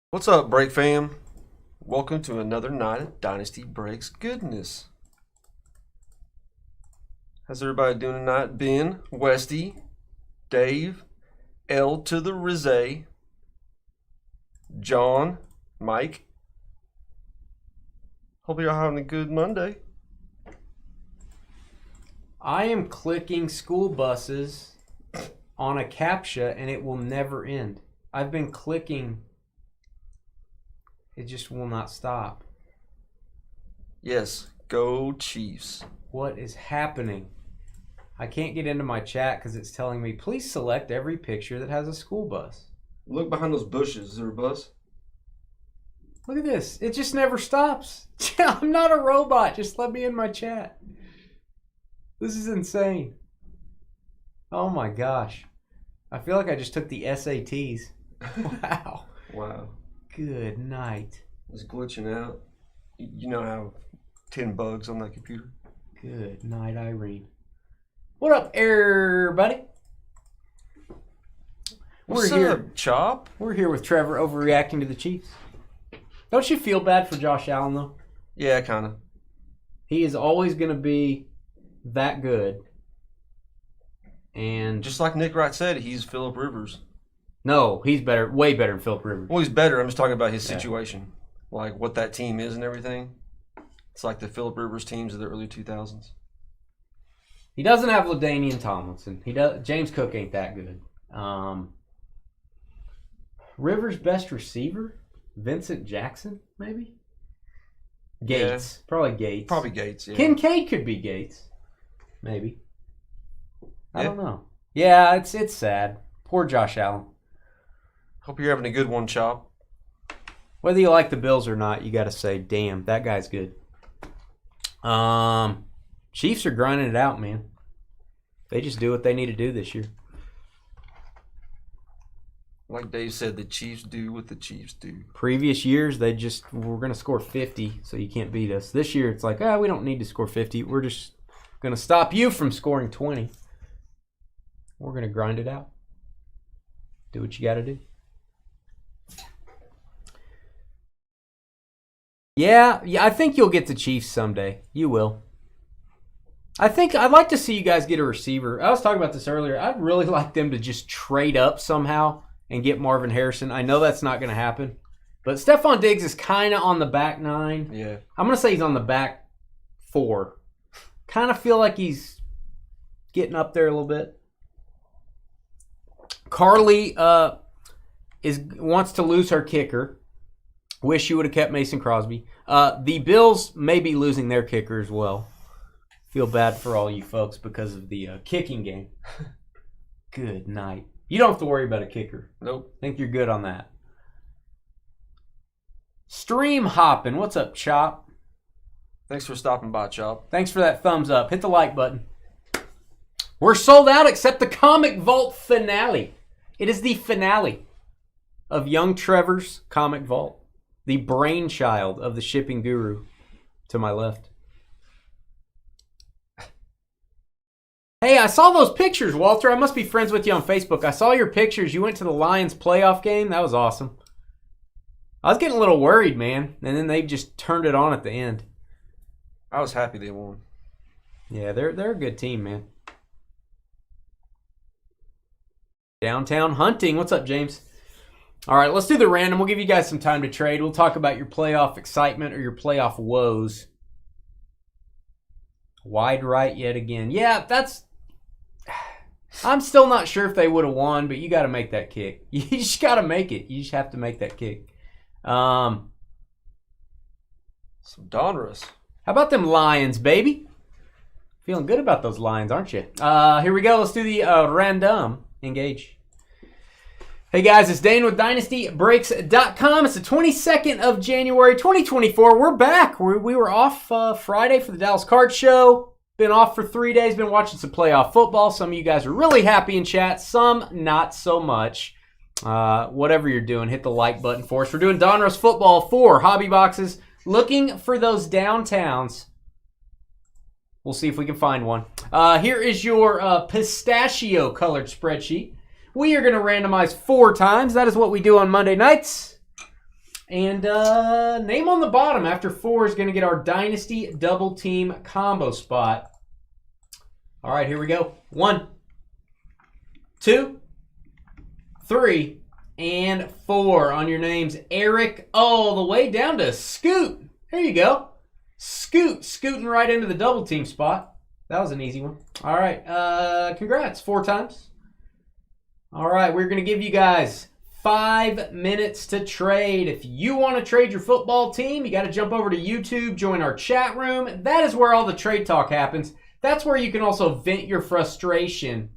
What's up, Break fam? Welcome to another night of Dynasty Breaks goodness. How's everybody doing tonight? Ben, Westy, Dave, L to the Rizze, John, Mike. Hope you're having a good Monday. I am clicking school buses on a CAPTCHA and it will never end. I've been clicking. It just will not stop. Yes, go Chiefs. What is happening? I can't get into my chat because it's telling me, please select every picture that has a school bus. Look behind those bushes. Is there a bus? Look at this. It just never stops. I'm not a robot. Just let me in my chat. This is insane. Oh my gosh. I feel like I just took the SATs. Wow. Wow. Good night. It's glitching out. You know how 10 bugs on that computer? Good night, Irene. What up, everybody? What's up, Chop? We're here with Trevor overreacting to the Chiefs. Don't you feel bad for Josh Allen, though? Yeah, kind of. He is always going to be that good. And just like Nick Wright said, he's Phillip Rivers. No, he's better, way better than Phillip Rivers. Well, he's better. I'm just talking about his situation. Like what that team is and everything. It's like the Phillip Rivers teams of the early 2000s. He doesn't have LaDainian Tomlinson. James Cook ain't that good. Rivers' best receiver? Vincent Jackson, maybe? Gates. Yeah. Probably Gates. Probably Gates, yeah. Kincaid could be Gates. Maybe. I don't know. Yeah, it's sad. Poor Josh Allen. Hope you're having a good one, Chop. Whether you like the Bills or not, you got to say, damn, that guy's good. Chiefs are grinding it out, man. They just do what they need to do this year. Like Dave said, the Chiefs do what the Chiefs do. Previous years, we're going to score 50, so you can't beat us. This year, it's like, we don't need to score 50. We're just going to stop you from scoring 20. We're going to grind it out. Do what you got to do. Yeah, I think you'll get the Chiefs someday. You will. I'd like to see you guys get a receiver. I was talking about this earlier. I'd really like them to just trade up somehow and get Marvin Harrison. I know that's not going to happen. But Stephon Diggs is kind of on the back nine. Yeah. I'm going to say he's on the back four. Kind of feel like he's getting up there a little bit. Carly wants to lose her kicker. Wish you would have kept Mason Crosby. The Bills may be losing their kicker as well. Feel bad for all you folks because of the kicking game. Good night. You don't have to worry about a kicker. Nope. Think you're good on that. Stream hopping. What's up, Chop? Thanks for stopping by, Chop. Thanks for that thumbs up. Hit the like button. We're sold out except the Comic Vault finale. It is the finale of young Trevor's Comic Vault. The brainchild of the shipping guru to my left. Hey, I saw those pictures, Walter. I must be friends with you on Facebook. I saw your pictures. You went to the Lions playoff game. That was awesome. I was getting a little worried, man. And then they just turned it on at the end. I was happy they won. Yeah, they're a good team, man. Downtown hunting. What's up, James? All right, let's do the random. We'll give you guys some time to trade. We'll talk about your playoff excitement or your playoff woes. Wide right yet again. Yeah, I'm still not sure if they would have won, but you got to make that kick. You just got to make it. You just have to make that kick. Some Donruss. How about them Lions, baby? Feeling good about those Lions, aren't you? Here we go. Let's do the random. Engage. Hey guys, it's Dane with DynastyBreaks.com. It's the 22nd of January, 2024. We're back. We were off Friday for the Dallas Card Show. Been off for 3 days. Been watching some playoff football. Some of you guys are really happy in chat. Some not so much. Whatever you're doing, hit the like button for us. We're doing Donruss football 4 hobby boxes. Looking for those downtowns. We'll see if we can find one. Here is your pistachio colored spreadsheet. We are going to randomize 4 times. That is what we do on Monday nights. And name on the bottom after 4 is going to get our Dynasty Double Team combo spot. All right, here we go. 1, 2, 3, and 4 on your names. Eric all the way down to Scoot. There you go. Scooting right into the double team spot. That was an easy one. All right, congrats. 4 times. All right, we're going to give you guys 5 minutes to trade. If you want to trade your football team, you got to jump over to YouTube, join our chat room. That is where all the trade talk happens. That's where you can also vent your frustration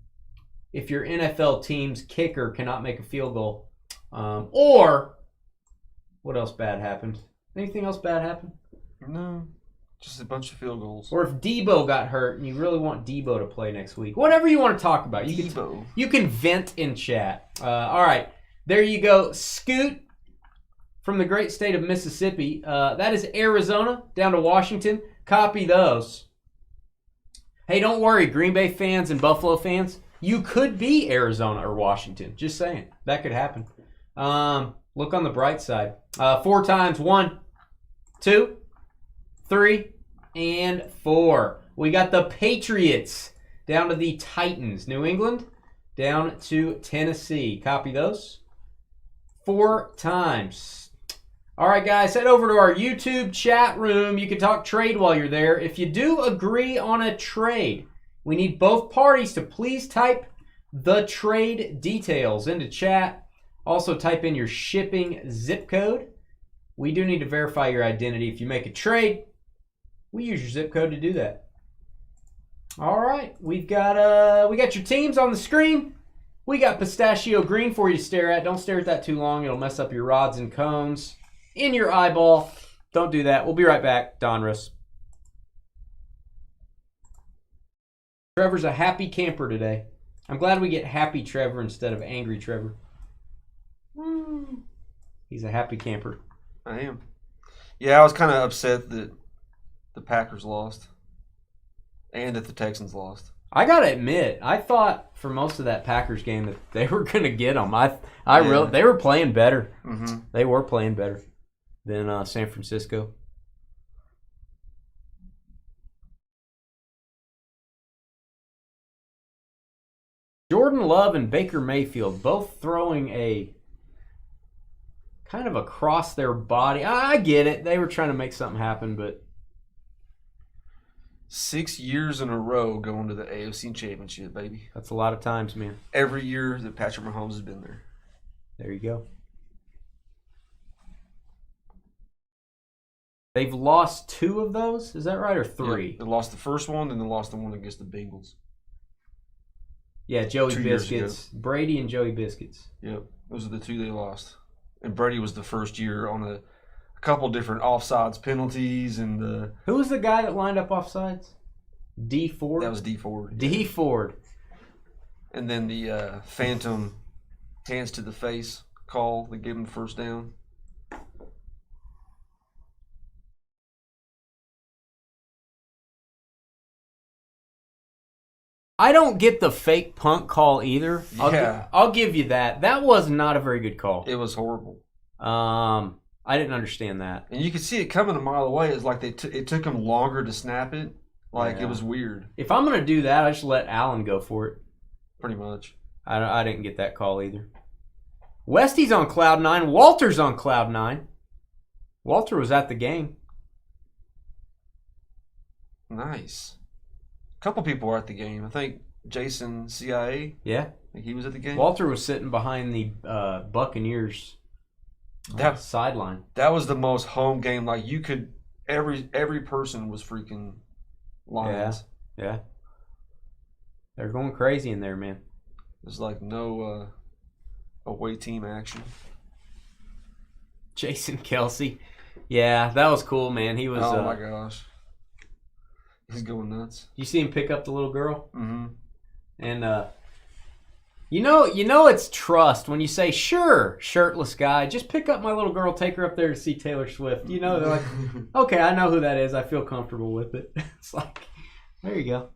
if your NFL team's kicker cannot make a field goal. Or, what else bad happened? Anything else bad happen? No, just a bunch of field goals. Or if Debo got hurt and you really want Debo to play next week. Whatever you want to talk about. You can vent in chat. All right. There you go. Scoot from the great state of Mississippi. That is Arizona down to Washington. Copy those. Hey, don't worry, Green Bay fans and Buffalo fans. You could be Arizona or Washington. Just saying. That could happen. Look on the bright side. 4 times. 1, 2, 3, and 4. We got the Patriots down to the Titans. New England down to Tennessee. Copy those. 4 times. All right, guys, head over to our YouTube chat room. You can talk trade while you're there. If you do agree on a trade, we need both parties to please type the trade details into chat. Also, type in your shipping zip code. We do need to verify your identity. If you make a trade, we use your zip code to do that. All right, we got your teams on the screen. We got pistachio green for you to stare at. Don't stare at that too long. It'll mess up your rods and cones in your eyeball. Don't do that. We'll be right back. Donruss. Trevor's a happy camper today. I'm glad we get happy Trevor instead of angry Trevor. He's a happy camper. I am. Yeah, I was kind of upset that the Packers lost and that the Texans lost. I gotta admit, I thought for most of that Packers game that they were gonna get them. They were playing better. Mm-hmm. They were playing better than San Francisco. Jordan Love and Baker Mayfield both throwing a kind of across their body. I get it. They were trying to make something happen, but 6 years in a row going to the AFC Championship, baby. That's a lot of times, man. Every year that Patrick Mahomes has been there. There you go. They've lost 2 of those? Is that right, or 3? Yeah, they lost the first one, then they lost the one against the Bengals. Yeah, Joey Biscuits. Brady and Joey Biscuits. Yep, those are the 2 they lost. And Brady was the first year on a couple different offsides penalties and Who was the guy that lined up offsides? D Ford? That was D Ford. D Ford. And then the phantom hands to the face call that gave him the first down. I don't get the fake punt call either. Yeah. I'll give you that. That was not a very good call. It was horrible. I didn't understand that. And you could see it coming a mile away. It's like it took them longer to snap it. Like, Yeah. It was weird. If I'm going to do that, I just let Allen go for it. Pretty much. I didn't get that call either. Westy's on cloud 9. Walter's on cloud 9. Walter was at the game. Nice. A couple people were at the game. I think Jason CIA. Yeah. I think he was at the game. Walter was sitting behind the Buccaneers sideline. That was the most home game. Like, you could every person was freaking Lions. Yeah. They're going crazy in there, man. There's like no away team action. Jason Kelsey. Yeah, that was cool, man. He was. Oh my gosh. He's going nuts. You see him pick up the little girl? Mm-hmm. And you know it's trust when you say, sure, shirtless guy, just pick up my little girl, take her up there to see Taylor Swift. You know, they're like, okay, I know who that is. I feel comfortable with it. It's like, there you go.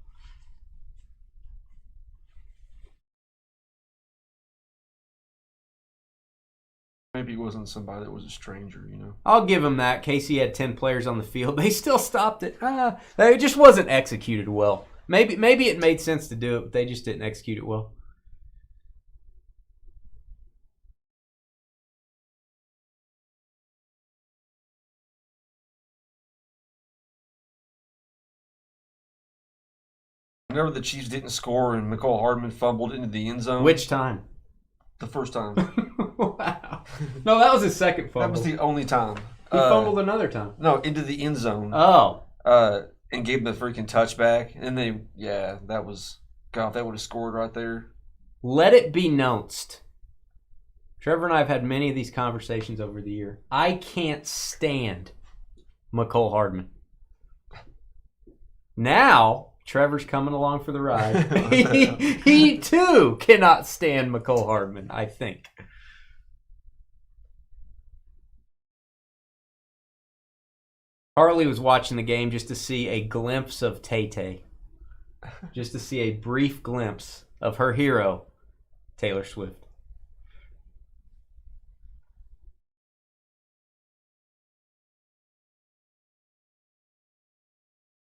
Maybe it wasn't somebody that was a stranger, you know. I'll give him that. Casey had 10 players on the field. They still stopped it. It just wasn't executed well. Maybe it made sense to do it, but they just didn't execute it well. Remember the Chiefs didn't score and McCole Hardman fumbled into the end zone? Which time? The first time. Wow. No, that was his second fumble. That was the only time. He fumbled another time. No, into the end zone. Oh. And gave him the freaking touchback. And that was, God, they would have scored right there. Let it be knownst. Trevor and I have had many of these conversations over the year. I can't stand McCole Hardman. Now, Trevor's coming along for the ride. he too cannot stand McCole Hardman, I think. Harley was watching the game just to see a glimpse of Tay-Tay. Just to see a brief glimpse of her hero, Taylor Swift.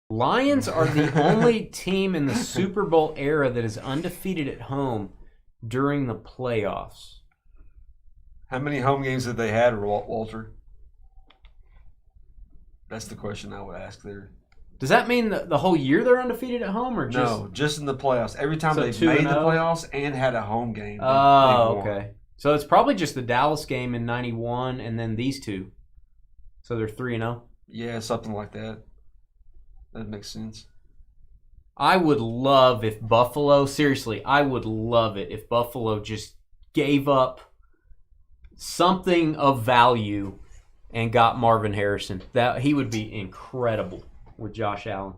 Lions are the only team in the Super Bowl era that is undefeated at home during the playoffs. How many home games have they had, Walter? That's the question I would ask there. Does that mean the whole year they're undefeated at home, or just no? Just in the playoffs. Every time So they've 2-0? made the playoffs and had a home game. Oh, okay. So it's probably just the Dallas game in '91, and then these two. So they're 3-0. Yeah, something like that. That makes sense. I would love if Buffalo, seriously, I would love it if Buffalo just gave up something of value and got Marvin Harrison. That he would be incredible with Josh Allen.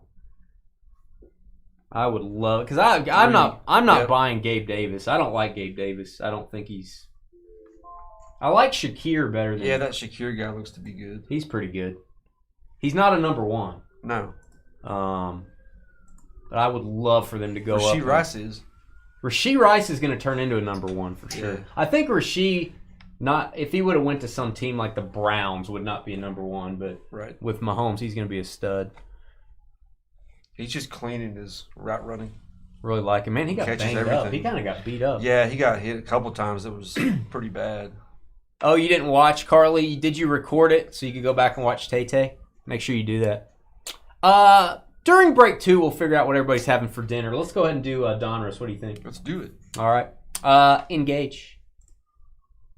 I would love it because I'm not buying Gabe Davis. I don't like Gabe Davis. I don't think he's. I like Shakir better than. Yeah, that Shakir guy looks to be good. He's pretty good. He's not a number one. No. But I would love for them to go up. Rasheed Rice is. Rasheed Rice is going to turn into a number one for sure. Yeah. I think Rasheed, if he would have went to some team like the Browns, would not be a number one. But right. With Mahomes, he's going to be a stud. He's just clean in his route running. Really like him. Man, he got banged up. He kind of got beat up. Yeah, he got hit a couple times. It was pretty bad. Oh, you didn't watch, Carly? Did you record it so you could go back and watch Tay-Tay? Make sure you do that. During break 2, we'll figure out what everybody's having for dinner. Let's go ahead and do Donruss. What do you think? Let's do it. All right. Engage.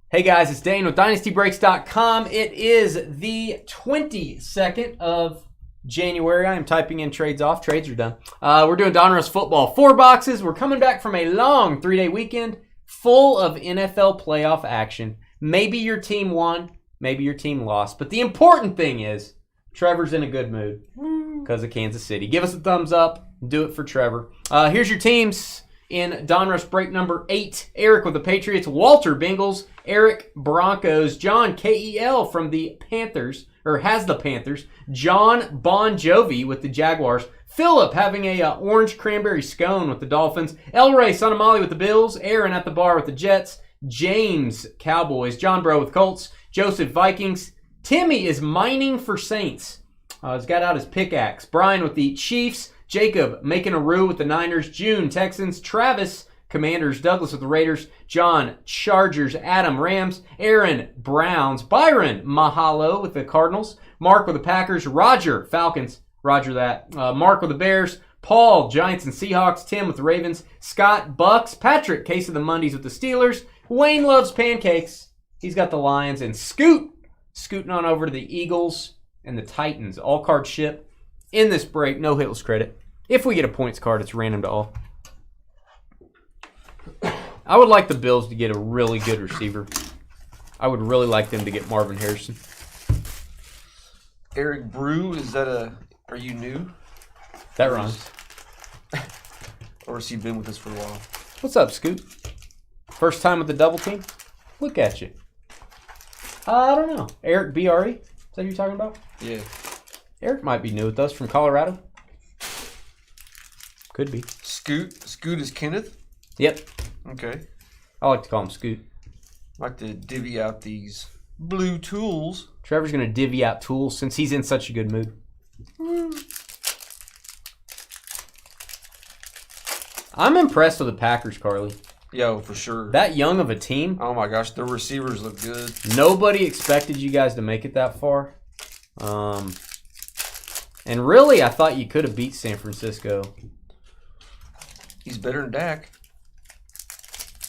Hey, guys. It's Dane with DynastyBreaks.com. It is the 22nd of January. I am typing in trades off. Trades are done. We're doing Donruss football. 4 boxes. We're coming back from a long 3-day weekend full of NFL playoff action. Maybe your team won. Maybe your team lost. But the important thing is Trevor's in a good mood because of Kansas City. Give us a thumbs up. Do it for Trevor. Here's your teams in Donruss break number 8. Eric with the Patriots. Walter Bengals. Eric Broncos. John KEL from the Panthers, or has the Panthers. John Bon Jovi with the Jaguars. Philip having a orange cranberry scone with the Dolphins. El Rey Sonamali with the Bills. Aaron at the bar with the Jets. James Cowboys. John Bro with Colts. Joseph Vikings. Timmy is mining for Saints. He's got out his pickaxe. Brian with the Chiefs. Jacob making a roo with the Niners. June Texans. Travis Commanders. Douglas with the Raiders. John Chargers. Adam Rams. Aaron Browns. Byron Mahalo with the Cardinals. Mark with the Packers. Roger Falcons. Roger that. Mark with the Bears. Paul Giants and Seahawks. Tim with the Ravens. Scott Bucks. Patrick Case of the Mondays with the Steelers. Wayne loves pancakes. He's got the Lions. And Scoot scooting on over to the Eagles and the Titans. All card ship in this break. No hitless credit. If we get a points card, it's random to all. I would like the Bills to get a really good receiver. I would really like them to get Marvin Harrison. Eric Brew, are you new? That rhymes. Or has he been with us for a while? What's up, Scoot? First time with the double team? Look at you. I don't know. Eric BRE? Is that who you're talking about? Yeah. Eric might be new with us from Colorado. Could be. Scoot is Kenneth? Yep. Okay. I like to call him Scoot. Like to divvy out these blue tools. Trevor's going to divvy out tools since he's in such a good mood. I'm impressed with the Packers, Carly. Yo, for sure. That young of a team. Oh my gosh, the receivers look good. Nobody expected you guys to make it that far. And really, I thought you could have beat San Francisco. He's better than Dak.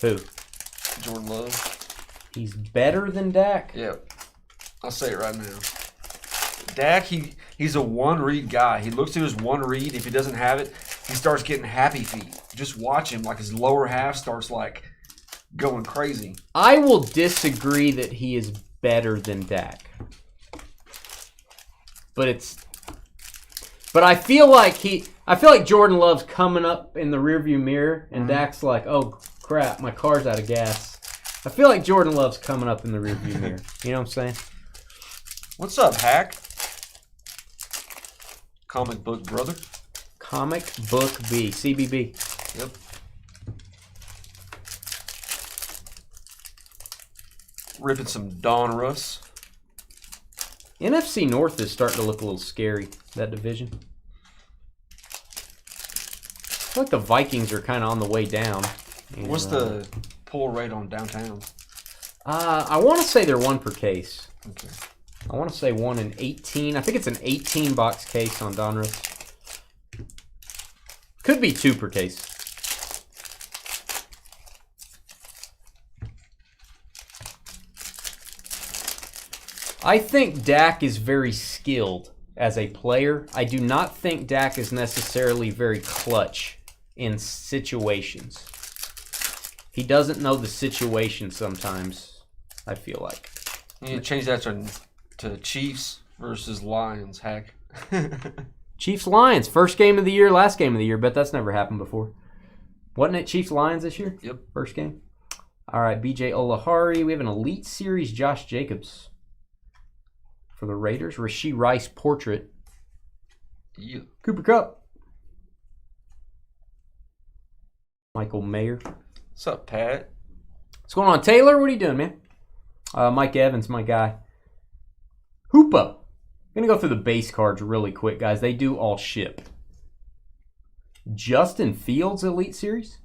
Who? Jordan Love. He's better than Dak? Yep. I'll say it right now. Dak, he's a one-read guy. He looks to his one read. If he doesn't have it, he starts getting happy feet. Just watch him. Like his lower half starts like going crazy. I will disagree that he is better than Dak. But I feel like Jordan Love's coming up in the rearview mirror and Dak's like, oh crap, my car's out of gas. I feel like Jordan Love's coming up in the rearview mirror. You know what I'm saying? What's up, Hack? Comic book brother. Comic book B. CBB. Yep. Ripping some Donruss. NFC North is starting to look a little scary, that division. I feel like the Vikings are kind of on the way down. And, what's the pull rate on downtown? I want to say they're 1 per case. Okay. I want to say 1 in 18. I think it's an 18-box case on Donruss. Could be 2 per case. I think Dak is very skilled as a player. I do not think Dak is necessarily very clutch in situations. He doesn't know the situation sometimes, I feel like. You need to change that to Chiefs versus Lions, Hack. Chiefs-Lions, first game of the year, last game of the year. Bet that's never happened before. Wasn't it Chiefs-Lions this year? Yep. First game. All right, B.J. Olahari. We have an Elite Series Josh Jacobs for the Raiders. Rashee Rice portrait. Yeah. Cooper Kupp. Michael Mayer. What's up, Pat? What's going on, Taylor? What are you doing, man? Mike Evans, my guy. Hoopa. I'm going to go through the base cards really quick, guys. They do all ship. Justin Fields Elite Series.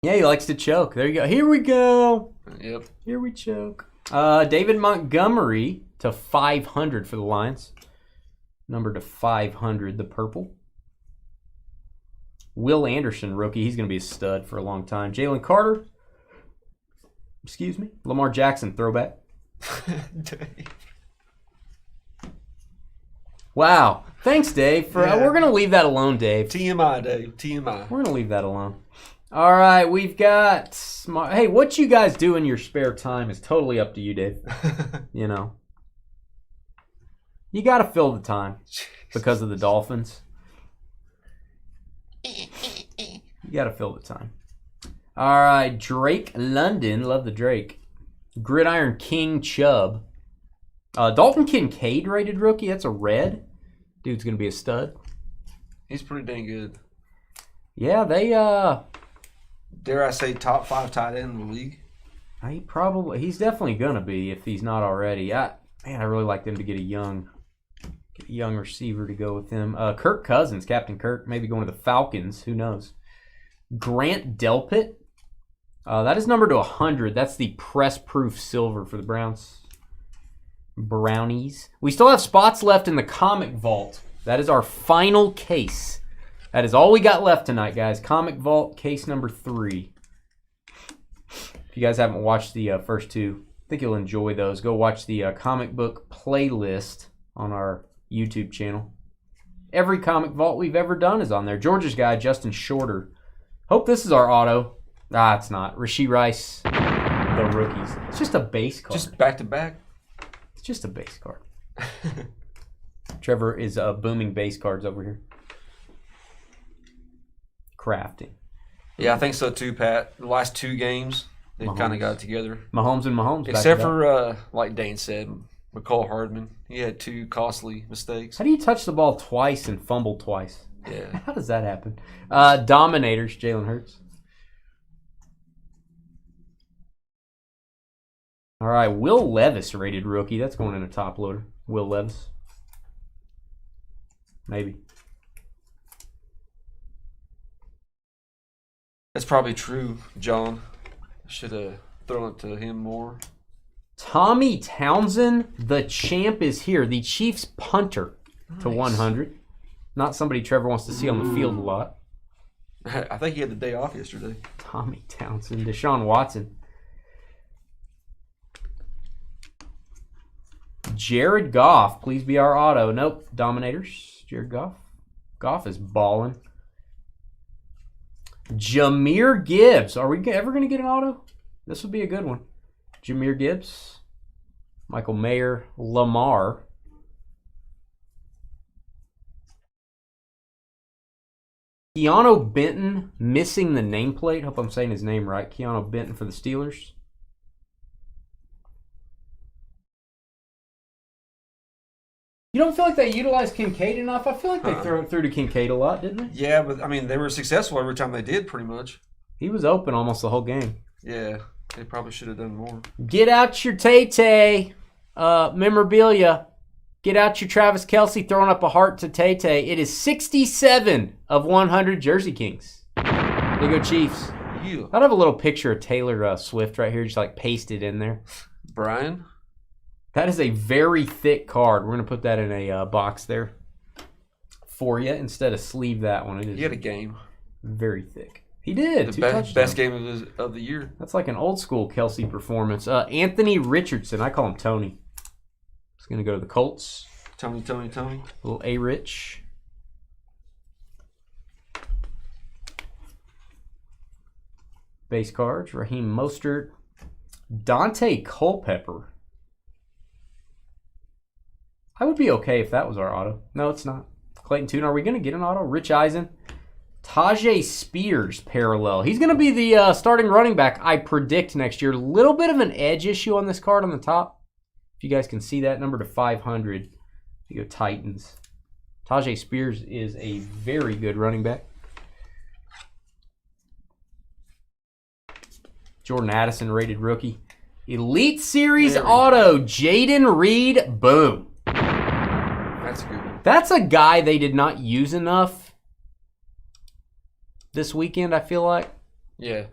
Yeah, he likes to choke. There you go. Here we go. Yep. Here we choke. David Montgomery to 500 for the Lions. Number to 500, the purple. Will Anderson, rookie. He's going to be a stud for a long time. Jalen Carter. Excuse me. Lamar Jackson, throwback. Wow. Thanks, Dave. We're going to leave that alone, Dave. TMI, Dave. TMI. We're going to leave that alone. All right, we've got hey, what you guys do in your spare time is totally up to you, Dave. You know. You got to fill the time because of the Dolphins. You got to fill the time. All right, Drake London. Love the Drake. Gridiron King Chubb. Dalton Kincaid rated rookie. That's a red. Dude's going to be a stud. He's pretty dang good. Yeah, they dare I say top 5 tight end in the league? He's definitely gonna be if he's not already. I really like them to get a young receiver to go with him. Kirk Cousins, Captain Kirk, maybe going to the Falcons. Who knows? Grant Delpit. That is numbered to 100. That's the press-proof silver for the Brownies. We still have spots left in the Comic Vault. That is our final case. That is all we got left tonight, guys. Comic Vault, case number 3. If you guys haven't watched the first 2, I think you'll enjoy those. Go watch the comic book playlist on our YouTube channel. Every Comic Vault we've ever done is on there. Georgia's guy, Justin Shorter. Hope this is our auto. It's not. Rashee Rice, the rookies. It's just a base card. Just back-to-back? It's just a base card. Trevor is booming base cards over here. Crafting. Yeah, I think so too, Pat. The last 2 games, they've kind of got it together. Mahomes. Except for, like Dane said, McCall Hardman. He had 2 costly mistakes. How do you touch the ball twice and fumble twice? Yeah. How does that happen? Dominators, Jalen Hurts. All right, Will Levis rated rookie. That's going in a top loader. Will Levis. Maybe. That's probably true, John. Should have thrown it to him more. Tommy Townsend, the champ, is here. The Chiefs punter to 100. Not somebody Trevor wants to see on the field a lot. I think he had the day off yesterday. Tommy Townsend. Deshaun Watson. Jared Goff. Please be our auto. Nope. Dominators. Jared Goff. Goff is balling. Jahmyr Gibbs. Are we ever going to get an auto? This would be a good one. Jahmyr Gibbs. Michael Mayer. Lamar. Keanu Benton missing the nameplate. Hope I'm saying his name right. Keanu Benton for the Steelers. You don't feel like they utilized Kincaid enough? I feel like they threw to Kincaid a lot, didn't they? Yeah, but I mean, they were successful every time they did, pretty much. He was open almost the whole game. Yeah, they probably should have done more. Get out your Tay-Tay memorabilia. Get out your Travis Kelce throwing up a heart to Tay-Tay. It is 67 of 100 Jersey Kings. There you go, Chiefs. Yeah. I'd have a little picture of Taylor Swift right here, just like pasted in there. Brian? That is a very thick card. We're going to put that in a box there for you instead of sleeve that one. It is He had a game. very thick. He did. The best game of the year. That's like an old school Kelce performance. Anthony Richardson. I call him Tony. He's going to go to the Colts. Tony. Little A-Rich. Base cards. Raheem Mostert. Dante Culpepper. I would be okay if that was our auto. No, it's not. Clayton Tune. Are we going to get an auto? Rich Eisen. Tajay Spears parallel. He's going to be the starting running back, I predict, next year. Little bit of an edge issue on this card on the top. If you guys can see that, number to 500. You go Titans. Tajay Spears is a very good running back. Jordan Addison rated rookie. Elite Series auto. Jaden Reed. Boom. That's a good one. That's a guy they did not use enough this weekend, I feel like. Yeah.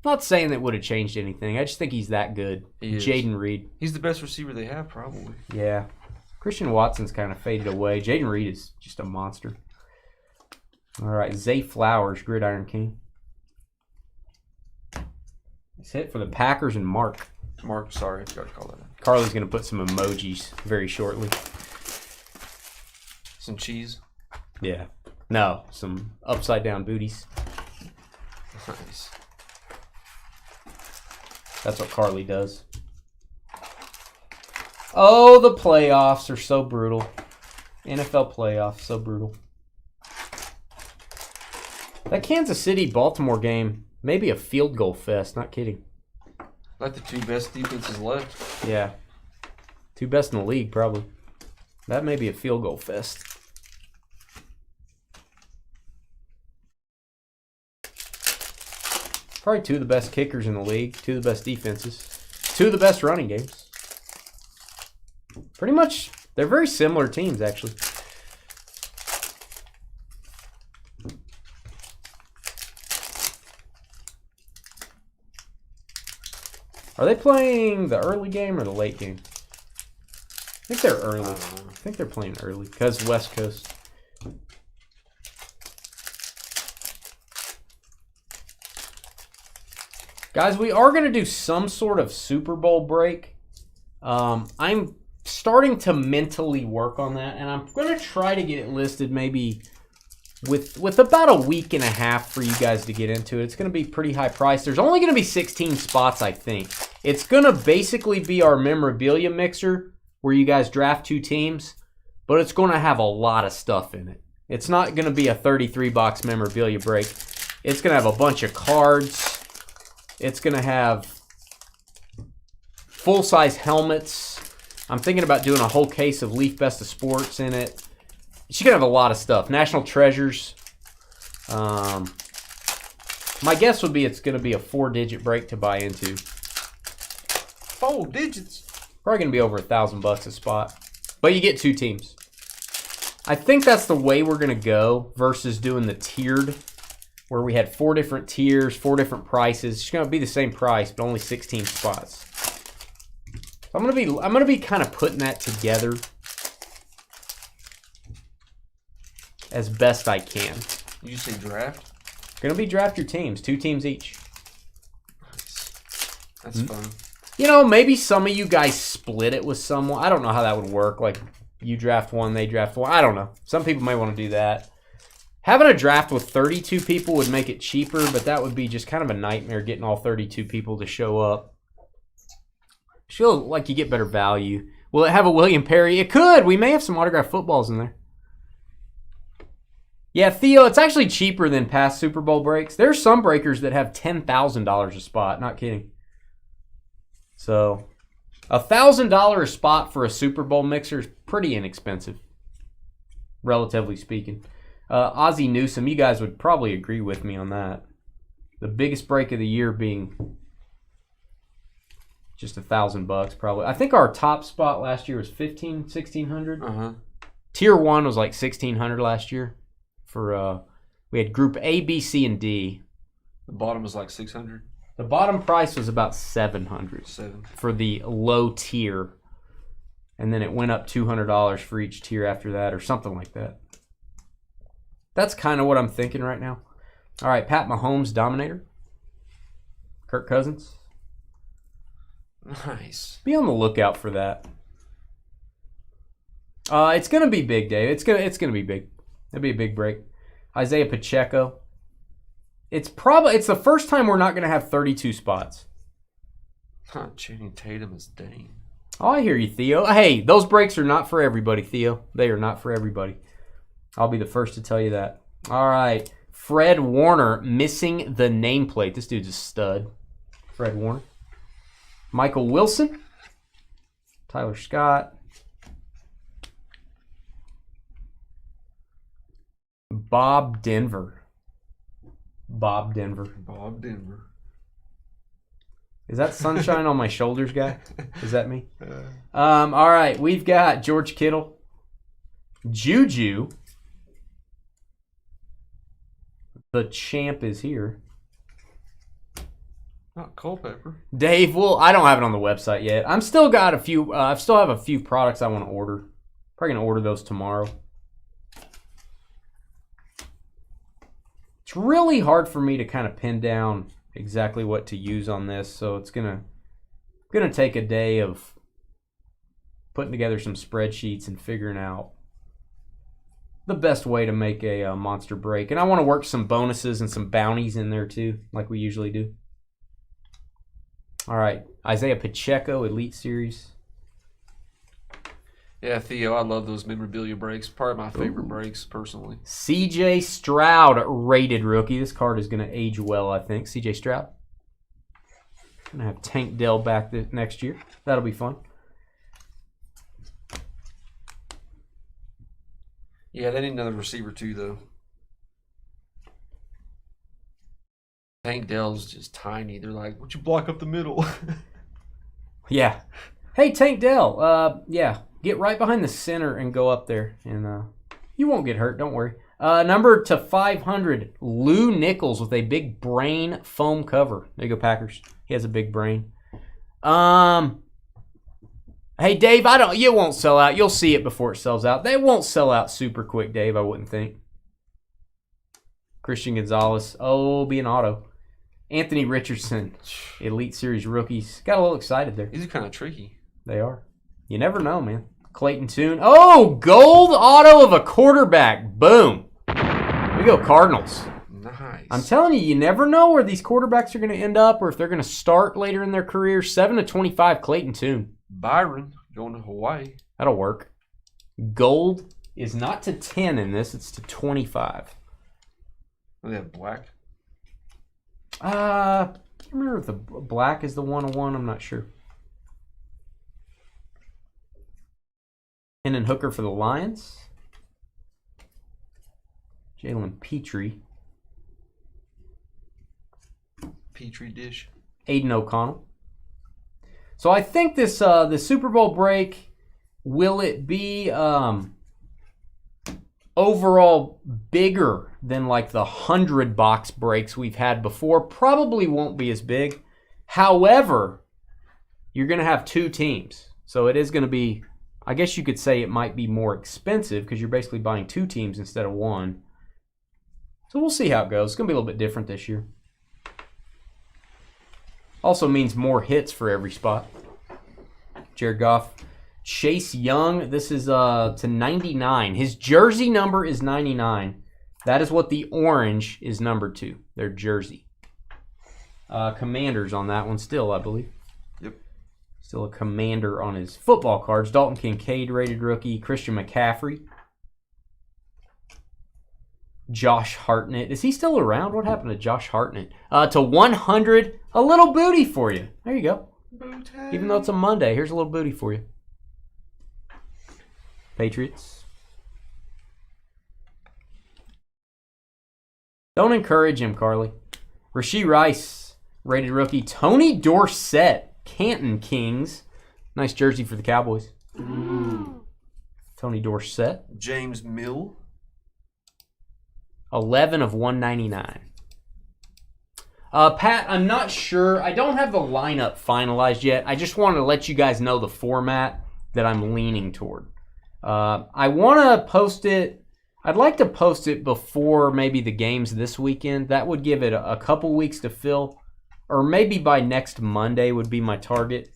Not saying that would have changed anything. I just think he's that good. Jaden Reed. He's the best receiver they have, probably. Yeah. Christian Watson's kind of faded away. Jaden Reed is just a monster. All right. Zay Flowers, Gridiron King. It's hit for the Packers and Mark. Mark, sorry, I forgot to call that. Carly's going to put some emojis very shortly. Some cheese. Yeah. No, some upside down booties. Nice. That's what Carly does. Oh, the playoffs are so brutal. NFL playoffs, so brutal. That Kansas City-Baltimore game, maybe a field goal fest. Not kidding. Like the two best defenses left. Yeah. Two best in the league, probably. That may be a field goal fest. Probably two of the best kickers in the league. Two of the best defenses. Two of the best running games. Pretty much, they're very similar teams, actually. Are they playing the early game or the late game? I think they're early. I think they're playing early because West Coast. Guys, we are going to do some sort of Super Bowl break. I'm starting to mentally work on that, and I'm going to try to get it listed maybe with about a week and a half for you guys to get into it. It's going to be pretty high price. There's only going to be 16 spots, I think. It's going to basically be our memorabilia mixer where you guys draft two teams, but it's going to have a lot of stuff in it. It's not going to be a 33-box memorabilia break. It's going to have a bunch of cards. It's going to have full-size helmets. I'm thinking about doing a whole case of Leaf Best of Sports in it. She's going to have a lot of stuff. National Treasures. My guess would be it's going to be a 4-digit break to buy into. 4 digits. Probably going to be over $1,000 a spot. But you get 2 teams. I think that's the way we're going to go versus doing the tiered, where we had 4 different tiers, 4 different prices. It's going to be the same price, but only 16 spots. So I'm going to be kind of putting that together as best I can. You say draft? Going to be draft your teams, 2 teams each. Nice. That's fun. You know, maybe some of you guys split it with someone. I don't know how that would work. Like, you draft one, they draft one. I don't know. Some people may want to do that. Having a draft with 32 people would make it cheaper, but that would be just kind of a nightmare getting all 32 people to show up. I feel like you get better value. Will it have a William Perry? It could. We may have some autographed footballs in there. Yeah, Theo, it's actually cheaper than past Super Bowl breaks. There's some breakers that have $10,000 a spot. Not kidding. So, $1,000 a spot for a Super Bowl mixer is pretty inexpensive, relatively speaking. Ozzie Newsome, you guys would probably agree with me on that. The biggest break of the year being just $1,000 probably. I think our top spot last year was $1,600. Tier 1 was like $1,600 last year. For we had Group A, B, C, and D. The bottom was like 600. The bottom price was about 700 for the low tier, and then it went up $200 for each tier after that, or something like that. That's kind of what I'm thinking right now. All right, Pat Mahomes, Dominator. Kirk Cousins. Nice. Be on the lookout for that. It's gonna be big, Dave. It's gonna be big. It'll be a big break. Isaiah Pacheco. It's the first time we're not gonna have 32 spots. Channing Tatum is Dane. Oh, I hear you, Theo. Hey, those breaks are not for everybody, Theo. They are not for everybody. I'll be the first to tell you that. All right. Fred Warner missing the nameplate. This dude's a stud. Fred Warner. Michael Wilson. Tyler Scott. Bob Denver. Bob Denver. Bob Denver. Is that sunshine on my shoulders, guy? Is that me? All right, we've got George Kittle. Juju. The champ is here. Not Culpepper. Dave, well, I don't have it on the website yet. I still have a few products I want to order. Probably gonna order those tomorrow. It's really hard for me to kind of pin down exactly what to use on this, so it's gonna take a day of putting together some spreadsheets and figuring out the best way to make a monster break. And I want to work some bonuses and some bounties in there too, like we usually do. All right, Isaiah Pacheco, Elite Series. Yeah, Theo, I love those memorabilia breaks. Probably my favorite breaks, personally. CJ Stroud, rated rookie. This card is going to age well, I think. CJ Stroud. Going to have Tank Dell back next year. That'll be fun. Yeah, they need another receiver too, though. Tank Dell's just tiny. They're like, "Would you block up the middle?" Yeah. Hey, Tank Dell. Yeah. Get right behind the center and go up there. And you won't get hurt. Don't worry. Number to 500, Lou Nichols with a big brain foam cover. There you go, Packers. He has a big brain. Hey, Dave, you won't sell out. You'll see it before it sells out. They won't sell out super quick, Dave, I wouldn't think. Christian Gonzalez. Oh, be an auto. Anthony Richardson, Elite Series rookies. Got a little excited there. These are kind of tricky. They are. You never know, man. Clayton Tune. Oh, gold auto of a quarterback. Boom. There you go, Cardinals. Nice. I'm telling you, you never know where these quarterbacks are going to end up or if they're going to start later in their career. 7/25, Clayton Tune. Byron going to Hawaii. That'll work. Gold is not to 10 in this. It's to 25. They have black. I can't remember if the black is the 101. I'm not sure. Hendon Hooker for the Lions. Jalen Petrie. Petri dish. Aiden O'Connell. So I think this the Super Bowl break, will it be overall bigger than like the 100-box breaks we've had before? Probably won't be as big. However, you're going to have 2 teams. So it is going to be, I guess you could say it might be more expensive because you're basically buying 2 teams instead of 1. So we'll see how it goes. It's going to be a little bit different this year. Also means more hits for every spot. Jared Goff. Chase Young, this is to 99. His jersey number is 99. That is what the orange is numbered to, their jersey. Commanders on that one still, I believe. Yep. Still a Commander on his football cards. Dalton Kincaid, rated rookie. Christian McCaffrey. Josh Hartnett. Is he still around? What happened to Josh Hartnett? To 100. A little booty for you. There you go. Booty. Even though it's a Monday, here's a little booty for you. Patriots. Don't encourage him, Carly. Rashee Rice, rated rookie. Tony Dorsett, Canton Kings. Nice jersey for the Cowboys. Ooh. Tony Dorsett. James Mill. 11 of 199. Pat, I'm not sure. I don't have the lineup finalized yet. I just wanted to let you guys know the format that I'm leaning toward. I want to post it. I'd like to post it before maybe the games this weekend. That would give it a couple weeks to fill. Or maybe by next Monday would be my target.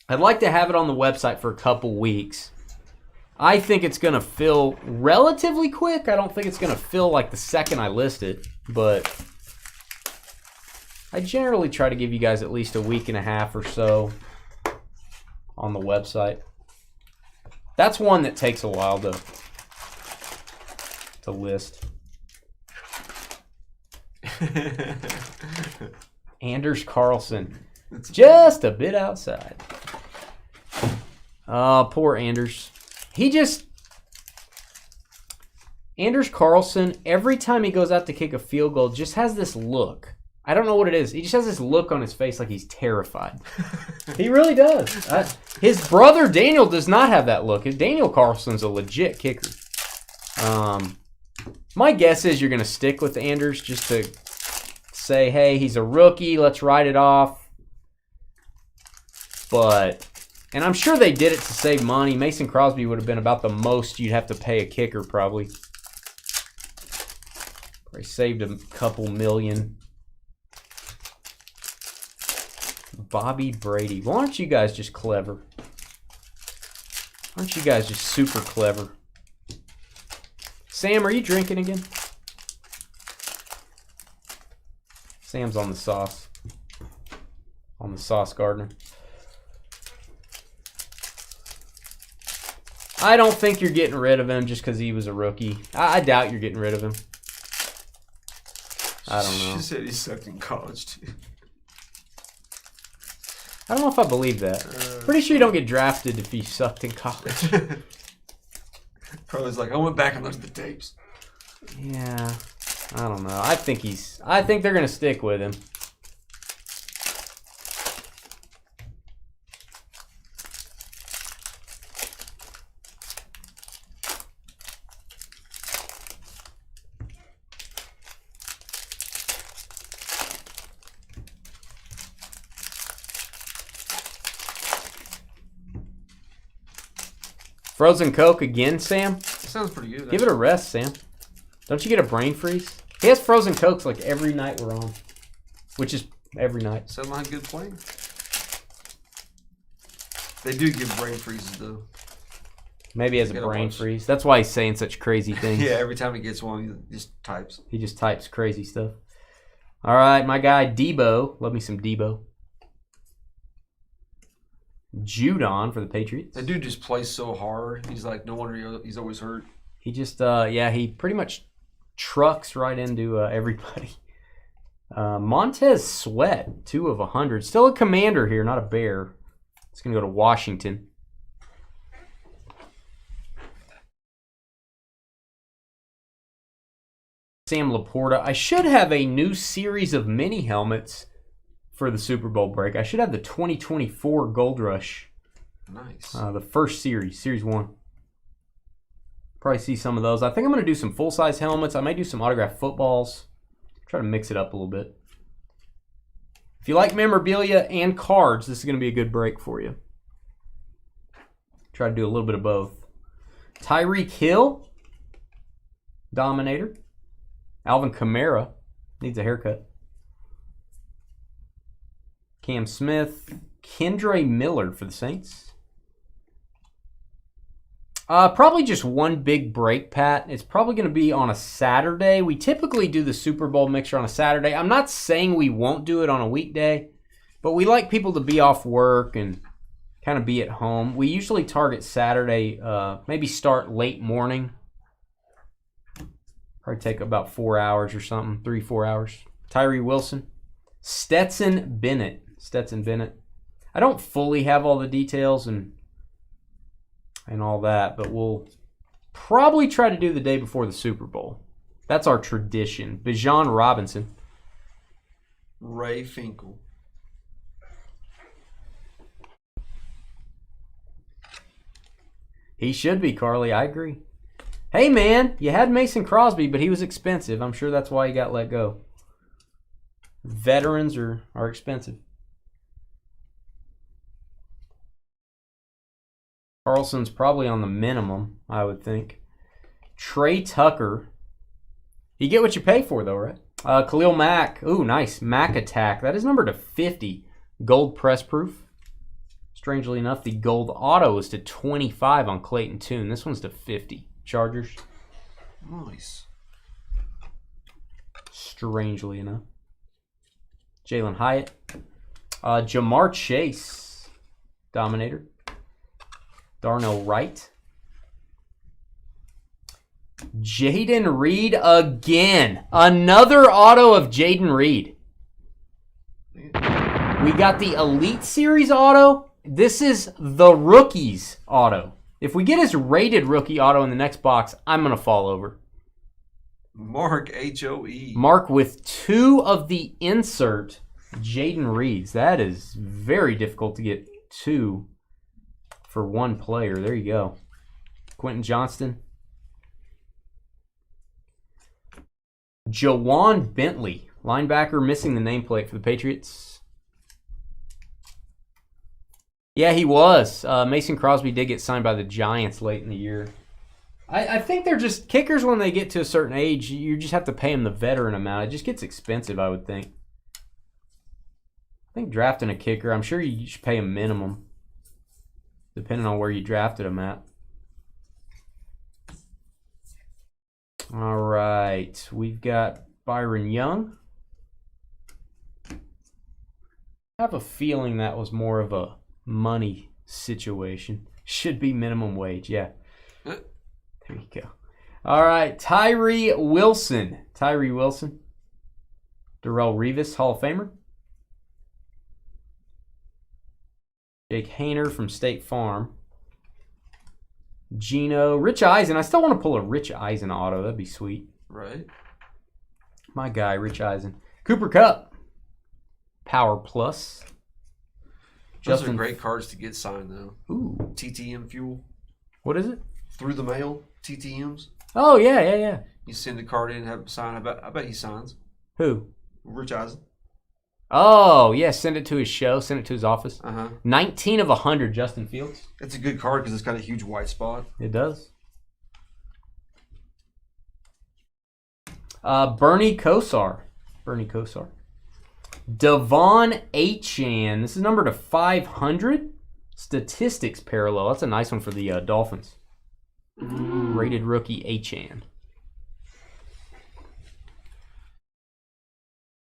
I'd like to have it on the website for a couple weeks. I think it's going to fill relatively quick. I don't think it's going to fill like the second I list it. But I generally try to give you guys at least a week and a half or so on the website. That's one that takes a while to list. Anders Carlson. Just a bit outside. Oh, poor Anders. Anders Carlson, every time he goes out to kick a field goal, just has this look. I don't know what it is. He just has this look on his face like he's terrified. He really does. His brother Daniel does not have that look. Daniel Carlson's a legit kicker. My guess is you're going to stick with Anders just to say, hey, he's a rookie. Let's write it off. And I'm sure they did it to save money. Mason Crosby would have been about the most you'd have to pay a kicker probably. Probably saved a couple million. Bobby Brady. Why aren't you guys just clever? Aren't you guys just super clever? Sam, are you drinking again? Sam's on the sauce. On the Sauce Gardner. I don't think you're getting rid of him just because he was a rookie. I doubt you're getting rid of him. I don't know. She said he sucked in college, too. I don't know if I believe that. Pretty sure you don't get drafted if you sucked in college. Probably like, I went back and looked at the tapes. Yeah. I don't know. I think they're going to stick with him. Frozen Coke again, Sam? That sounds pretty good. Give it a rest, Sam. Don't you get a brain freeze? He has Frozen Cokes like every night we're on. Which is every night. Sound like a good plan. They do give brain freezes, though. Maybe he has a brain freeze. That's why he's saying such crazy things. Yeah, every time he gets one, he just types. He just types crazy stuff. All right, my guy Debo. Love me some Debo. Judon for the Patriots. That dude just plays so hard. He's like, no wonder he's always hurt. He just, he pretty much trucks right into everybody. Montez Sweat, 2 of 100. Still a Commander here, not a Bear. It's going to go to Washington. Sam Laporta. I should have a new series of mini helmets for the Super Bowl break. I should have the 2024 Gold Rush. Nice. The first series, Series 1. Probably see some of those. I think I'm going to do some full-size helmets. I may do some autographed footballs. Try to mix it up a little bit. If you like memorabilia and cards, this is going to be a good break for you. Try to do a little bit of both. Tyreek Hill, Dominator. Alvin Kamara, needs a haircut. Cam Smith, Kendre Miller for the Saints. Probably just one big break, Pat. It's probably going to be on a Saturday. We typically do the Super Bowl mixer on a Saturday. I'm not saying we won't do it on a weekday, but we like people to be off work and kind of be at home. We usually target Saturday, maybe start late morning. Probably take about 4 hours or something, 3-4 hours. Tyree Wilson. Stetson Bennett. I don't fully have all the details and all that, but we'll probably try to do the day before the Super Bowl. That's our tradition. Bijan Robinson. Ray Finkel. He should be, Carly. I agree. Hey, man, you had Mason Crosby, but he was expensive. I'm sure that's why he got let go. Veterans are expensive. Carlson's probably on the minimum, I would think. Trey Tucker. You get what you pay for, though, right? Khalil Mack. Ooh, nice. Mack Attack. That is numbered to 50. Gold press proof. Strangely enough, the gold auto is to 25 on Clayton Tune. This one's to 50. Chargers. Nice. Strangely enough. Jalen Hyatt. Jamar Chase. Dominator. Darnell Wright. Jaden Reed again. Another auto of Jaden Reed. We got the Elite Series auto. This is the Rookies auto. If we get his rated rookie auto in the next box, I'm going to fall over. Mark H-O-E. Mark with 2 of the insert Jaden Reeds. That is very difficult to get 2 for one player. There you go. Quentin Johnston. Jawan Bentley, linebacker, missing the nameplate for the Patriots. Yeah, he was. Mason Crosby did get signed by the Giants late in the year. I think they're just kickers when they get to a certain age. You just have to pay them the veteran amount. It just gets expensive, I would think. I think drafting a kicker, I'm sure you should pay a minimum, depending on where you drafted them at. All right, we've got Byron Young. I have a feeling that was more of a money situation. Should be minimum wage, yeah. There you go. All right, Tyree Wilson. Darrelle Revis, Hall of Famer. Jake Hayner from State Farm. Gino. Rich Eisen. I still want to pull a Rich Eisen auto. That'd be sweet. Right. My guy, Rich Eisen. Cooper Kupp. Power Plus. Those are great cards to get signed, though. Ooh. TTM Fuel. What is it? Through the mail. TTMs. Oh, yeah. You send the card in and have him sign. I bet he signs. Who? Rich Eisen. Oh, yeah. Send it to his show. Send it to his office. 19 19 of 100, Justin Fields. It's a good card because it's got a huge white spot. It does. Bernie Kosar. Devon Achane. This is numbered to 500. Statistics parallel. That's a nice one for the Dolphins. Rated rookie Achane.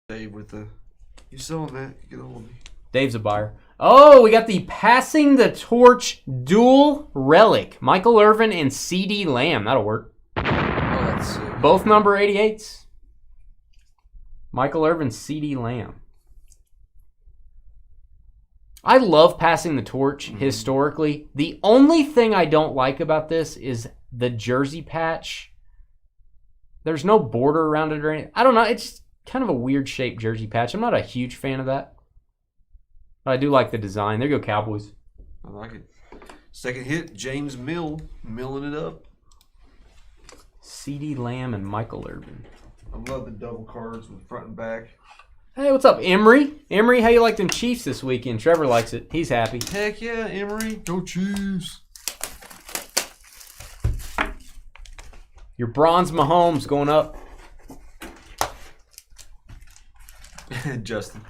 Dave with the... You selling that? Get on me. Dave's a buyer. Oh, we got the Passing the Torch dual relic. Michael Irvin and C.D. Lamb. That'll work. Oh, that's sick. Both number 88s. Michael Irvin, C.D. Lamb. I love Passing the Torch historically. The only thing I don't like about this is the jersey patch. There's no border around it or anything. I don't know. It's kind of a weird shaped jersey patch. I'm not a huge fan of that. I do like the design. There you go, Cowboys. I like it. Second hit, James Mill, milling it up. CeeDee Lamb and Michael Irvin. I love the double cards with front and back. Hey, what's up, Emery? Emery, how you like them Chiefs this weekend? Trevor likes it. He's happy. Heck yeah, Emery. Go Chiefs. Your bronze Mahomes going up. Justin.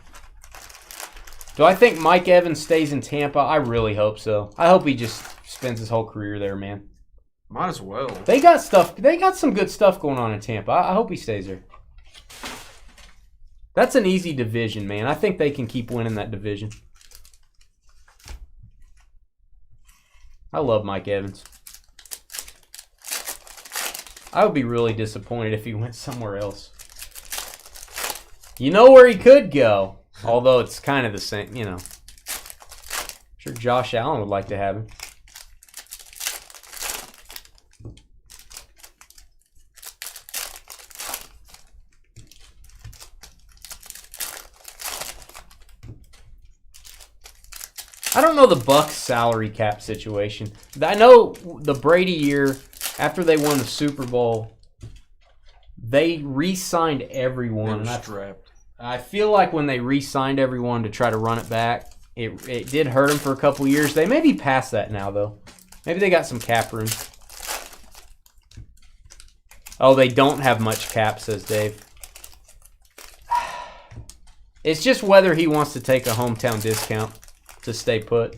Do I think Mike Evans stays in Tampa? I really hope so. I hope he just spends his whole career there, man. Might as well. They got stuff. They got some good stuff going on in Tampa. I hope he stays there. That's an easy division, man. I think they can keep winning that division. I love Mike Evans. I would be really disappointed if he went somewhere else. You know where he could go, although it's kind of the same, you know. I'm sure Josh Allen would like to have him. I don't know the Bucs salary cap situation. I know the Brady year, after they won the Super Bowl, they re-signed everyone. Strapped. I feel like when they re-signed everyone to try to run it back, it did hurt them for a couple years. They may be past that now, though. Maybe they got some cap room. Oh, they don't have much cap, says Dave. It's just whether he wants to take a hometown discount to stay put.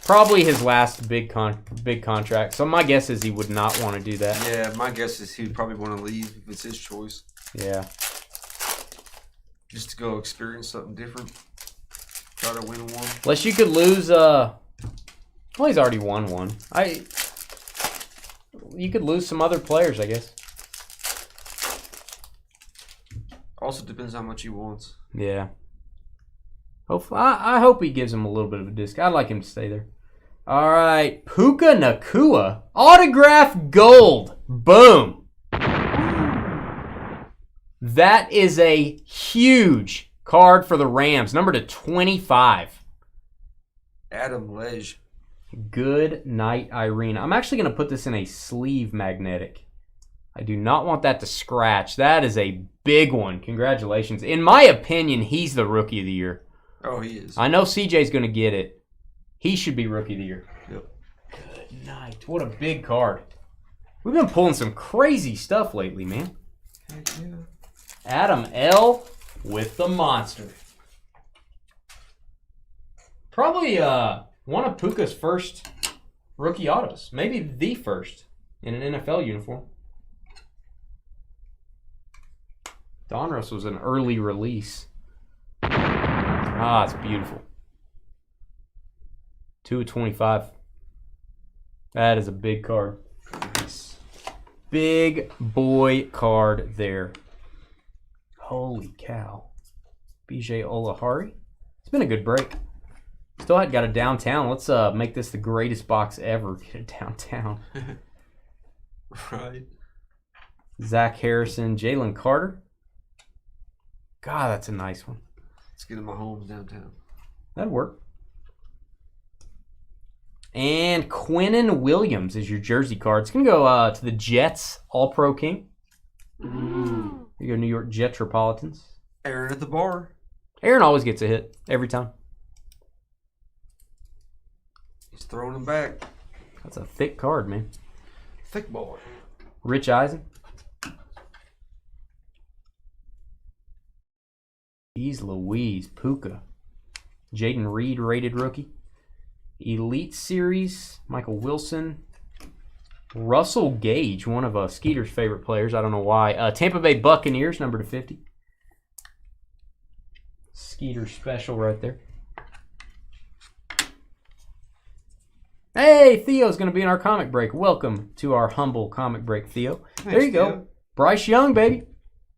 Probably his last big contract. So my guess is he would not want to do that. Yeah, my guess is he would probably want to leave if it's his choice. Yeah. Just to go experience something different. Try to win one. Unless you could lose. Well, he's already won one. You could lose some other players, I guess. Also depends how much he wants. Yeah. Hopefully, I hope he gives him a little bit of a discount. I'd like him to stay there. All right, Puka Nacua, autographed gold. Boom. That is a huge card for the Rams, number to 25. Adam Ledge. Good night, Irene. I'm actually going to put this in a sleeve magnetic. I do not want that to scratch. That is a big one. Congratulations. In my opinion, he's the Rookie of the Year. Oh, he is. I know CJ's going to get it. He should be Rookie of the Year. Yep. Good night. What a big card. We've been pulling some crazy stuff lately, man. Heck yeah. Adam L. with the monster. Probably one of Puka's first rookie autos. Maybe the first in an NFL uniform. Donruss was an early release. Ah, it's beautiful. 2 of 25. That is a big card. Nice. Big boy card there. Holy cow. BJ Olahari. It's been a good break. Still hadn't got a downtown. Let's make this the greatest box ever. Get a downtown. Right. Zach Harrison, Jalen Carter. God, that's a nice one. Let's get in my home downtown. That'd work. And Quinnen Williams is your jersey card. It's going to go to the Jets All-Pro King. Ooh. Here you go, New York Jetropolitans. Aaron at the bar. Aaron always gets a hit every time. He's throwing him back. That's a thick card, man. Thick boy. Rich Eisen. Jeez Louise, Puka. Jaden Reed, rated rookie. Elite Series, Michael Wilson. Russell Gage, one of Skeeter's favorite players. I don't know why. Tampa Bay Buccaneers, number to 50. Skeeter special right there. Hey, Theo's going to be in our comic break. Welcome to our humble comic break, Theo. Thanks, there you go. Theo. Bryce Young, baby.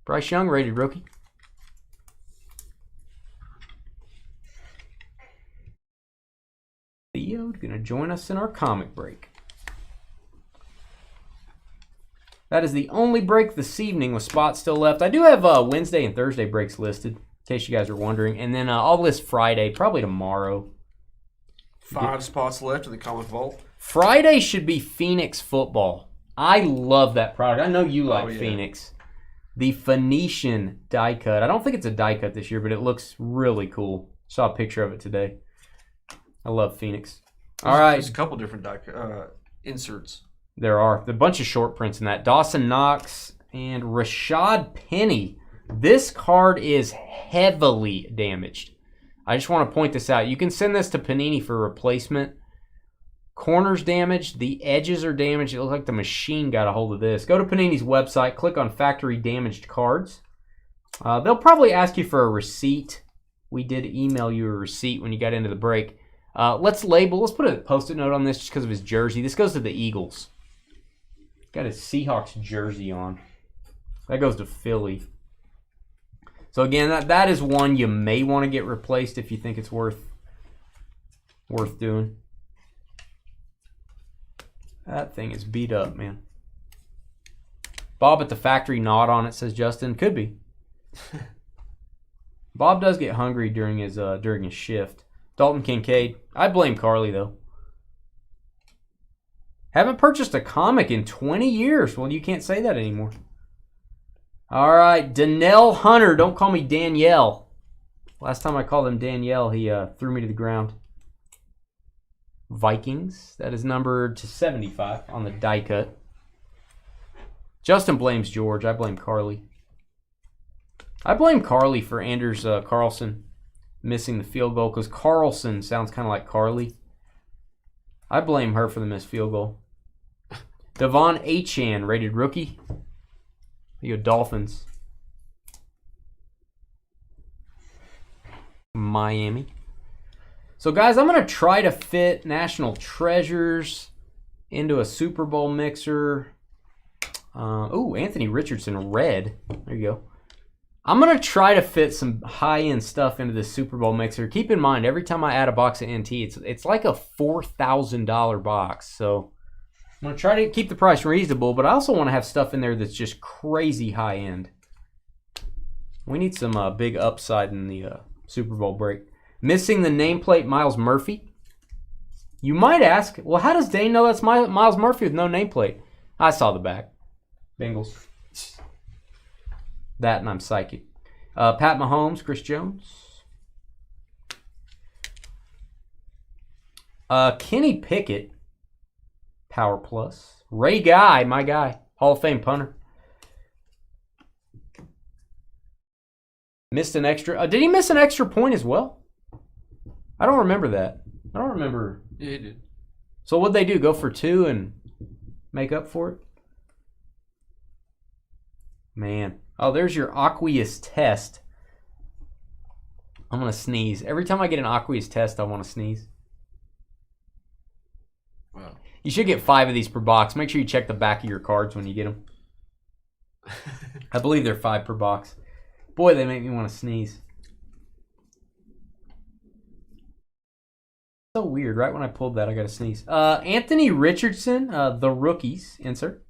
Bryce Young, rated rookie. Theo going to join us in our comic break. That is the only break this evening with spots still left. I do have Wednesday and Thursday breaks listed. case you guys are wondering. And then I'll list Friday, probably tomorrow. 5 spots left in the comic vault. Friday should be Phoenix football. I love that product. I know you like Phoenix. The Phoenician die cut. I don't think it's a die cut this year, but it looks really cool. Saw a picture of it today. I love Phoenix. All right. There's a couple different inserts. There are. A bunch of short prints in that. Dawson Knox and Rashad Penny. This card is heavily damaged. I just want to point this out. You can send this to Panini for replacement. Corners damaged. The edges are damaged. It looks like the machine got a hold of this. Go to Panini's website. Click on factory damaged cards. They'll probably ask you for a receipt. We did email you a receipt when you got into the break. Let's label. Let's put a Post-it note on this just because of his jersey. This goes to the Eagles. Got his Seahawks jersey on. That goes to Philly. So again, that is one you may want to get replaced if you think it's worth doing. That thing is beat up, man. Bob at the factory gnawed on it, says Justin. Could be. Bob does get hungry during his shift. Dalton Kincaid. I blame Carly, though. Haven't purchased a comic in 20 years. Well, you can't say that anymore. All right, Danielle Hunter. Don't call me Danielle. Last time I called him Danielle, he threw me to the ground. Vikings. That is numbered to 75 on the die cut. Justin blames George. I blame Carly. I blame Carly for Anders Carlson missing the field goal because Carlson sounds kind of like Carly. I blame her for the missed field goal. Devon Achane, rated rookie. You go Dolphins. Miami. So, guys, I'm going to try to fit National Treasures into a Super Bowl mixer. Anthony Richardson, red. There you go. I'm going to try to fit some high-end stuff into the Super Bowl mixer. Keep in mind, every time I add a box of NT, it's like a $4,000 box. So I'm going to try to keep the price reasonable, but I also want to have stuff in there that's just crazy high-end. We need some big upside in the Super Bowl break. Missing the nameplate, Miles Murphy. You might ask, well, how does Dane know that's Miles Murphy with no nameplate? I saw the back. Bengals. That and I'm psychic. Pat Mahomes, Chris Jones. Kenny Pickett, Power Plus. Ray Guy, my guy, Hall of Fame punter. Missed an extra. Did he miss an extra point as well? I don't remember that. I don't remember. Yeah, he did. So what'd they do? Go for 2 and make up for it? Man. Oh, there's your aqueous test. I'm going to sneeze. Every time I get an aqueous test, I want to sneeze. Wow. You should get 5 of these per box. Make sure you check the back of your cards when you get them. I believe they're 5 per box. Boy, they make me want to sneeze. So weird. Right when I pulled that, I got to sneeze. Anthony Richardson, the rookies, insert.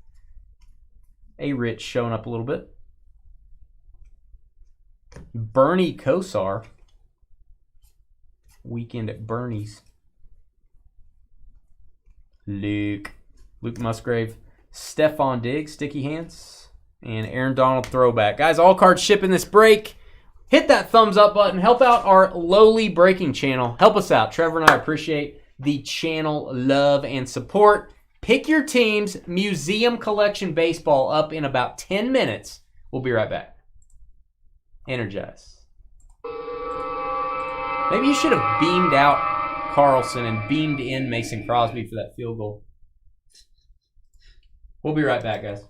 A-Rich showing up a little bit. Bernie Kosar. Weekend at Bernie's. Luke Musgrave. Stephon Diggs, sticky hands. And Aaron Donald throwback. Guys, all cards shipping this break. Hit that thumbs up button. Help out our lowly breaking channel. Help us out. Trevor and I appreciate the channel love and support. Pick your team's Museum Collection Baseball up in about 10 minutes. We'll be right back. Energize. Maybe you should have beamed out Carlson and beamed in Mason Crosby for that field goal. We'll be right back, guys.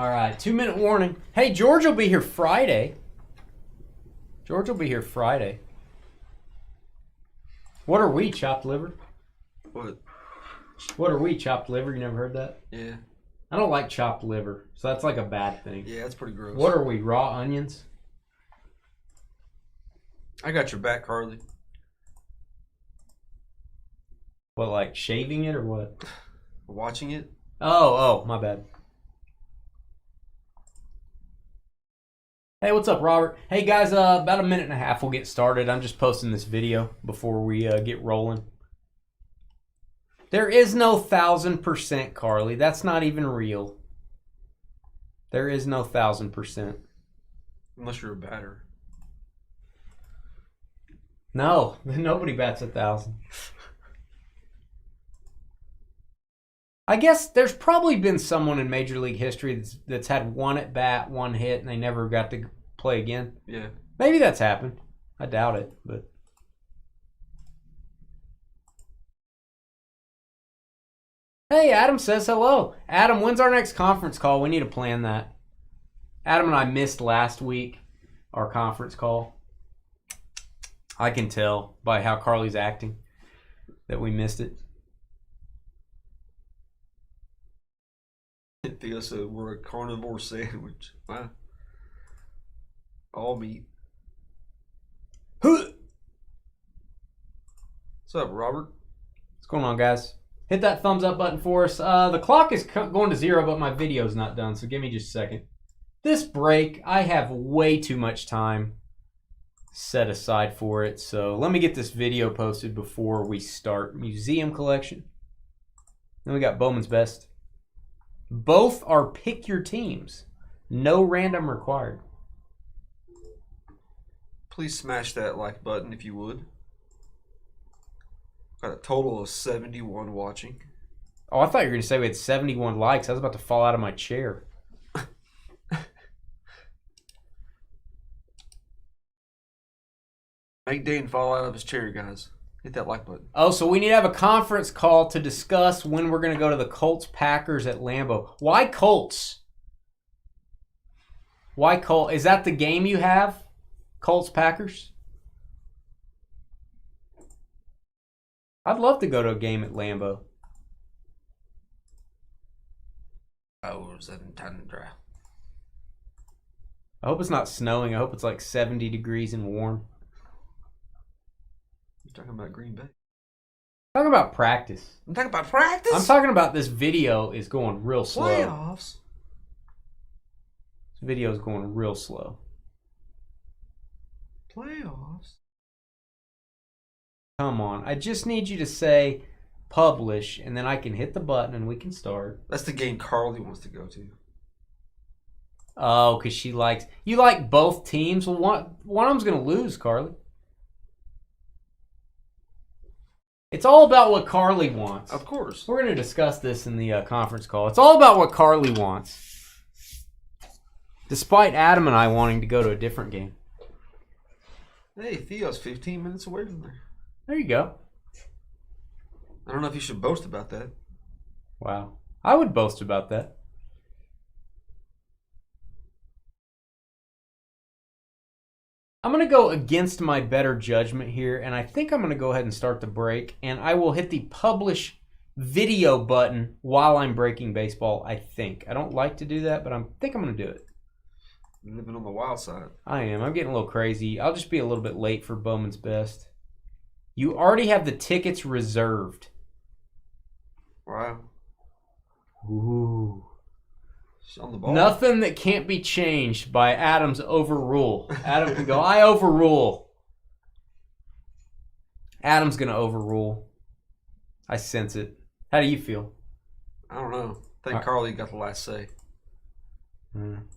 All right, 2-minute warning. Hey, George will be here Friday. George will be here Friday. What are we, chopped liver? What? What are we, chopped liver? You never heard that? Yeah. I don't like chopped liver, so that's like a bad thing. Yeah, that's pretty gross. What are we, raw onions? I got your back, Carly. What, like shaving it or what? Watching it? Oh, my bad. Hey, what's up, Robert? Hey, guys, about a minute and a half we'll get started. I'm just posting this video before we get rolling. There is no 1,000%, Carly. That's not even real. There is no 1,000%. Unless you're a batter. No, nobody bats 1,000. I guess there's probably been someone in Major League history that's had one at bat, one hit, and they never got to play again. Yeah. Maybe that's happened. I doubt it, but. Hey, Adam says hello. Adam, when's our next conference call? We need to plan that. Adam and I missed last week our conference call. I can tell by how Carly's acting that we missed it. Theo said we're a carnivore sandwich. Wow. All meat. What's up, Robert? What's going on, guys? Hit that thumbs up button for us. The clock is going to 0, but my video's not done, so give me just a second. This break, I have way too much time set aside for it, so let me get this video posted before we start. Museum collection. Then we got Bowman's Best. Both are pick your teams. No random required. Please smash that like button if you would. Got a total of 71 watching. Oh, I thought you were going to say we had 71 likes. I was about to fall out of my chair. Make Dane fall out of his chair, guys. Hit that like button. Oh, so we need to have a conference call to discuss when we're going to go to the Colts-Packers at Lambeau. Why Colts? Why Colts? Is that the game you have? Colts-Packers? I'd love to go to a game at Lambeau. Oh, it's tundra. I hope it's not snowing. I hope it's like 70 degrees and warm. You're talking about Green Bay. I'm talking about practice. I'm talking about practice? I'm talking about this video is going real slow. Playoffs? This video is going real slow. Playoffs? Come on. I just need you to say publish, and then I can hit the button and we can start. That's the game Carly wants to go to. Oh, because she likes... You like both teams? Well, one of them's going to lose, Carly. It's all about what Carly wants. Of course. We're going to discuss this in the conference call. It's all about what Carly wants. Despite Adam and I wanting to go to a different game. Hey, Theo's 15 minutes away from there. There you go. I don't know if you should boast about that. Wow. I would boast about that. I'm going to go against my better judgment here, and I think I'm going to go ahead and start the break, and I will hit the publish video button while I'm breaking baseball, I think. I don't like to do that, but I think I'm going to do it. You're living on the wild side. I am. I'm getting a little crazy. I'll just be a little bit late for Bowman's Best. You already have the tickets reserved. Wow. Ooh. She's on the ball. Nothing that can't be changed by Adam's overrule. Adam can go, I overrule. Adam's going to overrule. I sense it. How do you feel? I don't know. I think Carly got the last say.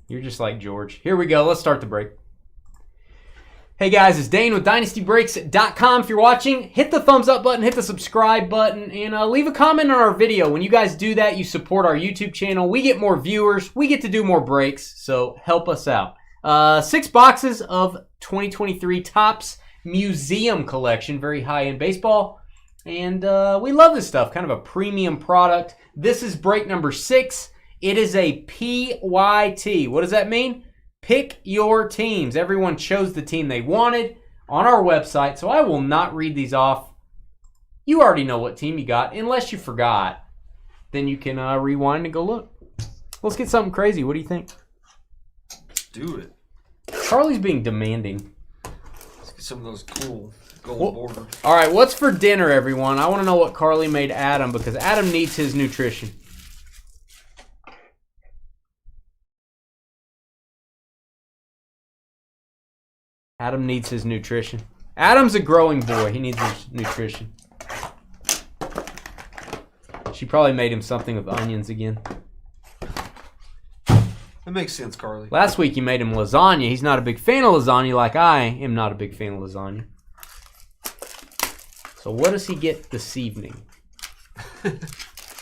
You're just like George. Here we go. Let's start the break. Hey guys, it's Dane with DynastyBreaks.com. If you're watching, hit the thumbs up button, hit the subscribe button, and leave a comment on our video. When you guys do that, you support our YouTube channel. We get more viewers. We get to do more breaks, so help us out. 6 boxes of 2023 Topps Museum Collection. Very high-end baseball. And we love this stuff. Kind of a premium product. This is break number 6. It is a PYT. What does that mean? Pick your teams. Everyone chose the team they wanted on our website, so I will not read these off. You already know what team you got, unless you forgot. Then you can rewind and go look. Let's get something crazy. What do you think? Let's do it. Carly's being demanding. Let's get some of those cool gold borders. All right, what's for dinner, everyone? I want to know what Carly made Adam, because Adam needs his nutrition. Adam needs his nutrition. Adam's a growing boy. He needs his nutrition. She probably made him something with onions again. That makes sense, Carly. Last week you made him lasagna. He's not a big fan of lasagna like I am not a big fan of lasagna. So what does he get this evening?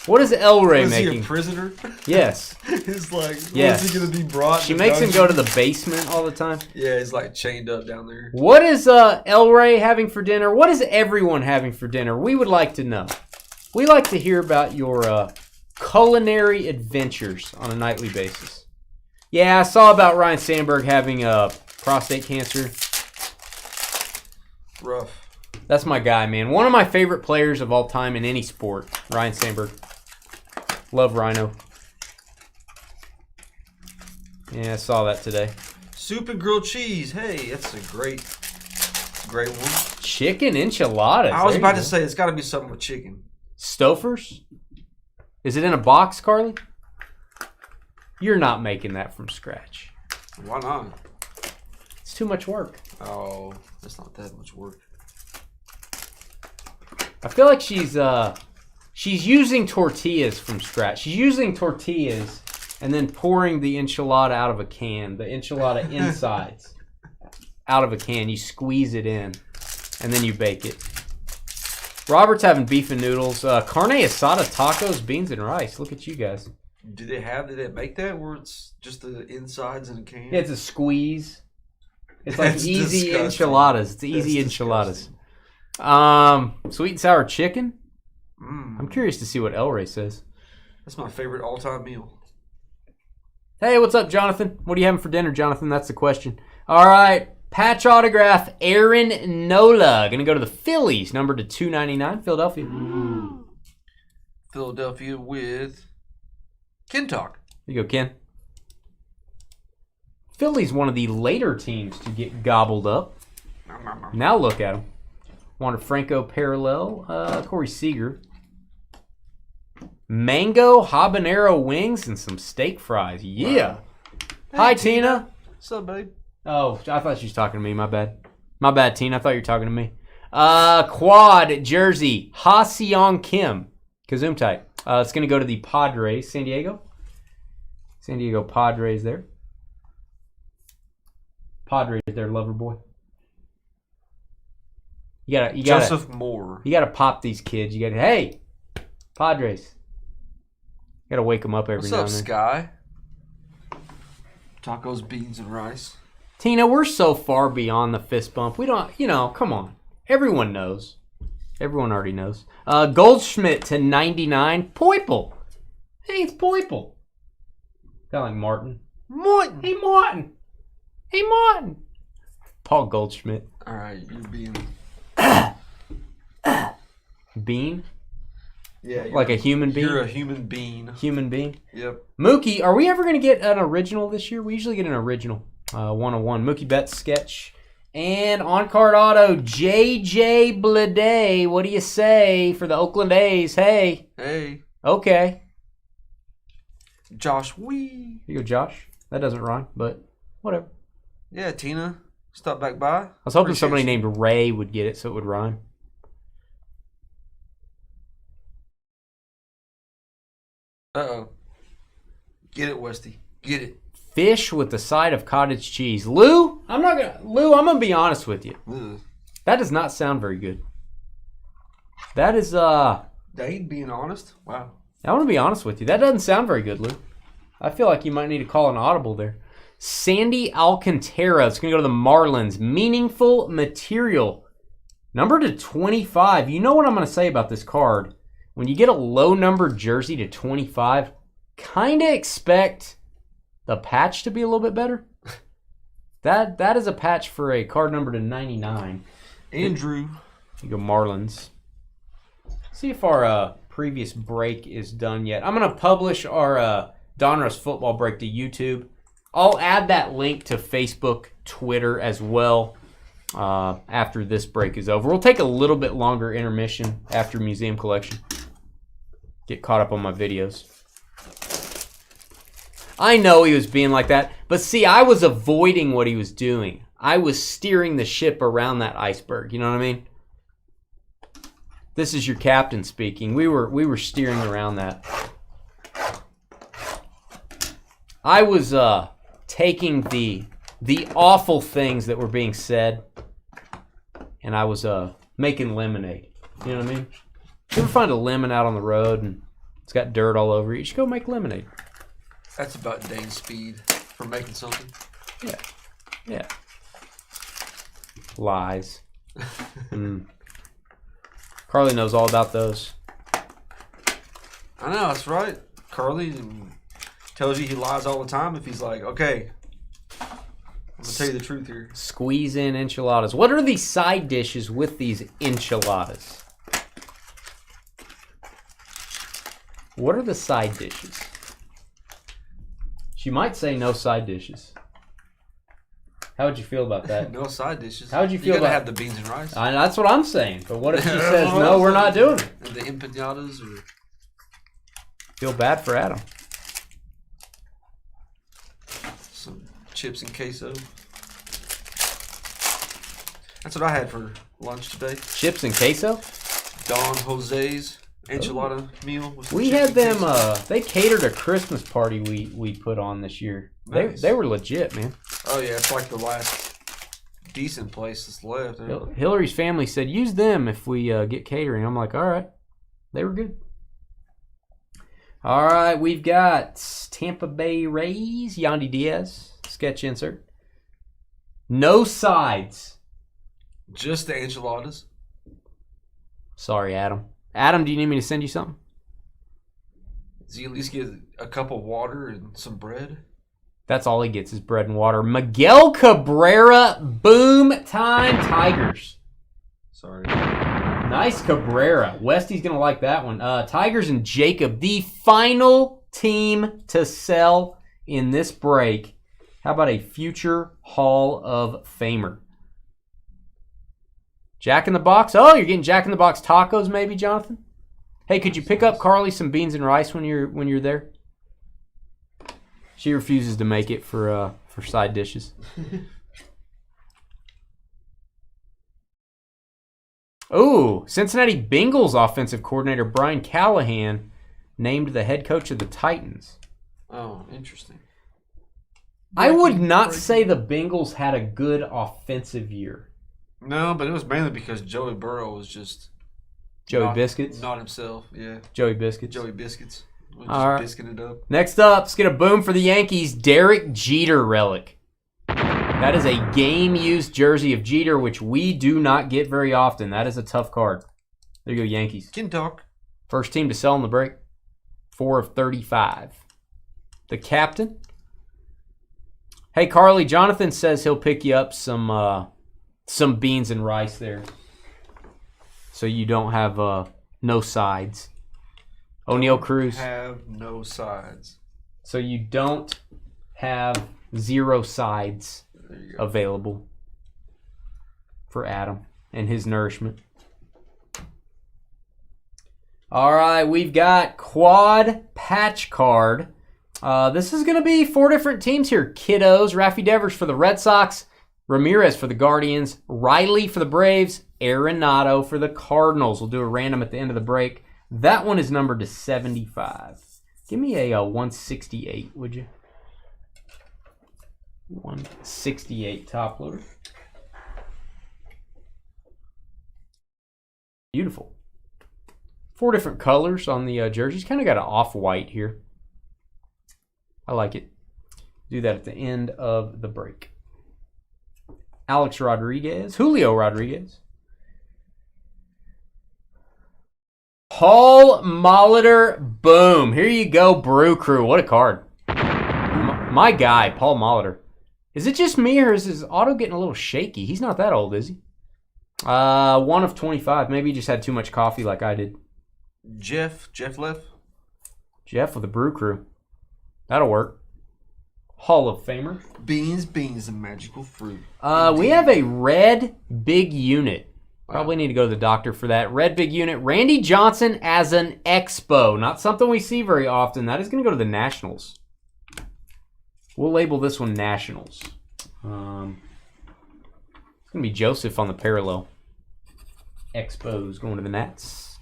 What is El Rey making? Is he a prisoner? Yes. He's like, yes. When's he going to be brought? She makes him go to the basement all the time. Yeah, he's like chained up down there. What is El Rey having for dinner? What is everyone having for dinner? We would like to know. We like to hear about your culinary adventures on a nightly basis. Yeah, I saw about Ryan Sandberg having prostate cancer. Rough. That's my guy, man. One of my favorite players of all time in any sport, Ryan Sandberg. Love Rhino. Yeah, I saw that today. Soup and grilled cheese. Hey, that's a great one. Chicken enchiladas. I was about to say, it's got to be something with chicken. Stouffer's? Is it in a box, Carly? You're not making that from scratch. Why not? It's too much work. Oh, that's not that much work. I feel like she's using tortillas from scratch. She's using tortillas and then pouring the enchilada out of a can. The enchilada insides out of a can. You squeeze it in and then you bake it. Robert's having beef and noodles. Carne asada, tacos, beans, and rice. Look at you guys. Did they make that where it's just the insides in a can? Yeah, it's a squeeze. It's like That's easy disgusting. enchiladas. It's easy enchiladas. Sweet and sour chicken. I'm curious to see what El Rey says. That's my favorite all-time meal. Hey, what's up, Jonathan? What are you having for dinner, Jonathan? That's the question. All right. Patch autograph, Aaron Nola. Going to go to the Phillies, number to 299, Philadelphia. Philadelphia with Ken Talk. Here you go, Ken. Philly's one of the later teams to get gobbled up. Now look at them. Wander Franco parallel. Corey Seager. Mango habanero wings and some steak fries. Yeah. Wow. Hi, Hey, Tina. What's up, babe? Oh, I thought she was talking to me. My bad. My bad, Tina. I thought you were talking to me. Quad jersey. Ha Seong Kim. Kazoom type. It's going to go to the Padres. San Diego. San Diego Padres there. Padres there, lover boy. You gotta Joseph Moore. You gotta pop these kids. You gotta, hey, Padres. You gotta wake them up every What's now up, and then. Sky? Tacos, beans, and rice. Tina, we're so far beyond the fist bump. We don't, come on. Everyone knows. Everyone already knows. Goldschmidt to 99. Poiple. Hey, it's Poiple. Kind of like Martin. Martin. Hey, Martin. Hey, Martin. Paul Goldschmidt. All right, you're being... Bean? Yeah. Like a human being? You're a human being. Human being? Yep. Mookie, are we ever going to get an original this year? We usually get an original. 101. Mookie Betts sketch. And on-card auto, J.J. Bleday. What do you say for the Oakland A's? Hey. Hey. Okay. Josh Wee. Here you go, Josh. That doesn't rhyme, but whatever. Yeah, Tina. Stop back by. I was hoping somebody named Ray would get it so it would rhyme. Uh-oh. Get it, Westy. Get it. Fish with the side of cottage cheese. Lou, I'm gonna be honest with you. Ugh. That does not sound very good. That is Dane being honest? Wow. I want to be honest with you. That doesn't sound very good, Lou. I feel like you might need to call an audible there. Sandy Alcantara. It's going to go to the Marlins. Meaningful material. Number to 25. You know what I'm going to say about this card. When you get a low number jersey to 25, kind of expect the patch to be a little bit better. That is a patch for a card number to 99. Andrew. You go Marlins. See if our previous break is done yet. I'm going to publish our Donruss football break to YouTube. I'll add that link to Facebook, Twitter as well after this break is over. We'll take a little bit longer intermission after Museum Collection. Get caught up on my videos. I know he was being like that, but see, I was avoiding what he was doing. I was steering the ship around that iceberg. You know what I mean? This is your captain speaking. We were steering around that. I was taking the awful things that were being said, and I was making lemonade. You know what I mean? You ever find a lemon out on the road and it's got dirt all over it? You should go make lemonade. That's about Dane's speed for making something. Yeah. Yeah. Lies. Carly knows all about those. I know, that's right. Carly tells you he lies all the time if he's like, okay, I'm going to tell you the truth here. Squeeze in enchiladas. What are these side dishes with these enchiladas? What are the side dishes? She might say no side dishes. How would you feel about that? No side dishes. How would you feel about about have the beans and rice? That's what I'm saying. But what if she says, no, we're not doing it? And the empanadas? Or... Feel bad for Adam. Some chips and queso. That's what I had for lunch today. Chips and queso? Don Jose's enchilada meal. With We had them, they catered a Christmas party we put on this year. Nice. They were legit, man. Oh, yeah, it's like the last decent place that's left. Hillary's family said, use them if we get catering. I'm like, all right. They were good. All right, we've got Tampa Bay Rays, Yandy Diaz, sketch insert. No sides. Just the enchiladas. Sorry, Adam. Adam, do you need me to send you something? Does he at least get a cup of water and some bread? That's all he gets is bread and water. Miguel Cabrera, boom time Tigers. Sorry. Nice Cabrera. Westy's going to like that one. Tigers and Jacob, the final team to sell in this break. How about a future Hall of Famer? Jack in the Box. Oh, you're getting Jack in the Box tacos maybe, Jonathan? Hey, could you pick up Carly some beans and rice when you're there? She refuses to make it for side dishes. Oh, Cincinnati Bengals offensive coordinator Brian Callahan named the head coach of the Titans. Oh, interesting. I would not say the Bengals had a good offensive year. No, but it was mainly because Joey Burrow was just Joey Biscuits? Not himself, yeah. Joey Biscuits. Joey Biscuits. Just All right. biscuing it up. Next up, let's get a boom for the Yankees. Derek Jeter relic. That is a game-used jersey of Jeter, which we do not get very often. That is a tough card. There you go, Yankees. Can talk. First team to sell in the break. 4 of 35. The captain. Hey, Carly, Jonathan says he'll pick you up some beans and rice there. So you don't have no sides. O'Neal Cruz. Have no sides. So you don't have 0 sides available for Adam and his nourishment. All right, we've got quad patch card. This is going to be 4 different teams here. Kiddos, Raffy Devers for the Red Sox, Ramirez for the Guardians, Riley for the Braves, Arenado for the Cardinals. We'll do a random at the end of the break. That one is numbered to 75. Give me a 168, would you? 168 top loader. Beautiful. 4 different colors on the jerseys. Kind of got an off-white here. I like it. Do that at the end of the break. Alex Rodriguez. Julio Rodriguez. Paul Molitor, boom. Here you go, Brew Crew. What a card. My guy, Paul Molitor. Is it just me or is his auto getting a little shaky? He's not that old, is he? 1 of 25. Maybe he just had too much coffee like I did. Jeff left. Jeff with the Brew Crew. That'll work. Hall of Famer. Beans, and magical fruit. We have a red big unit. Probably need to go to the doctor for that. Red big unit. Randy Johnson as an Expo. Not something we see very often. That is going to go to the Nationals. We'll label this one Nationals. It's going to be Joseph on the parallel. Expos going to the Nats.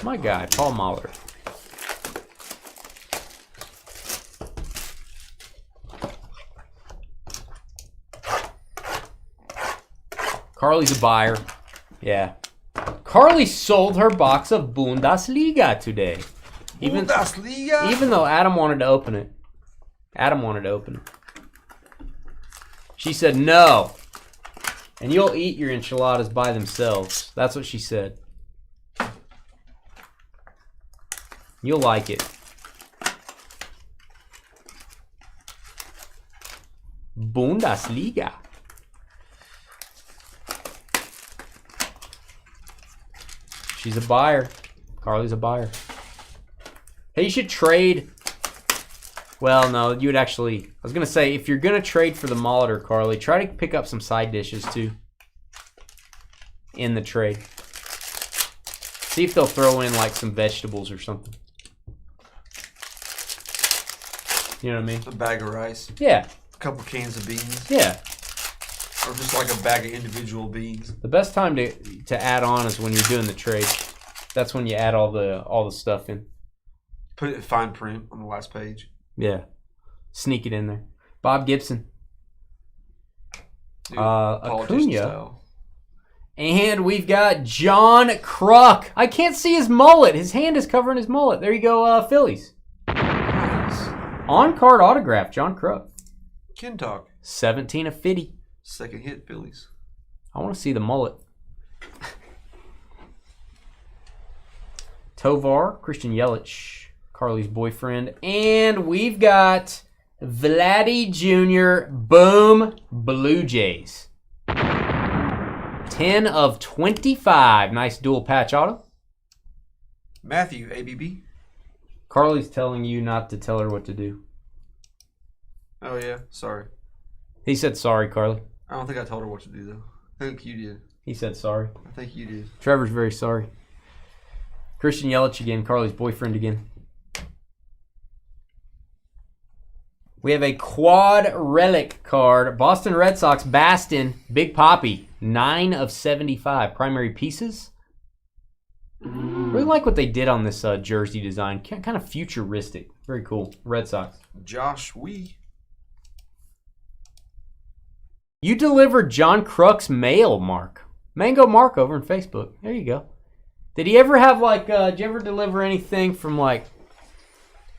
My guy, Paul Mahler. Carly's a buyer. Yeah. Carly sold her box of Bundesliga today. Even though Adam wanted to open it. She said no. And you'll eat your enchiladas by themselves. That's what she said. You'll like it. Bundesliga. She's a buyer. Carly's a buyer. Hey, you should trade. Well, no, you would actually. I was going to say, if you're going to trade for the Molitor, Carly, try to pick up some side dishes too. In the trade. See if they'll throw in like some vegetables or something. You know what I mean? A bag of rice. Yeah. A couple cans of beans. Yeah. Or just like a bag of individual beans. The best time to add on is when you're doing the trade. That's when you add all the stuff in. Put it in fine print on the last page. Yeah. Sneak it in there. Bob Gibson. Dude, Acuna. style. And we've got John Kruk. I can't see his mullet. His hand is covering his mullet. There you go, Phillies. Nice. On-card autograph, John Kruk. Ken Talk. 17 of 50. Second hit, Phillies. I want to see the mullet. Tovar, Christian Yelich, Carly's boyfriend. And we've got Vladdy Jr. Boom, Blue Jays. 10 of 25. Nice dual patch auto. Matthew, ABB. Carly's telling you not to tell her what to do. Oh, yeah. Sorry. He said sorry, Carly. I don't think I told her what to do, though. I think you did. He said sorry. I think you did. Trevor's very sorry. Christian Yelich again, Carly's boyfriend again. We have a quad relic card. Boston Red Sox, Baston, Big Poppy, 9 of 75. Primary pieces. Really like what they did on this jersey design. Kind of futuristic. Very cool. Red Sox. Josh Wee. You delivered John Kruk's mail, Mark. Mango Mark over on Facebook. There you go. Did he ever have did you ever deliver anything from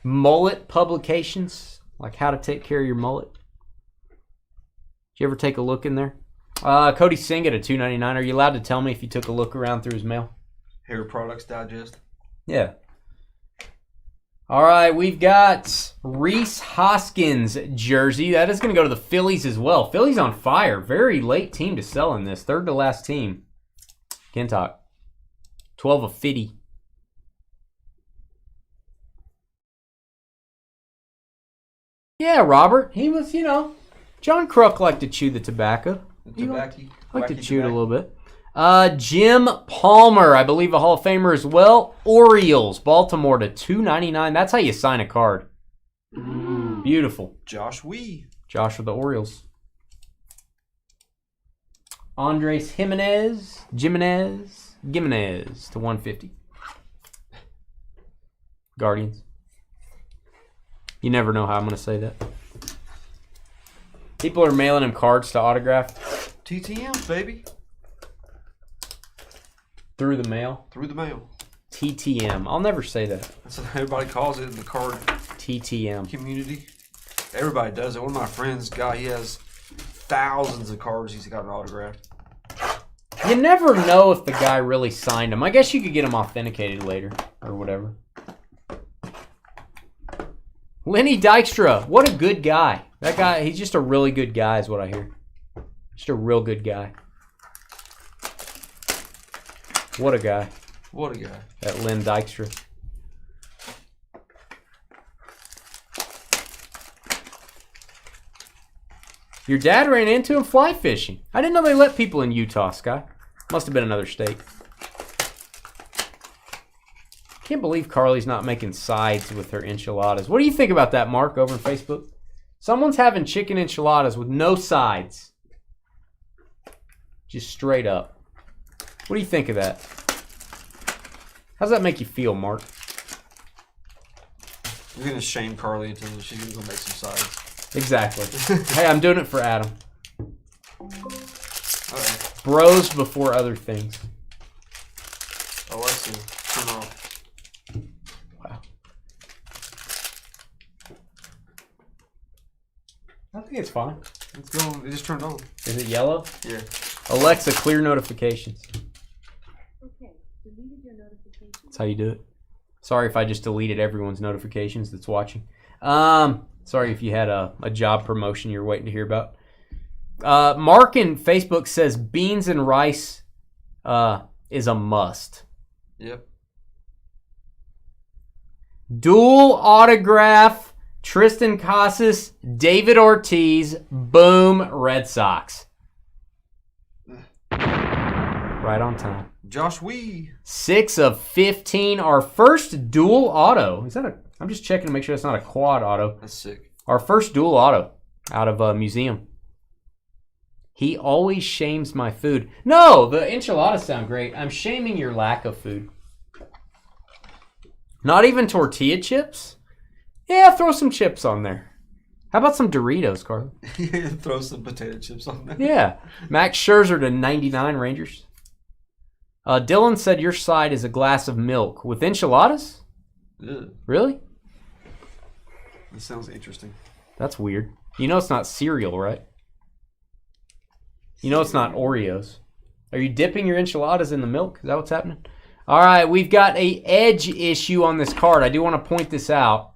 mullet publications? Like how to take care of your mullet? Did you ever take a look in there? Cody Singh at a $2.99. Are you allowed to tell me if you took a look around through his mail? Hair Products Digest. Yeah. All right, we've got Reese Hoskins jersey. That is going to go to the Phillies as well. Phillies on fire. Very late team to sell in this. Third to last team. Kentuck. 12 of 50. Yeah, Robert. He was, John Kruk liked to chew the tobacco. He liked to chew it a little bit. Jim Palmer, I believe a Hall of Famer as well. Orioles, Baltimore to $2.99. That's how you sign a card. Beautiful. Josh Wee. Josh with the Orioles. Andres Jimenez to 150. Guardians. You never know how I'm going to say that. People are mailing him cards to autograph. TTM, baby. Through the mail? Through the mail. TTM. I'll never say that. That's what everybody calls it in the card TTM. community. Everybody does it. One of my friends, he has thousands of cards he's got autographed. You never know if the guy really signed them. I guess you could get them authenticated later or whatever. Lenny Dykstra, what a good guy. That guy, he's just a really good guy is what I hear. Just a real good guy. What a guy. What a guy. That Len Dykstra. Your dad ran into him fly fishing. I didn't know they let people in Utah, Sky. Must have been another state. Can't believe Carly's not making sides with her enchiladas. What do you think about that, Mark, over on Facebook? Someone's having chicken enchiladas with no sides. Just straight up. What do you think of that? How does that make you feel, Mark? You're going to shame Carly until she's going to go make some sides. Exactly. Hey, I'm doing it for Adam. Alright. Bros before other things. Oh, I see. Turn off. Wow. I think it's fine. It's going. It just turned on. Is it yellow? Yeah. Alexa, clear notifications. Okay, deleted your notifications. That's how you do it. Sorry if I just deleted everyone's notifications that's watching. Sorry if you had a job promotion you're waiting to hear about. Mark in Facebook says beans and rice is a must. Yep. Dual autograph, Tristan Casas, David Ortiz, boom, Red Sox. Right on time. Josh Wee. 6 of 15. Our first dual auto. Is that a... I'm just checking to make sure that's not a quad auto. That's sick. Our first dual auto out of a museum. He always shames my food. No, the enchiladas sound great. I'm shaming your lack of food. Not even tortilla chips? Yeah, throw some chips on there. How about some Doritos, Carly? Throw some potato chips on there. Yeah. Max Scherzer to 99 Rangers. Dylan said your side is a glass of milk with enchiladas? Ugh. Really? That sounds interesting. That's weird. You know it's not cereal, right? You know it's not Oreos. Are you dipping your enchiladas in the milk? Is that what's happening? All right, we've got a edge issue on this card. I do want to point this out.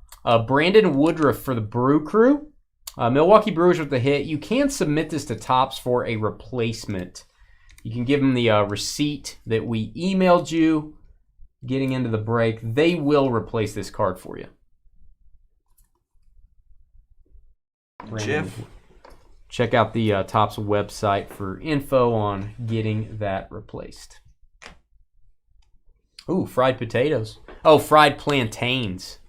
Brandon Woodruff for the Brew Crew. Milwaukee Brewers with the hit. You can submit this to Topps for a replacement. You can give them the receipt that we emailed you getting into the break. They will replace this card for you. Jeff. Check out the Topps website for info on getting that replaced. Ooh, fried potatoes. Oh, fried plantains.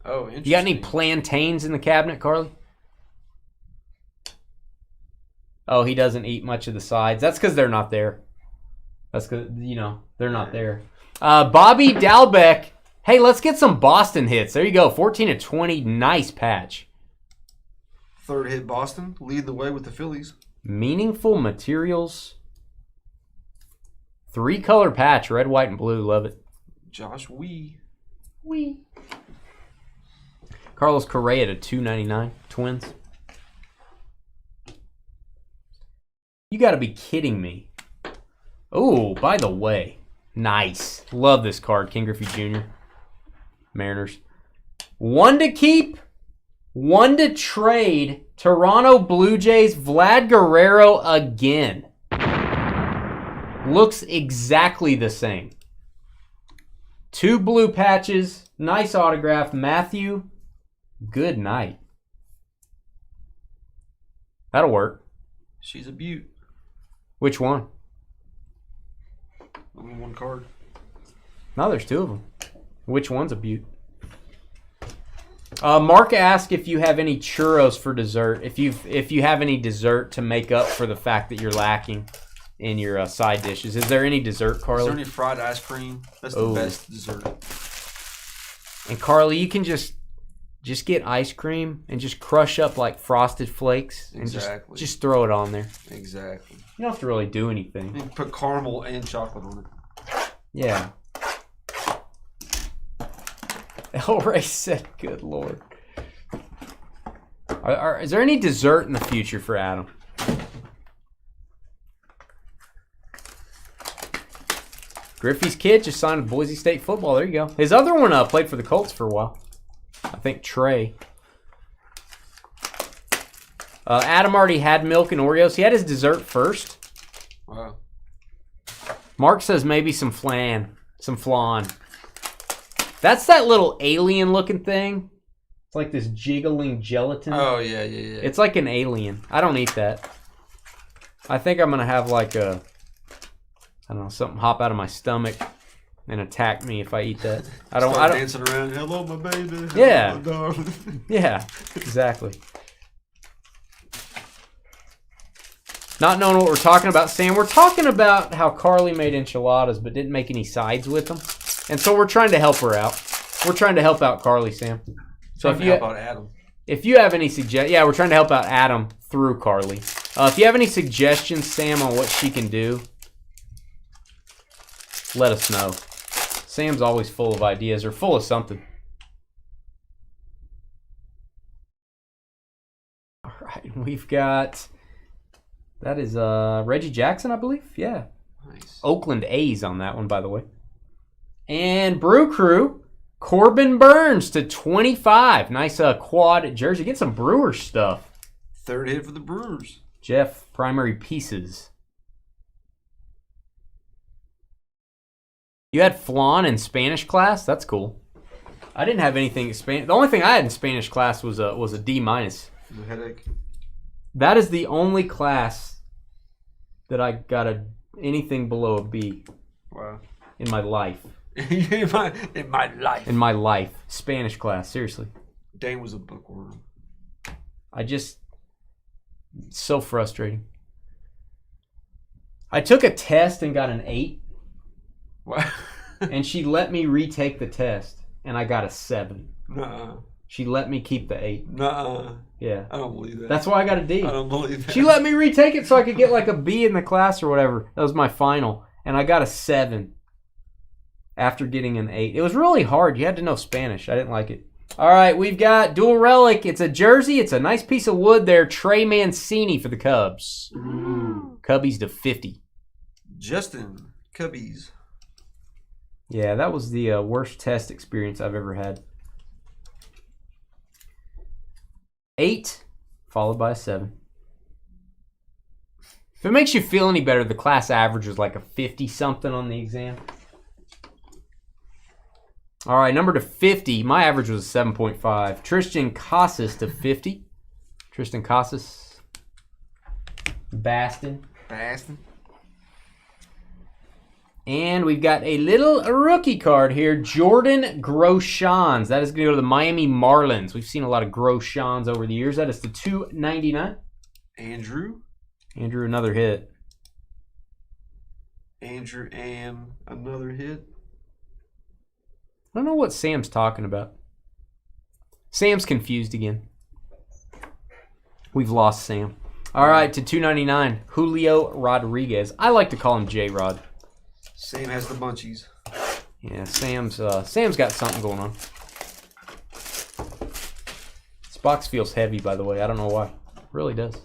Oh, interesting. You got any plantains in the cabinet, Carly? Oh, he doesn't eat much of the sides. That's because they're not there. That's because, they're not there. Bobby Dalbeck. Hey, let's get some Boston hits. There you go. 14 of 20. Nice patch. Third hit Boston. Lead the way with the Phillies. Meaningful materials. 3-color patch. Red, white, and blue. Love it. Josh Wee. Wee. Carlos Correa to 299. Twins. You got to be kidding me. Oh, by the way. Nice. Love this card. King Griffey Jr. Mariners. 1 to keep. 1 to trade. Toronto Blue Jays. Vlad Guerrero again. Looks exactly the same. 2 blue patches. Nice autograph. Matthew. Good night. That'll work. She's a beaut. Which one? Only one card. No, there's 2 of them. Which one's a beaut? Mark asked if you have any churros for dessert. If you have any dessert to make up for the fact that you're lacking in your side dishes. Is there any dessert, Carly? Is there any fried ice cream? That's the best dessert. And Carly, you can just get ice cream and just crush up like Frosted Flakes and just throw it on there. Exactly. You don't have to really do anything. You can put caramel and chocolate on it. Yeah. El Ray said, good Lord. Is there any dessert in the future for Adam? Griffey's kid just signed with Boise State football. There you go. His other one played for the Colts for a while. I think Trey. Adam already had milk and Oreos. He had his dessert first. Wow. Mark says maybe some flan. Some flan. That's that little alien-looking thing. It's like this jiggling gelatin. Oh, yeah. It's like an alien. I don't eat that. I think I'm going to have like a, I don't know, something hop out of my stomach and attack me if I eat that. I don't dancing around. Hello, my baby. Hello, Yeah. my darling. Yeah, exactly. Not knowing what we're talking about, Sam. We're talking about how Carly made enchiladas but didn't make any sides with them. And so we're trying to help her out. We're trying to help out Carly, Sam. So if you help out Adam. If you have any we're trying to help out Adam through Carly. If you have any suggestions, Sam, on what she can do, let us know. Sam's always full of ideas or full of something. All right, we've got, that is Reggie Jackson, I believe. Yeah. Nice. Oakland A's on that one, by the way. And Brew Crew, Corbin Burns to 25. Nice quad jersey. Get some Brewer stuff. Third hit for the Brewers. Jeff, primary pieces. You had flan in Spanish class? That's cool. I didn't have anything in Spanish. The only thing I had in Spanish class was a D-. No headache. That is the only class that I got anything below a B. Wow. In my life. in my life. In my life. Spanish class, seriously. Dane was a bookworm. So frustrating. I took a test and got an 8. Wow. And she let me retake the test, and I got a 7. Nuh-uh. She let me keep the 8. Nuh-uh. Yeah. I don't believe that. That's why I got a D. I don't believe that. She let me retake it so I could get like a B in the class or whatever. That was my final. And I got a 7 after getting an 8. It was really hard. You had to know Spanish. I didn't like it. All right, we've got dual relic. It's a jersey. It's a nice piece of wood there. Trey Mancini for the Cubs. Ooh. Cubbies to 50. Justin Cubbies. Yeah, that was the worst test experience I've ever had. 8, followed by a 7. If it makes you feel any better, the class average was like a 50-something on the exam. All right, number to 50. My average was a 7.5. Tristan Casas to 50. Tristan Casas. Baston. And we've got a little rookie card here. Jordan Groshans. That is going to go to the Miami Marlins. We've seen a lot of Groshans over the years. That is to $2.99. Andrew, another hit. Andrew and another hit. I don't know what Sam's talking about. Sam's confused again. We've lost Sam. All right, to $2.99. Julio Rodriguez. I like to call him J-Rod. Sam has the munchies. Yeah, Sam's got something going on. This box feels heavy, by the way. I don't know why. It really does.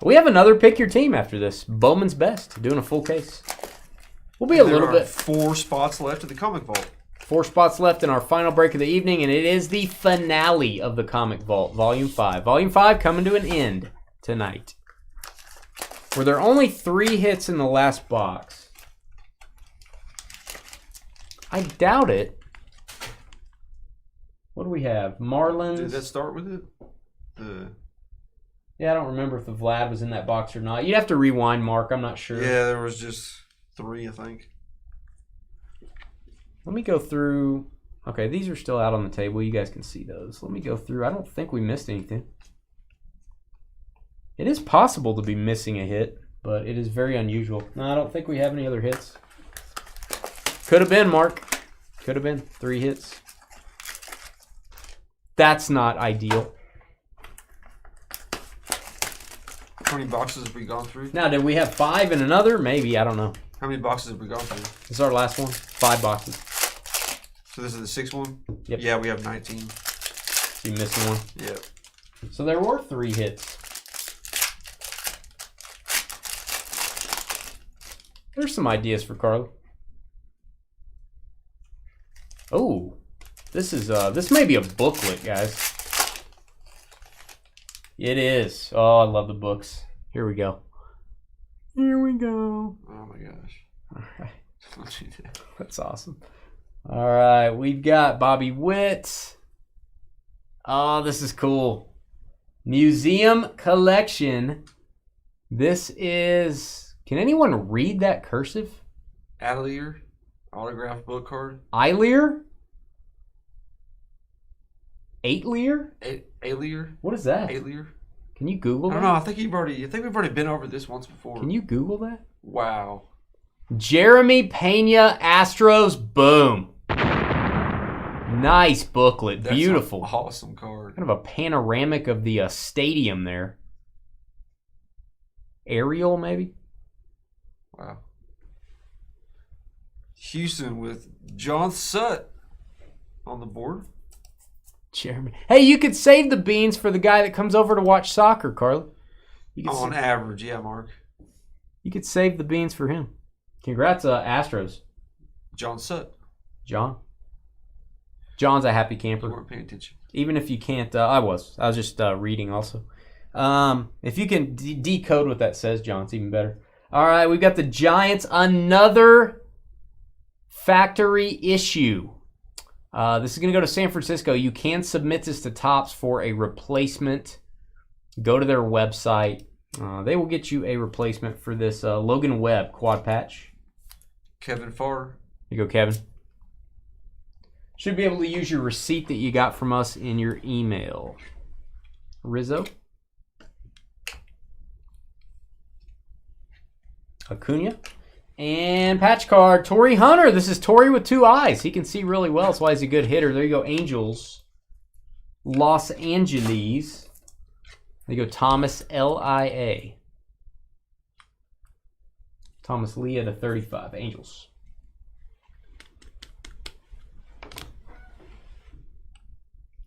We have another pick your team after this. Bowman's Best, doing a full case. We'll be a little bit. 4 spots left in the comic vault. 4 spots left in our final break of the evening, and it is the finale of the Comic Vault, Volume 5. Volume 5 coming to an end tonight. Were there only 3 hits in the last box? I doubt it. What do we have? Marlins. Did that start with it? Yeah, I don't remember if the Vlad was in that box or not. You'd have to rewind, Mark. I'm not sure. Yeah, there was just 3, I think. Let me go through. Okay, these are still out on the table. You guys can see those. Let me go through. I don't think we missed anything. It is possible to be missing a hit, but it is very unusual. No, I don't think we have any other hits. Could have been, Mark. Could have been 3 hits. That's not ideal. How many boxes have we gone through? Now, did we have 5 in another? Maybe. I don't know. How many boxes have we gone through? This is our last one. 5 boxes. So this is the 6th one? Yep. Yeah, we have 19. So you missing one. Yep. So there were 3 hits. There's some ideas for Carly. Oh, this may be a booklet, guys. It is. Oh, I love the books. Here we go. Here we go. Oh my gosh. All right. Don't you do. That's awesome. All right, we've got Bobby Witt. Oh, this is cool. Museum collection. This is... Can anyone read that cursive? Atelier, autograph book card. Eilier? Atelier? Atelier. What is that? Atelier. Can you Google I that? don't know. I think we've already been over this once before. Can you Google that? Wow. Jeremy Pena Astros. Boom. Nice booklet. That's Beautiful. an awesome card. Kind of a panoramic of the stadium there. Aerial, maybe? Wow. Houston with John Sutt on the board. Jeremy. Hey, you could save the beans for the guy that comes over to watch soccer, Carly. You could On average, yeah, Mark. You could save the beans for him. Congrats, Astros. John Sutt. John. John's a happy You camper. weren't paying attention. Even if you can't, I was just reading also. If you can decode what that says, John, it's even better. All right, we've got the Giants, another factory issue. This is going to go to San Francisco. You can submit this to Topps for a replacement. Go to their website. They will get you a replacement for this Logan Webb quad patch. Kevin Farr. Here you go, Kevin. Should be able to use your receipt that you got from us in your email. Rizzo. Acuna. And patch card, Torrey Hunter. This is Torrey with 2 eyes. He can see really well. That's why he's a good hitter. There you go, Angels. Los Angeles. There you go, Thomas L.I.A. Thomas Leah to 35, Angels.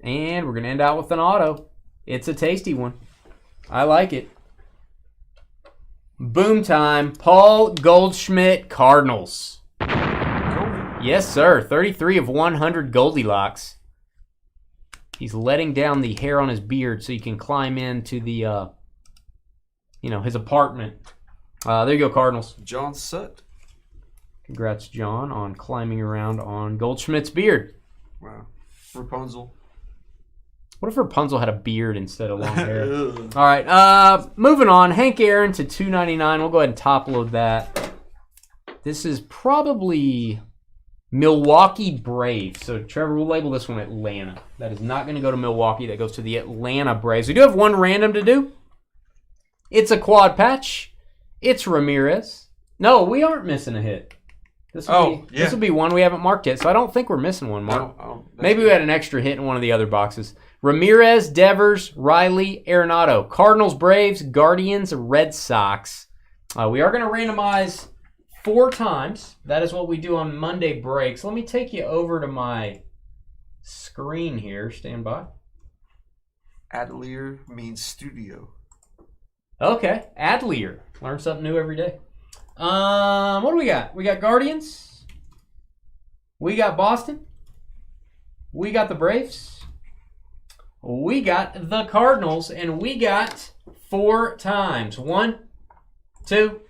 And we're going to end out with an auto. It's a tasty one. I like it. Boom time. Paul Goldschmidt, Cardinals. Yes, sir. 33 of 100 Goldilocks. He's letting down the hair on his beard so you can climb into the, his apartment. There you go, Cardinals. John Sutt. Congrats, John, on climbing around on Goldschmidt's beard. Wow. Rapunzel. What if Rapunzel had a beard instead of long hair? All right, moving on. Hank Aaron to $2.99. We'll go ahead and top load that. This is probably Milwaukee Braves. So, Trevor, we'll label this one Atlanta. That is not going to go to Milwaukee. That goes to the Atlanta Braves. We do have one random to do. It's a quad patch. It's Ramirez. No, we aren't missing a hit. This will be one we haven't marked yet, so I don't think we're missing one, Mark. Maybe we had an extra hit in one of the other boxes. Ramirez, Devers, Riley, Arenado. Cardinals, Braves, Guardians, Red Sox. We are going to randomize 4 times. That is what we do on Monday breaks. Let me take you over to my screen here. Stand by. Atelier means studio. Okay, Adlier. Learn something new every day. What do we got? We got Guardians. We got Boston. We got the Braves. We got the Cardinals, and we got 4 times. 1, 2,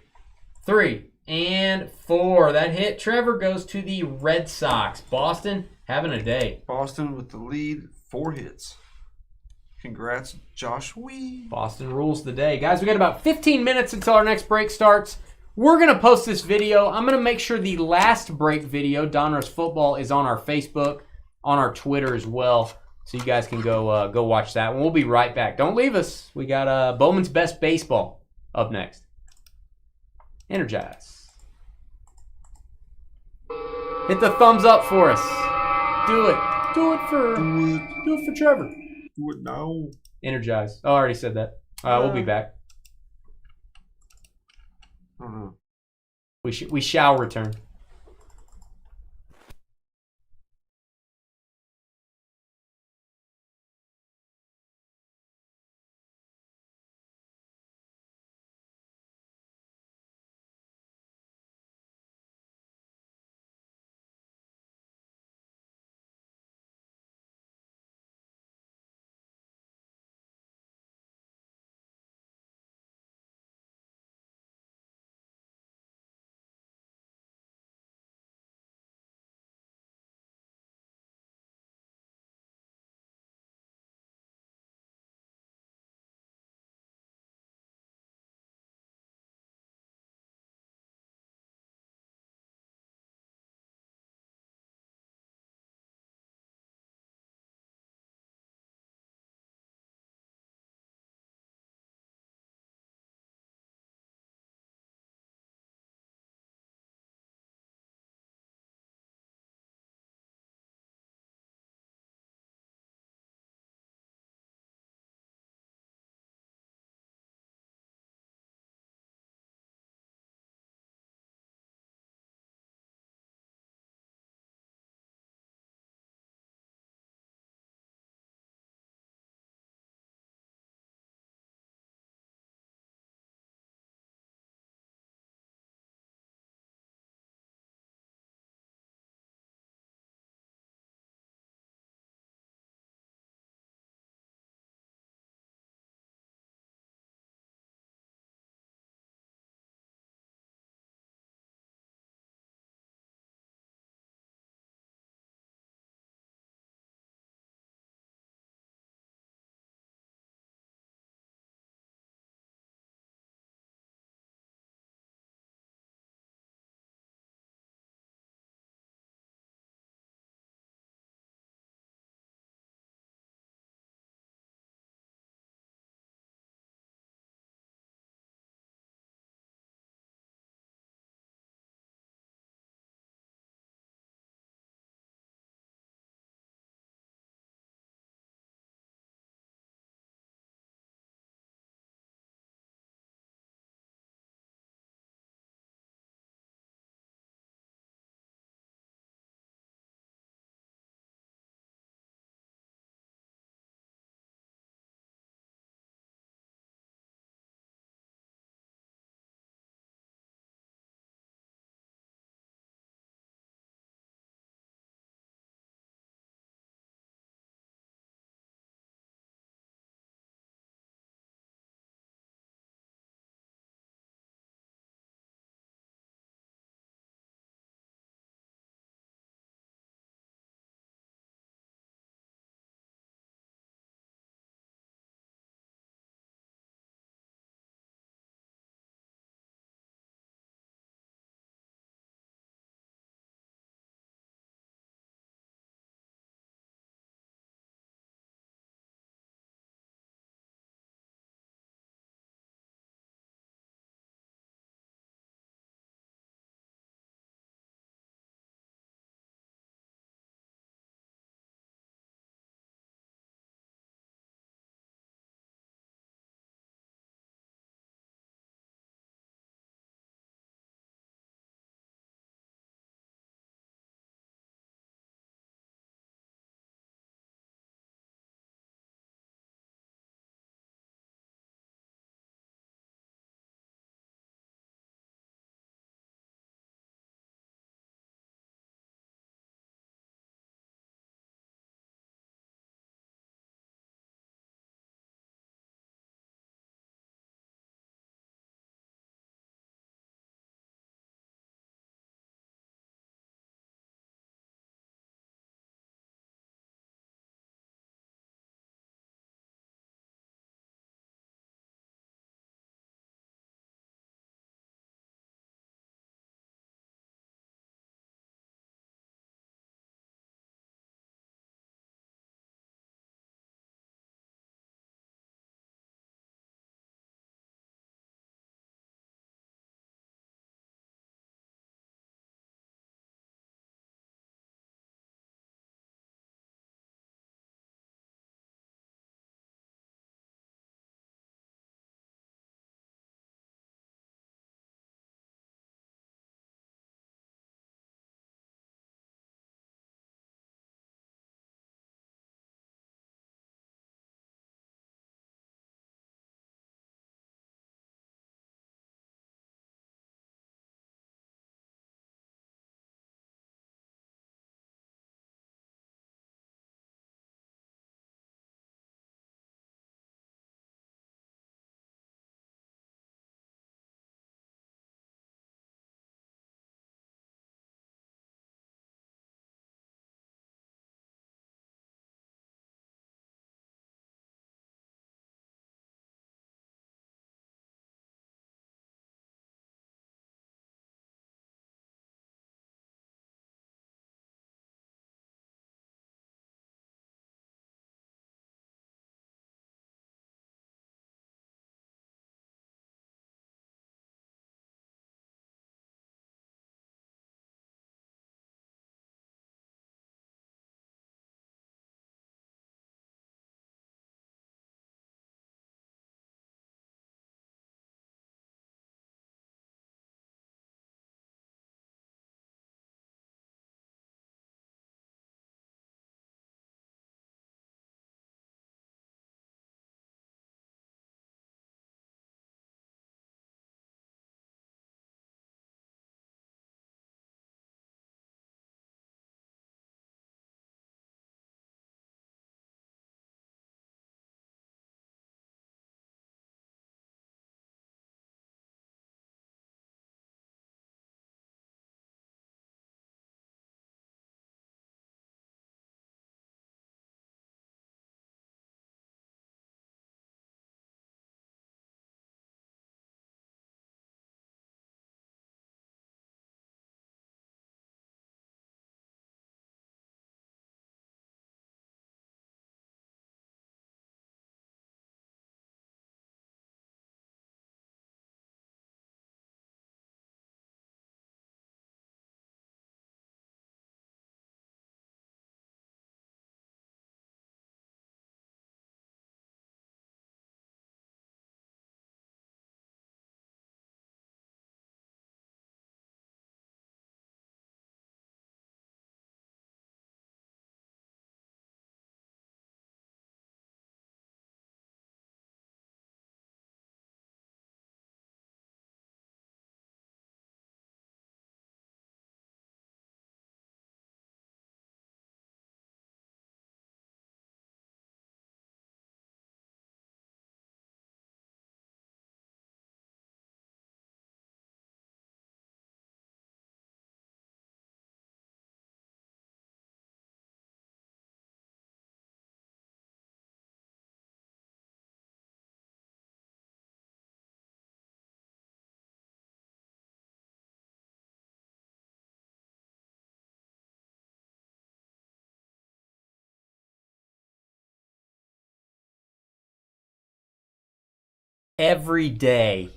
3, and 4. That hit, Trevor, goes to the Red Sox. Boston having a day. Boston with the lead, 4 hits. Congrats, Josh Wee. Boston rules the day. Guys, we got about 15 minutes until our next break starts. We're going to post this video. I'm going to make sure the last break video, Donruss Football, is on our Facebook, on our Twitter as well. So you guys can go watch that one. We'll be right back. Don't leave us. We got Bowman's Best Baseball up next. Energize. Hit the thumbs up for us. Do it. Do it for Trevor. Do it now. Energize. Oh, I already said that. We'll be back. I don't know. We shall return. Every day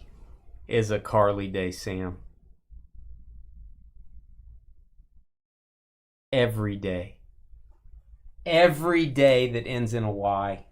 is a Carly day, Sam. Every day. Every day that ends in a Y.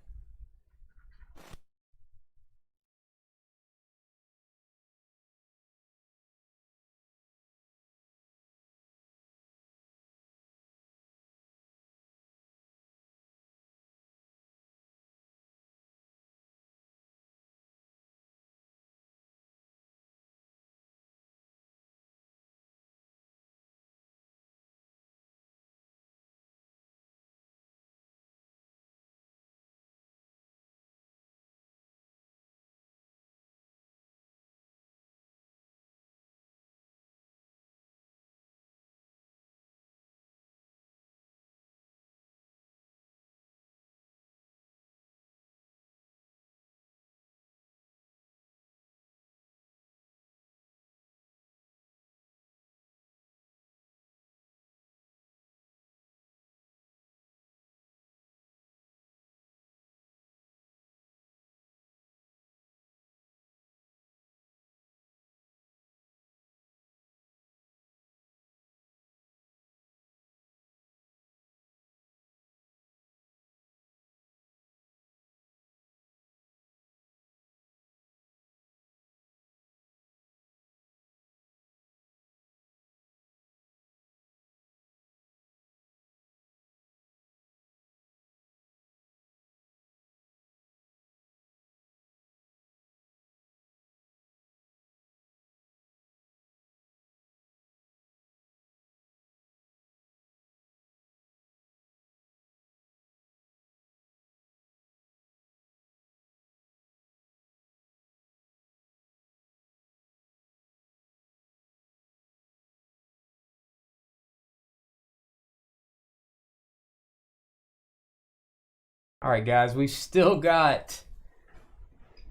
All right, guys, we've still got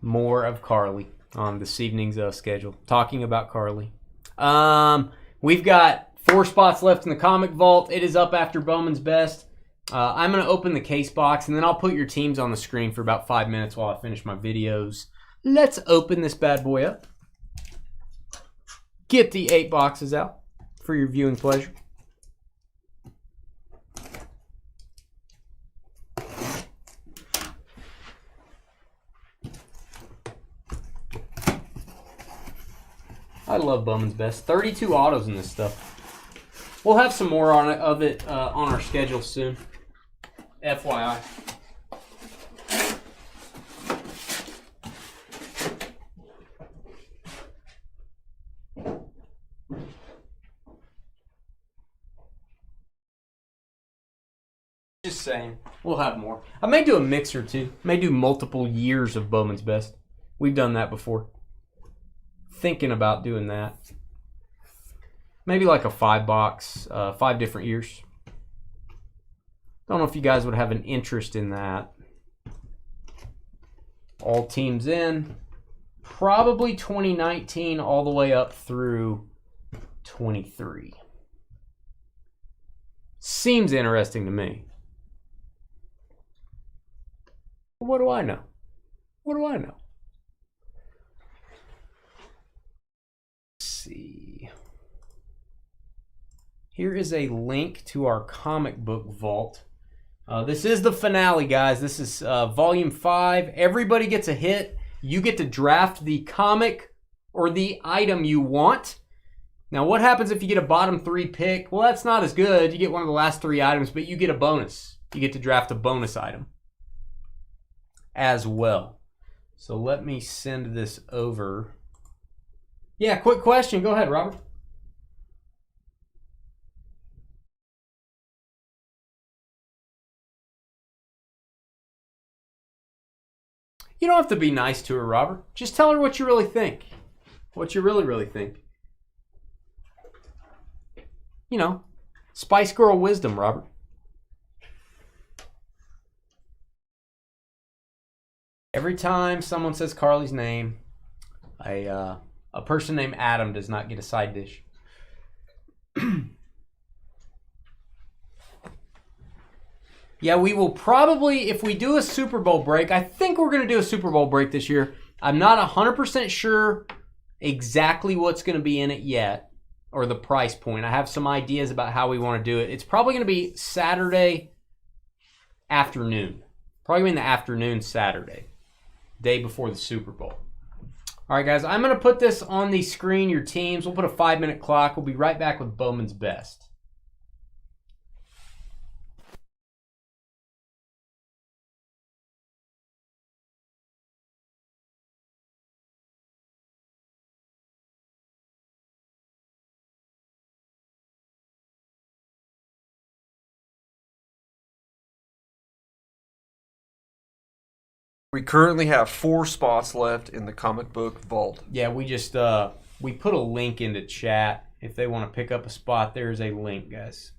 more of Carly on this evening's schedule. Talking about Carly. We've got 4 spots left in the comic vault. It is up after Bowman's Best. I'm going to open the case box, and then I'll put your teams on the screen for about 5 minutes while I finish my videos. Let's open this bad boy up. Get the 8 boxes out for your viewing pleasure. I love Bowman's Best. 32 autos in this stuff. We'll have some more of it on our schedule soon. FYI. Just saying. We'll have more. I may do a mix or two. May do multiple years of Bowman's Best. We've done that before. Thinking about doing that. Maybe like a 5 box, 5 different years. Don't know if you guys would have an interest in that. All teams in. Probably 2019 all the way up through 23. Seems interesting to me. What do I know? What do I know? See. Here is a link to our comic book vault. This is the finale, guys. This is volume 5. Everybody gets a hit. You get to draft the comic or the item you want. Now, what happens if you get a bottom 3 pick? Well, that's not as good. You get one of the last 3 items, but you get a bonus. You get to draft a bonus item as well. So let me send this over. Yeah, quick question. Go ahead, Robert. You don't have to be nice to her, Robert. Just tell her what you really think. What you really, really think. You know, Spice Girl wisdom, Robert. Every time someone says Carly's name, a person named Adam does not get a side dish. Yeah, we will probably, if we do a Super Bowl break, I think we're going to do a Super Bowl break this year. I'm not 100% sure exactly what's going to be in it yet, or the price point. I have some ideas about how we want to do it. It's probably going to be Saturday afternoon. Probably in the afternoon Saturday, day before the Super Bowl. All right, guys, I'm going to put this on the screen, your teams. We'll put a 5-minute clock. We'll be right back with Bowman's Best. We currently have 4 spots left in the comic book vault. Yeah, we just we put a link into chat. If they want to pick up a spot, there's a link, guys.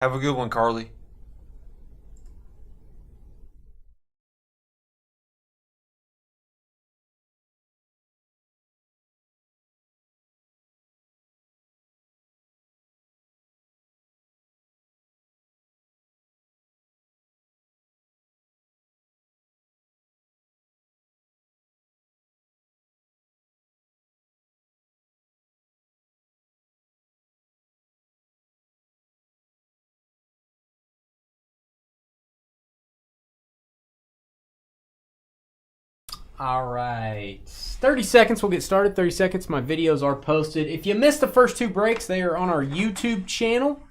Have a good one, Carly. All right. 30 seconds. We'll get started. 30 seconds. My videos are posted. If you missed the first 2 breaks, they are on our YouTube channel.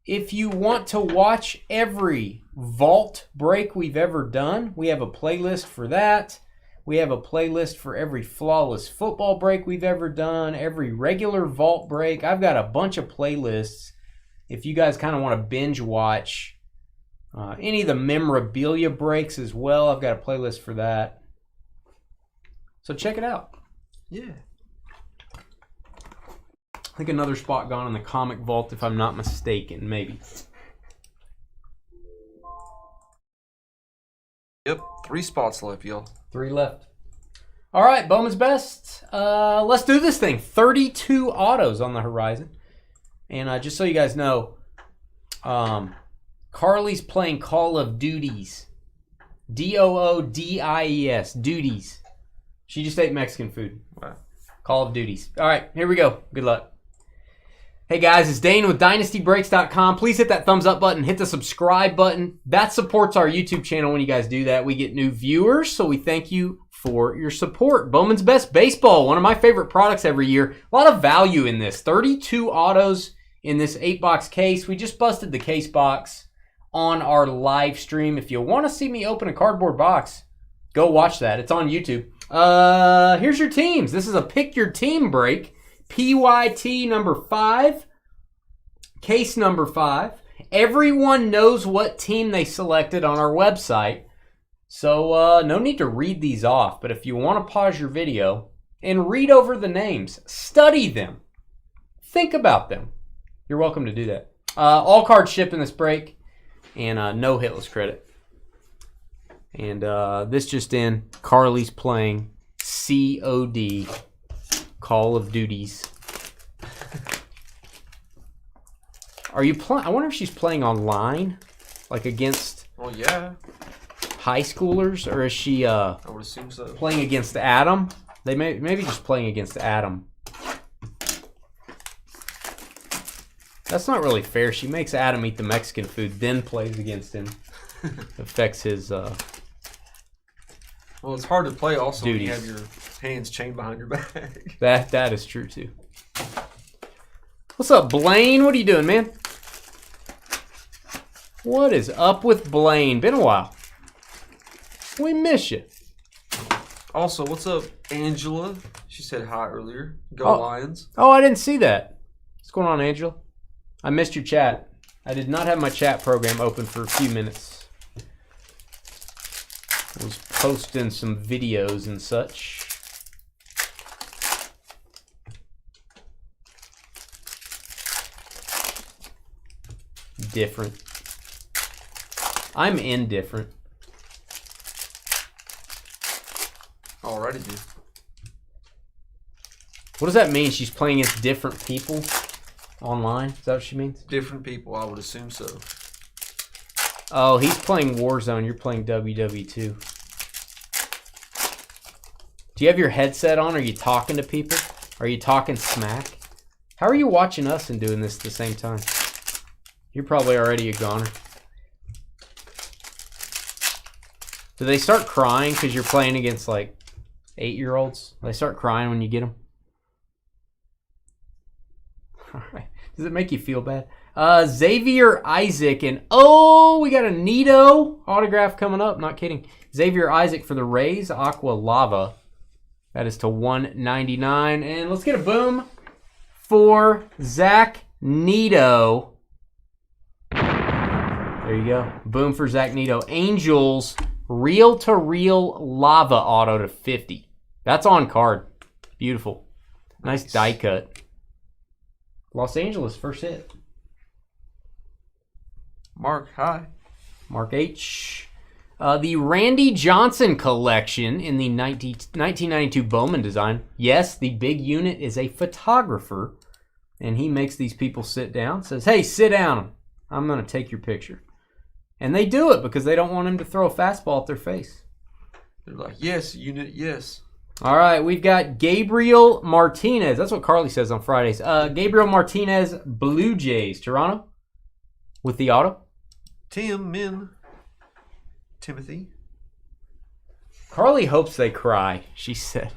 If you want to watch every vault break we've ever done, we have a playlist for that. We have a playlist for every flawless football break we've ever done, every regular vault break. I've got a bunch of playlists. If you guys kind of want to binge watch any of the memorabilia breaks as well, I've got a playlist for that. So check it out. Yeah. I think another spot gone in the comic vault, if I'm not mistaken, maybe. Yep, 3 spots left, y'all. 3 left. All right, Bowman's Best. Let's do this thing. 32 autos on the horizon. And just so you guys know, Carly's playing Call of Duties. Doodies. Duties. She just ate Mexican food. Wow. Call of Duties. All right, here we go. Good luck. Hey guys, it's Dane with DynastyBreaks.com. Please hit that thumbs up button. Hit the subscribe button. That supports our YouTube channel when you guys do that. We get new viewers, so we thank you for your support. Bowman's Best Baseball, one of my favorite products every year. A lot of value in this. 32 autos in this 8-box case. We just busted the case box on our live stream. If you want to see me open a cardboard box, go watch that. It's on YouTube. Here's your teams. This is a pick your team break. PYT number 5. Case number 5. Everyone knows what team they selected on our website. So no need to read these off. But if you want to pause your video and read over the names, study them, think about them, you're welcome to do that. All cards shipped in this break, and no hitless credit. And this just in, Carly's playing COD, Call of Duties. Are you playing? I wonder if she's playing online, like against Well, yeah. high schoolers, or is she I would assume so. playing against Adam? They maybe just playing against Adam. That's not really fair. She makes Adam eat the Mexican food, then plays against him. Affects his Well, it's hard to play also duties. when you have your hands chained behind your back. That is true too. What's up, Blaine? What are you doing, man? What is up with Blaine? Been a while. We miss you. Also, what's up, Angela? She said hi earlier. Go Oh. Lions. Oh, I didn't see that. What's going on, Angela? I missed your chat. I did not have my chat program open for a few minutes. I was posting some videos and such. Different. I'm indifferent. Already, dude. What does that mean? She's playing against different people online? Is that what she means? Different people, I would assume so. Oh, he's playing Warzone. You're playing WW2. Do you have your headset on? Are you talking to people? Are you talking smack? How are you watching us and doing this at the same time? You're probably already a goner. Do they start crying because you're playing against like 8-year-olds? They start crying when you get them? All right. Does it make you feel bad? Xavier Isaac and we got a Nito autograph coming up. Not kidding. Xavier Isaac for the Rays, Aqua Lava. That is to 199. And let's get a boom for Zach Nito. There you go. Boom for Zach Nito. Angels reel-to-reel lava auto to 50. That's on card. Beautiful. Nice die cut. Los Angeles first hit. Mark, hi. Mark H. The Randy Johnson collection in the 1992 Bowman design. Yes, the big unit is a photographer, and he makes these people sit down. Says, hey, sit down. I'm going to take your picture. And they do it because they don't want him to throw a fastball at their face. They're like, yes, unit, yes. All right, we've got Gabriel Martinez. That's what Carly says on Fridays. Gabriel Martinez, Blue Jays, Toronto, with the auto. Timothy. Carly hopes they cry, she said.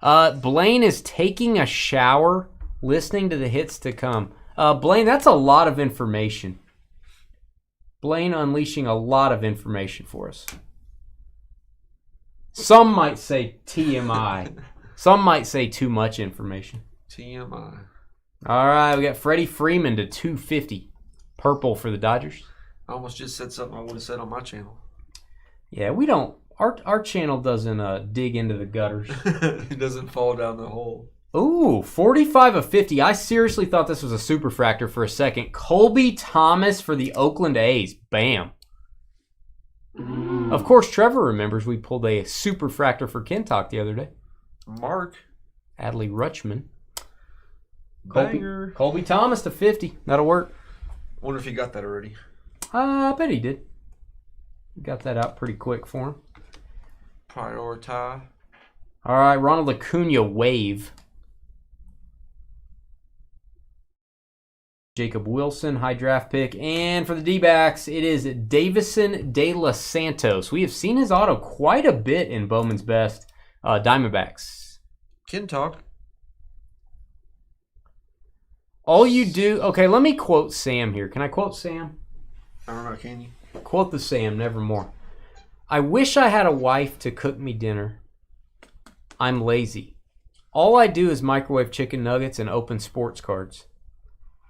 Blaine is taking a shower, listening to the hits to come. Blaine, that's a lot of information. Blaine unleashing a lot of information for us. Some might say TMI. Some might say too much information. TMI. All right, we got Freddie Freeman to 250. Purple for the Dodgers. I almost just said something I would have said on my channel. Yeah, we don't. Our channel doesn't dig into the gutters. It doesn't fall down the hole. Ooh, 45 of 50. I seriously thought this was a superfractor for a second. Colby Thomas for the Oakland A's. Bam. Of course, Trevor remembers we pulled a superfractor for Kentuck the other day. Mark. Adley Rutschman. Banger. Colby Thomas to 50. That'll work. Wonder if he got that already. I bet he did. Got that out pretty quick for him. Prioritize. All right, Ronald Acuna wave. Jacob Wilson, high draft pick. And for the D-backs, it is Davison De Los Santos. We have seen his auto quite a bit in Bowman's Best. Diamondbacks. Can talk. All you do... Okay, let me quote Sam here. Can I quote Sam? I don't know, can you? Quote the Sam, nevermore. I wish I had a wife to cook me dinner. I'm lazy. All I do is microwave chicken nuggets and open sports cards.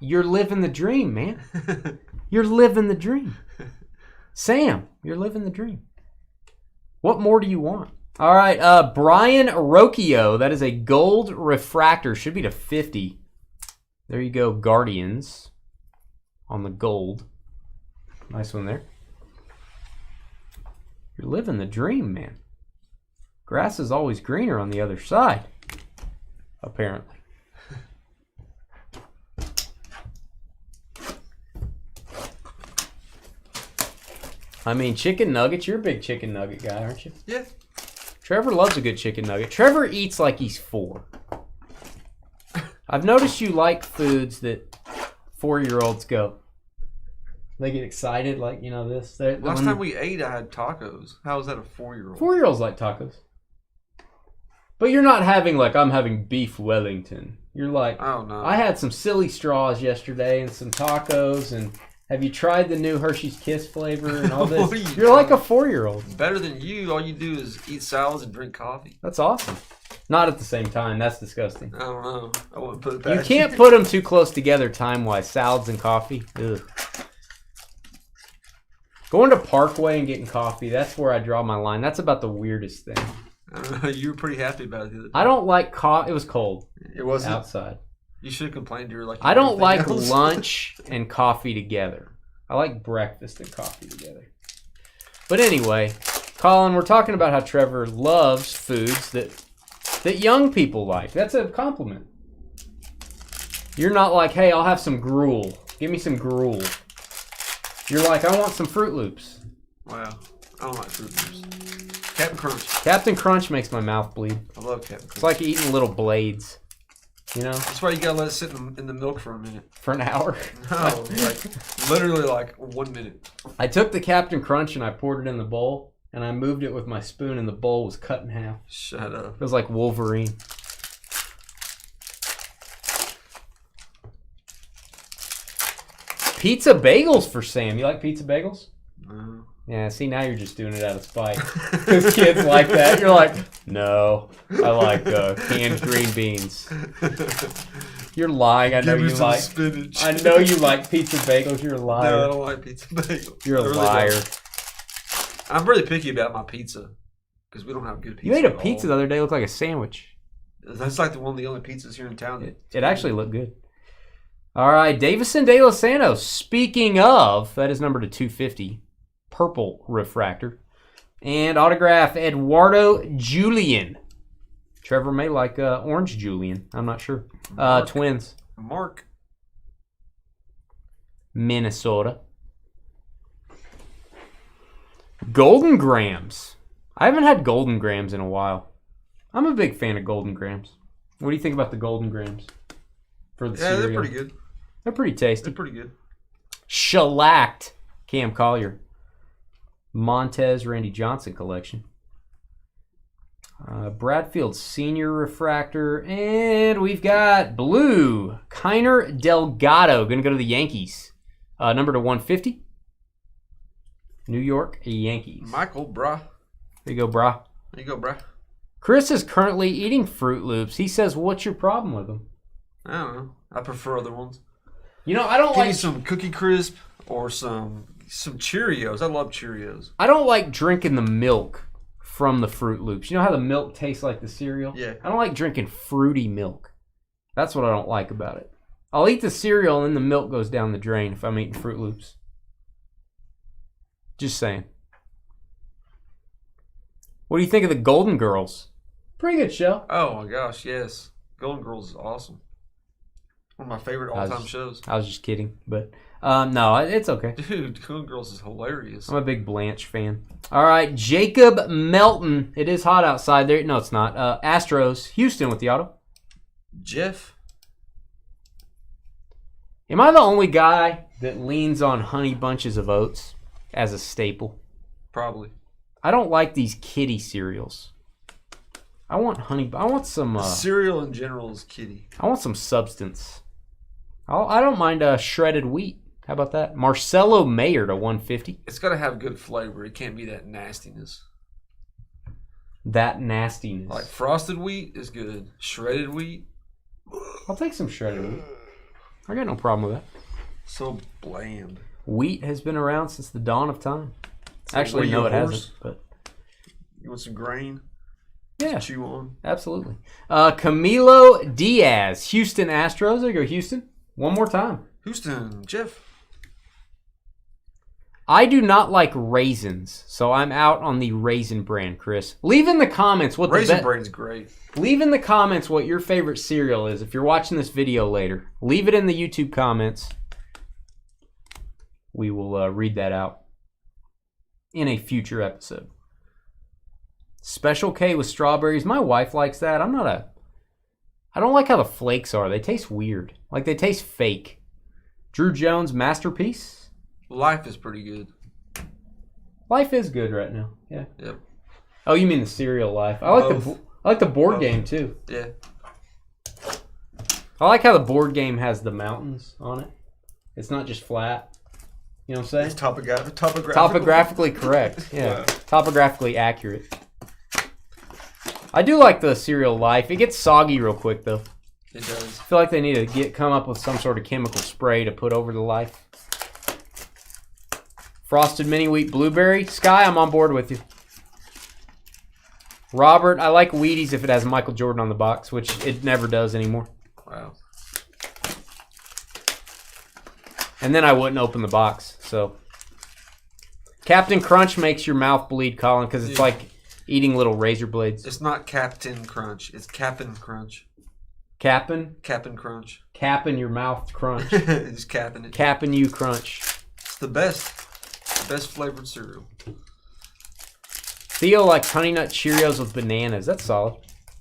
You're living the dream, man. You're living the dream. Sam, you're living the dream. What more do you want? All right, Brian Rocchio. That is a gold refractor. Should be to 50. There you go, Guardians on the gold. Nice one there. You're living the dream, man. Grass is always greener on the other side, apparently. I mean, chicken nuggets, you're a big chicken nugget guy, aren't you? Yeah. Trevor loves a good chicken nugget. Trevor eats like he's 4. I've noticed you like foods that 4-year-olds go. They get excited, like, you know, this. Last time we ate, I had tacos. How is that a 4-year-old? 4-year-olds like tacos. But you're not having, like, I'm having beef Wellington. You're like, oh, no. I had some silly straws yesterday and some tacos, and have you tried the new Hershey's Kiss flavor and all this? You're like a 4-year-old. Better than you. All you do is eat salads and drink coffee. That's awesome. Not at the same time. That's disgusting. I don't know. I wouldn't put it past You can't put them too close together time-wise. Salads and coffee. Ugh. Going to Parkway and getting coffee, that's where I draw my line. That's about the weirdest thing. I don't know. You were pretty happy about it the other day. I don't like coffee. It was cold. It wasn't. Outside. You should have complained. You were like. I don't like else. lunch and coffee together. I like breakfast and coffee together. But anyway, Colin, we're talking about how Trevor loves foods that young people like. That's a compliment. You're not like, hey, I'll have some gruel. Give me some gruel. You're like, I want some Fruit Loops. Wow. I don't like Fruit Loops. Captain Crunch. Captain Crunch makes my mouth bleed. I love Captain Crunch. It's like eating little blades. You know? That's why you gotta let it sit in the milk for a minute. For an hour. No, like literally like 1 minute. I took the Captain Crunch and I poured it in the bowl, and I moved it with my spoon, and the bowl was cut in half. Shut up. It was like Wolverine. Pizza bagels for Sam. You like pizza bagels? No. Yeah, see, now you're just doing it out of spite. Because kids like that. You're like, no, I like canned green beans. You're lying. I know Give me you some like spinach. I know you like pizza bagels. You're a liar. No, I don't like pizza bagels. You're a liar. I'm really picky about my pizza because we don't have good pizza. You ate a at pizza all. the other day. It looked like a sandwich. That's like one of the only pizzas here in town. It actually looked good. All right, Davison De Los Santos. Speaking of, that is numbered to 250. Purple refractor. And autograph Eduardo Julian. Trevor may like Orange Julian. I'm not sure. Twins. Mark. Minnesota. Golden Grams. I haven't had Golden Grams in a while. I'm a big fan of Golden Grams. What do you think about the Golden Grams? For the cereal? They're pretty good. They're pretty tasty. They're pretty good. Shellacked Cam Collier. Montez Randy Johnson collection. Bradfield Senior Refractor. And we've got blue. Kiner Delgado. Going to go to the Yankees. Number to 150. New York Yankees. Michael, brah. There you go, brah. There you go, brah. Chris is currently eating Fruit Loops. He says, what's your problem with them? I don't know. I prefer other ones. You know, I don't Give me like... some Cookie Crisp or some Cheerios. I love Cheerios. I don't like drinking the milk from the Fruit Loops. You know how the milk tastes like the cereal? Yeah. I don't like drinking fruity milk. That's what I don't like about it. I'll eat the cereal and then the milk goes down the drain if I'm eating Fruit Loops. Just saying. What do you think of the Golden Girls? Pretty good show. Oh my gosh, yes. Golden Girls is awesome. One of my favorite all-time shows. I was just kidding, but no, it's okay. Dude, Golden Girls is hilarious. I'm a big Blanche fan. All right, Jacob Melton. It is hot outside there. No, it's not. Astros, Houston with the auto. Jeff. Am I the only guy that leans on Honey Bunches of Oats as a staple? Probably. I don't like these kitty cereals. I want some cereal in general is kitty. I want some substance. I don't mind shredded wheat. How about that? Marcelo Mayer to 150. It's got to have good flavor. It can't be that nastiness. That nastiness. Like frosted wheat is good. Shredded wheat. I'll take some shredded wheat. I got no problem with that. So bland. Wheat has been around since the dawn of time. Actually, no, it hasn't. But you want some grain? Yeah, to chew on. Absolutely. Camilo Diaz, Houston Astros. There you go, Houston. One more time. Houston, Jeff. I do not like raisins, so I'm out on the Raisin Bran, Chris. Leave in the comments what Raisin Bran is great. Leave in the comments what your favorite cereal is. If you're watching this video later, leave it in the YouTube comments. We will read that out in a future episode. Special K with strawberries. My wife likes that. I don't like how the flakes are. They taste weird. Like they taste fake. Drew Jones, Masterpiece. Life is pretty good. Life is good right now. Yeah. Yep. Oh, you mean the cereal Life? I like the board game too. Yeah. I like how the board game has the mountains on it. It's not just flat. You know what I'm saying? It's topographically topographically correct. Yeah. Wow. Topographically accurate. I do like the cereal Life. It gets soggy real quick though. It does. I feel like they need to come up with some sort of chemical spray to put over the Life. Frosted Mini Wheat Blueberry. Sky, I'm on board with you. Robert, I like Wheaties if it has Michael Jordan on the box, which it never does anymore. Wow. And then I wouldn't open the box. So, Captain Crunch makes your mouth bleed, Colin, because it's like eating little razor blades. It's not Captain Crunch. It's Cap'n Crunch. Cap'n Crunch. Capping your mouth crunch. Just capping it. Capping you crunch. It's the best. Best flavored cereal. Theo likes Honey Nut Cheerios with bananas. That's solid.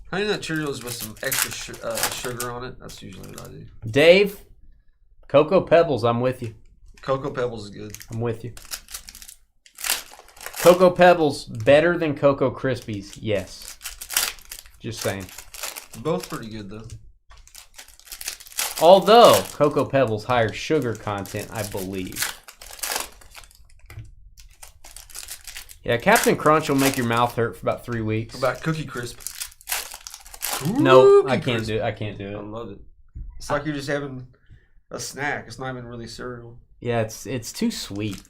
Honey Nut Cheerios with some extra sugar on it. That's usually what I do. Dave, Cocoa Pebbles, I'm with you. Cocoa Pebbles is good. I'm with you. Cocoa Pebbles, better than Cocoa Krispies? Yes. Just saying. Both pretty good, though. Although, Cocoa Pebbles higher sugar content, I believe. Yeah, Captain Crunch will make your mouth hurt for about 3 weeks. What about Cookie Crisp? Nope, I can't do it. I can't do I it. love it. It's like you're just having a snack. It's not even really cereal. Yeah, it's too sweet.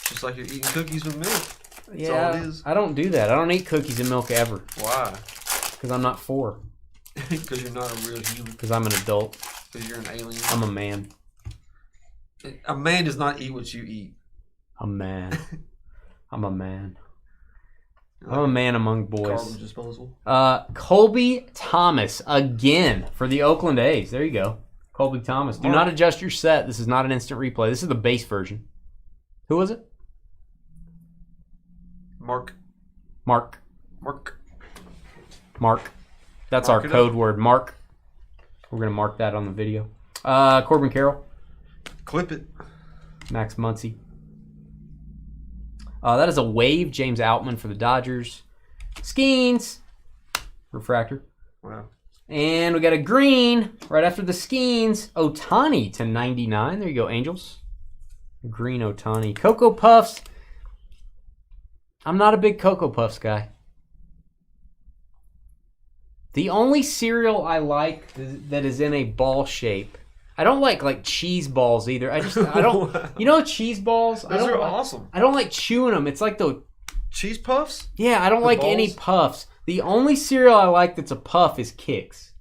Just like you're eating cookies with milk. That's Yeah, all it is. I don't do that. I don't eat cookies and milk ever. Why? Because I'm not 4. Because you're not a real human. Because I'm an adult. Because you're an alien. I'm a man. A man does not eat what you eat. A man. I'm a man. I'm a man among boys. Garbage disposal. Colby Thomas again for the Oakland A's. There you go. Colby Thomas. Do not adjust your set. This is not an instant replay. This is the base version. Who was it? Mark. That's Mark our code word. Mark. We're going to mark that on the video. Corbin Carroll. Clip it. Max Muncy. That is a wave. James Outman for the Dodgers. Skeens. refractor. Wow. And we got a green right after the Skeens. Ohtani to 99. There you go, Angels. Green Ohtani. Cocoa Puffs. I'm not a big Cocoa Puffs guy. The only cereal I like that is in a ball shape. I don't like cheese balls either. I don't. You know cheese balls? Those are awesome. I don't like chewing them. It's like the Cheese puffs? yeah. I don't like balls? any puffs. The only cereal I like that's a puff is Kix.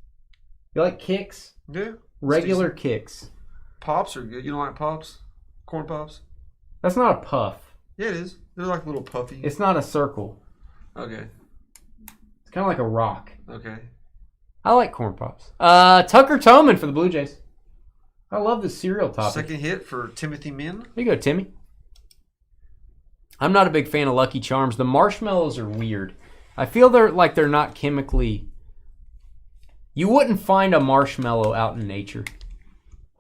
You like Kix? Yeah. Regular Kix. Pops are good. You don't like Pops? Corn Pops? That's not a puff. Yeah, it is. They're like little puffy. It's not a circle. Okay. It's kind of like a rock. Okay. I like corn pops. Tucker Toman for the Blue Jays. I love the cereal topic. Second hit for Timothy Min. There you go, Timmy. I'm not a big fan of Lucky Charms. The marshmallows are weird. I feel they're not chemically... You wouldn't find a marshmallow out in nature.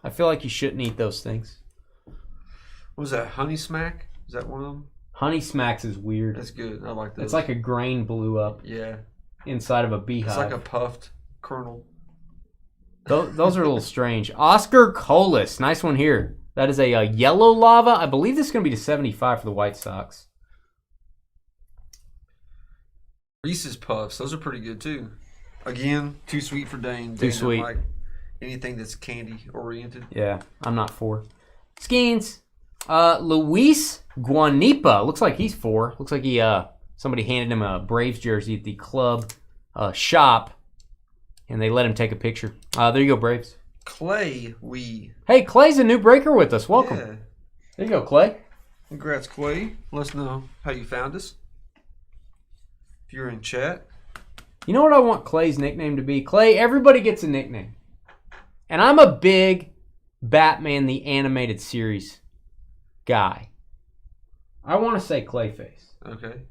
I feel like you shouldn't eat those things. What was that? Honey Smack? Is that one of them? Honey Smacks is weird. That's good. I like those. It's like a grain blew up Yeah. inside of a beehive. It's like a puffed kernel. Those are a little strange. Oscar Colas. Nice one here. That is a yellow lava. I believe this is going to be to 75 for the White Sox. Reese's Puffs. Those are pretty good, too. Again, too sweet for Dane. Too sweet. Like anything that's candy-oriented. Yeah, I'm not for. Skeens. Luis Guanipa. Looks like he's 4. Looks like somebody handed him a Braves jersey at the club shop, and they let him take a picture. There you go, Braves. Clay, Hey, Clay's a new breaker with us. Welcome. Yeah. There you go, Clay. Congrats, Clay. Let us know how you found us. If you're in chat. You know what I want Clay's nickname to be? Clay, everybody gets a nickname. And I'm a big Batman the Animated Series guy. I want to say Clayface. Okay.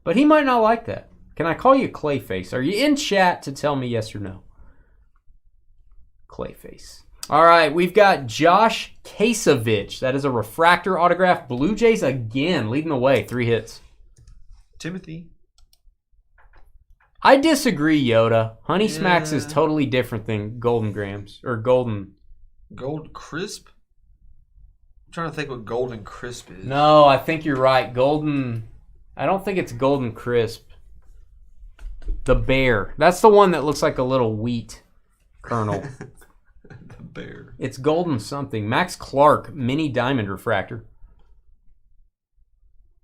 But he might not like that. Can I call you Clayface? Are you in chat to tell me yes or no? Clayface. All right, we've got Josh Kasevich. That is a refractor autograph. Blue Jays again, leading the way. 3 hits. Timothy. I disagree, Yoda. Honey Smacks is totally different than Golden Grams. Or Golden. Gold Crisp? I'm trying to think what Golden Crisp is. No, I think you're right. Golden. I don't think it's Golden Crisp. The Bear. That's the one that looks like a little wheat kernel. The Bear. It's Golden something. Max Clark, mini diamond refractor.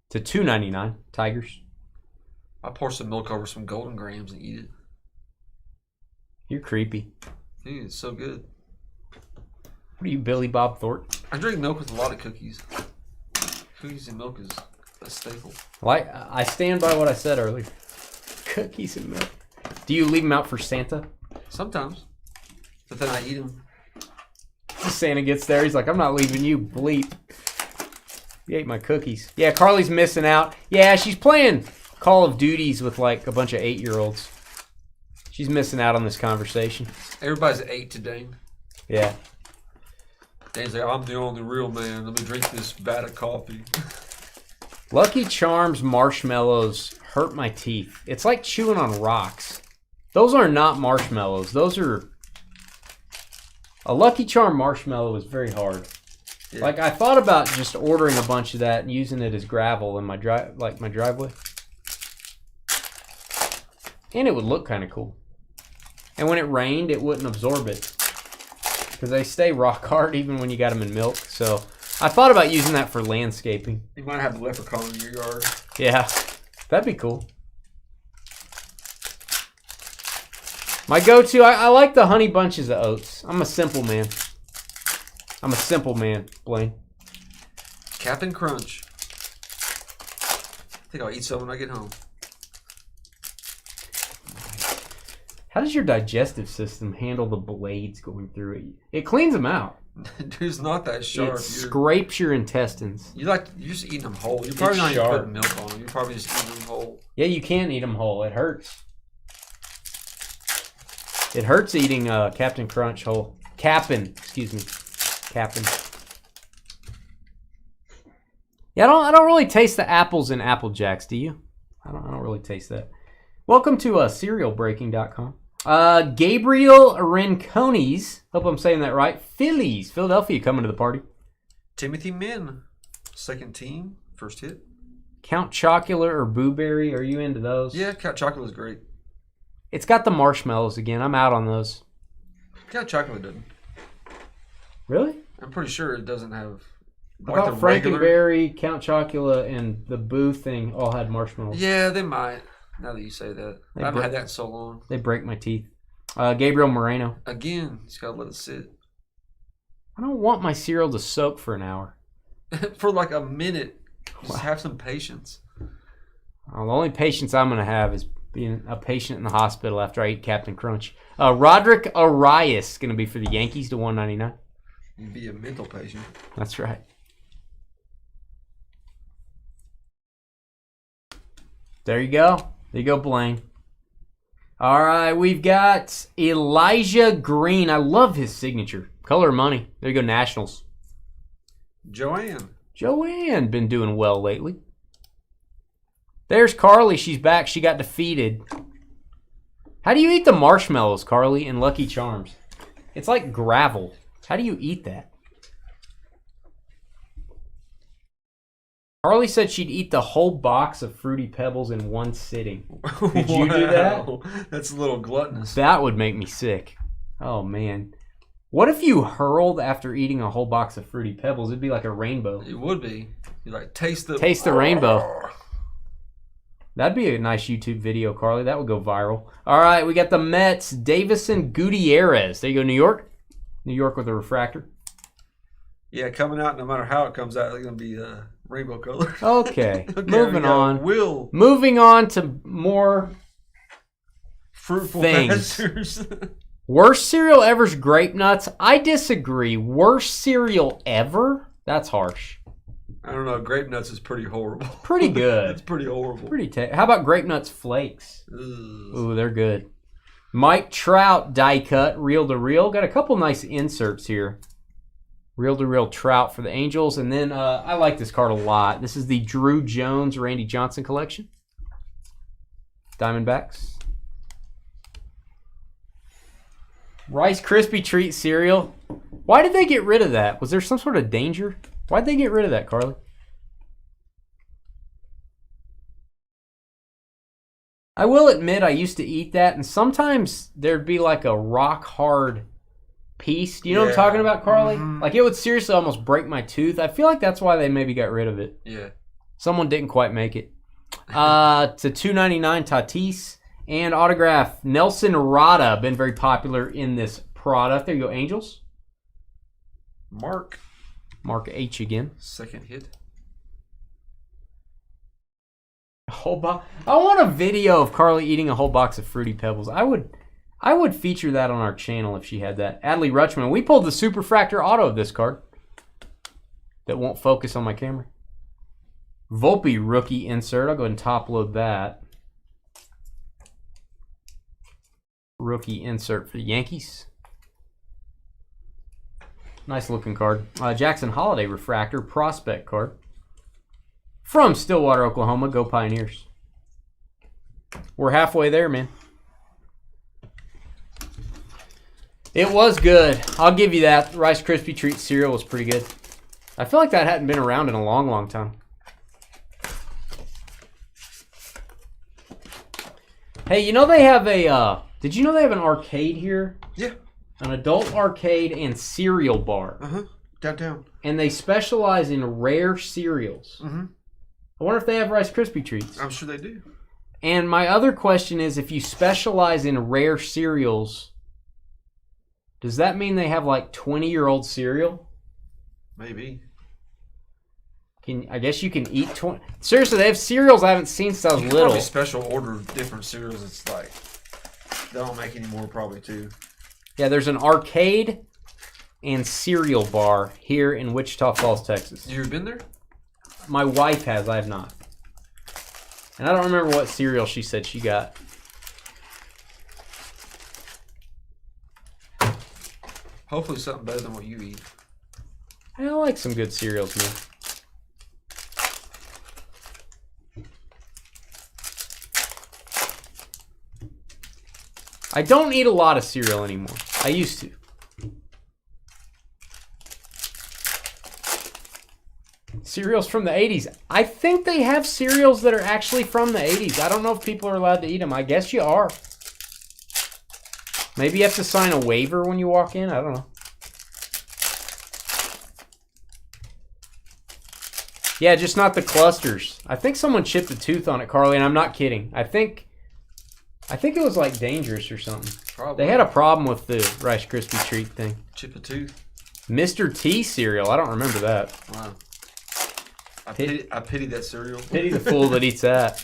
To $2.99. Tigers. I'll pour some milk over some Golden Grams and eat it. You're creepy. Dude, it's so good. What are you, Billy Bob Thornton? I drink milk with a lot of cookies. Cookies and milk is a staple. Like, I stand by what I said earlier. Cookies and milk. Do you leave them out for Santa? Sometimes. But then I eat them. Santa gets there. He's like, I'm not leaving you, bleep. You ate my cookies. Yeah, Carly's missing out. Yeah, she's playing Call of Duties with like a bunch of 8-year-olds. She's missing out on this conversation. Everybody's at 8 today. Yeah. Dane's like, I'm the only real man. Let me drink this vat of coffee. Lucky Charms marshmallows hurt my teeth. It's like chewing on rocks. Those are not marshmallows. Those are... A Lucky Charm marshmallow is very hard. Yeah. Like, I thought about just ordering a bunch of that and using it as gravel in my driveway. And it would look kind of cool. And when it rained, it wouldn't absorb it. Because they stay rock hard even when you got them in milk. So I thought about using that for landscaping. You might have the leprechaun in your yard. Yeah, that'd be cool. My go-to, I like the honey bunches of oats. I'm a simple man. Blaine. Captain Crunch. I think I'll eat some when I get home. How does your digestive system handle the blades going through it? It cleans them out. Dude's not that sharp. It scrapes your intestines. You're just eating them whole. You're probably not even putting milk on them. You're probably just eating them whole. Yeah, you can't eat them whole. It hurts. It hurts eating Captain Crunch whole. Cap'n. Yeah, I don't really taste the apples in Apple Jacks, do you? I don't really taste that. Welcome to cerealbreaking.com. Gabriel Rincones, hope I'm saying that right. Phillies, Philadelphia coming to the party. Timothy Min, second team, first hit. Count Chocula or Booberry, are you into those? Yeah, Count Chocula is great. It's got the marshmallows again. I'm out on those. Count Chocula doesn't. Really? I'm pretty sure it doesn't have. I thought Frankenberry, Count Chocula, and the Boo thing all had marshmallows. Yeah, they might. Now that you say that. I haven't had that in so long. They break my teeth. Gabriel Moreno. Again, he's got to let it sit. I don't want my cereal to soak for an hour. For like a minute. Just have some patience. Well, the only patience I'm going to have is being a patient in the hospital after I eat Captain Crunch. Roderick Arias going to be for the Yankees to 199. You'd be a mental patient. That's right. There you go. There you go, Blaine. All right, we've got Elijah Green. I love his signature. Color of money. There you go, Nationals. Joanne been doing well lately. There's Carly. She's back. She got defeated. How do you eat the marshmallows, Carly, in Lucky Charms? It's like gravel. How do you eat that? Carly said she'd eat the whole box of Fruity Pebbles in one sitting. Could you do that? That's a little gluttonous. That would make me sick. Oh, man. What if you hurled after eating a whole box of Fruity Pebbles? It'd be like a rainbow. It would be. You like taste the rainbow. That'd be a nice YouTube video, Carly. That would go viral. All right, we got the Mets. Davison Gutierrez. There you go, New York. New York with a refractor. Yeah, coming out, no matter how it comes out, it's going to be rainbow color. Okay, moving on. Will. Moving on to more fruitful things. pastures. Worst cereal ever's Grape Nuts. I disagree. Worst cereal ever? That's harsh. I don't know. Grape Nuts is pretty horrible. Pretty good. It's pretty horrible. How about Grape Nuts Flakes? Ugh. Ooh, they're good. Mike Trout die cut, reel to reel. Got a couple nice inserts here. Reel to reel Trout for the Angels. And then I like this card a lot. This is the Drew Jones, Randy Johnson collection. Diamondbacks. Rice Krispie Treat cereal. Why did they get rid of that? Was there some sort of danger? Why'd they get rid of that, Carly? I will admit I used to eat that, and sometimes there'd be like a rock hard piece. Do you know what I'm talking about, Carly? Mm-hmm. Like it would seriously almost break my tooth. I feel like that's why they maybe got rid of it. Yeah. Someone didn't quite make it. To $2.99 Tatis. And autograph, Nelson Rada, been very popular in this product. There you go, Angels. Mark H again. Second hit. I want a video of Carly eating a whole box of Fruity Pebbles. I would feature that on our channel if she had that. Adley Rutschman. We pulled the Superfractor auto of this card. That won't focus on my camera. Volpe rookie insert. I'll go ahead and top load that. Rookie insert for the Yankees. Nice looking card. Jackson Holiday refractor prospect card. From Stillwater, Oklahoma. Go Pioneers. We're halfway there, man. It was good. I'll give you that. Rice Krispie Treat cereal was pretty good. I feel like that hadn't been around in a long, long time. Hey, you know they have a... did you know they have an arcade here? Yeah. An adult arcade and cereal bar. Uh-huh. Downtown. And they specialize in rare cereals. Mm-hmm. I wonder if they have Rice Krispie Treats. I'm sure they do. And my other question is, if you specialize in rare cereals, does that mean they have like 20-year-old cereal? Maybe. I guess you can eat 20... Seriously, they have cereals I haven't seen since I was little. Probably special order different cereals. It's like... They don't make any more probably too. Yeah, there's an arcade and cereal bar here in Wichita Falls, Texas. You ever been there? My wife has. I have not. And I don't remember what cereal she said she got. Hopefully something better than what you eat. I like some good cereals, man. I don't eat a lot of cereal anymore. I used to. Cereals from the 80s. I think they have cereals that are actually from the 80s. I don't know if people are allowed to eat them. I guess you are. Maybe you have to sign a waiver when you walk in. I don't know. Yeah, just not the clusters. I think someone chipped a tooth on it, Carly, and I'm not kidding. I think it was like dangerous or something. Probably. They had a problem with the Rice Krispie treat thing. Chip a tooth. Mr. T cereal. I don't remember that. Wow. I pity that cereal. Pity the fool that eats that.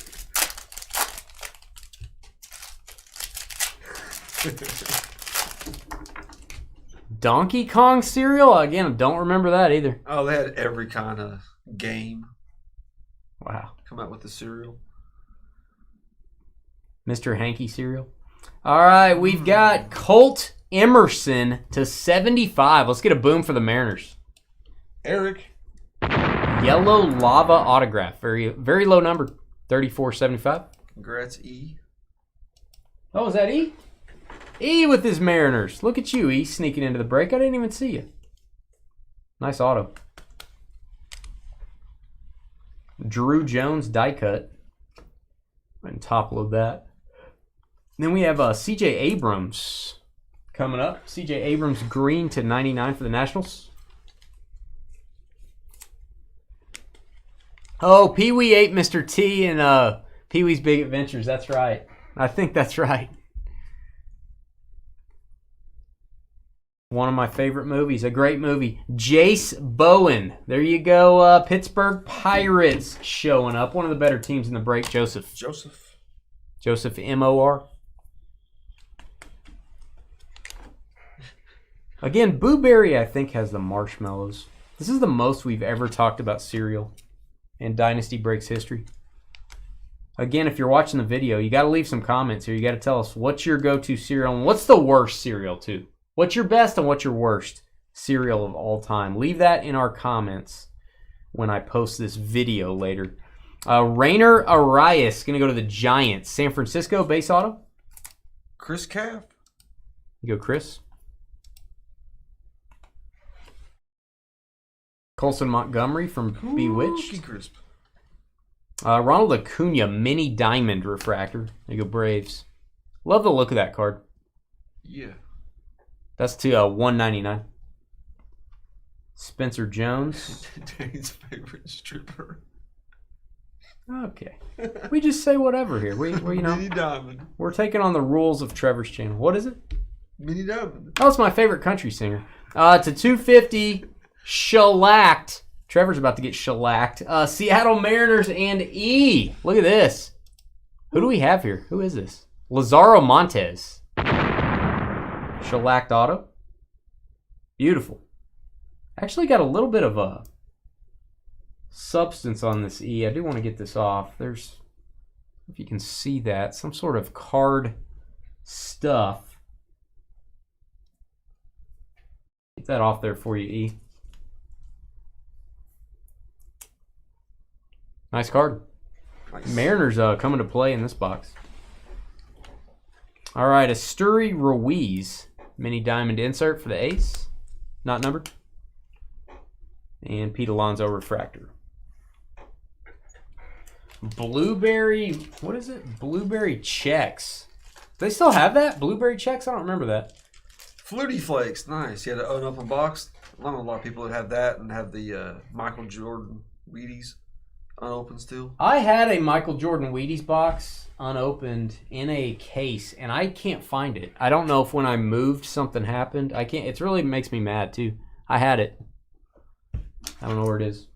Donkey Kong cereal? Again, I don't remember that either. Oh, they had every kind of game. Wow. Come out with the cereal. Mr. Hanky cereal. All right, we've got Colt Emerson to 75. Let's get a boom for the Mariners. Eric. Yellow lava autograph. Very, very low number. 34.75. Congrats, E. Oh, is that E? E with his Mariners. Look at you, E, sneaking into the break. I didn't even see you. Nice auto. Drew Jones die cut. And top load that. Then we have C.J. Abrams coming up. C.J. Abrams green to 99 for the Nationals. Oh, Pee Wee ate Mr. T and Pee Wee's Big Adventures. That's right. I think that's right. One of my favorite movies. A great movie. Jace Bowen. There you go. Pittsburgh Pirates showing up. One of the better teams in the break. Joseph M.O.R. Again, Blueberry, I think, has the marshmallows. This is the most we've ever talked about cereal in Dynasty Breaks history. Again, if you're watching the video, you got to leave some comments here. You got to tell us what's your go-to cereal and what's the worst cereal, too. What's your best and what's your worst cereal of all time? Leave that in our comments when I post this video later. Rainer Arias going to go to the Giants. San Francisco base auto. Chris Calf. You go, Chris. Colson Montgomery from Bewitched. Crisp. Ronald Acuna mini diamond refractor. There you go, Braves. Love the look of that card. Yeah. That's to 199. Spencer Jones. Dane's favorite stripper. Okay. We just say whatever here. We you know, Mini Diamond. we're taking on the rules of Trevor's channel. What is it? Mini Diamond. Oh, it's my favorite country singer. To 250, shellacked. Trevor's about to get shellacked. Seattle Mariners and E. Look at this. Who do we have here? Who is this? Lazaro Montes. Shellacked auto. Beautiful. Actually got a little bit of a substance on this E. I do want to get this off. There's, if you can see that, some sort of card stuff. Get that off there for you, E. Nice card. Nice. Mariners coming to play in this box. All right, Asturi Ruiz. Mini diamond insert for the ace. Not numbered. And Pete Alonso refractor. Blueberry, what is it? Blueberry checks. Do they still have that? Blueberry checks? I don't remember that. Flutie Flakes. Nice. You had an unopened box. I know a lot of people that have that and have the Michael Jordan Wheaties unopened still. I had a Michael Jordan Wheaties box unopened in a case, and I can't find it. I don't know if when I moved something happened. I can't. It really makes me mad too. I had it. I don't know where it is.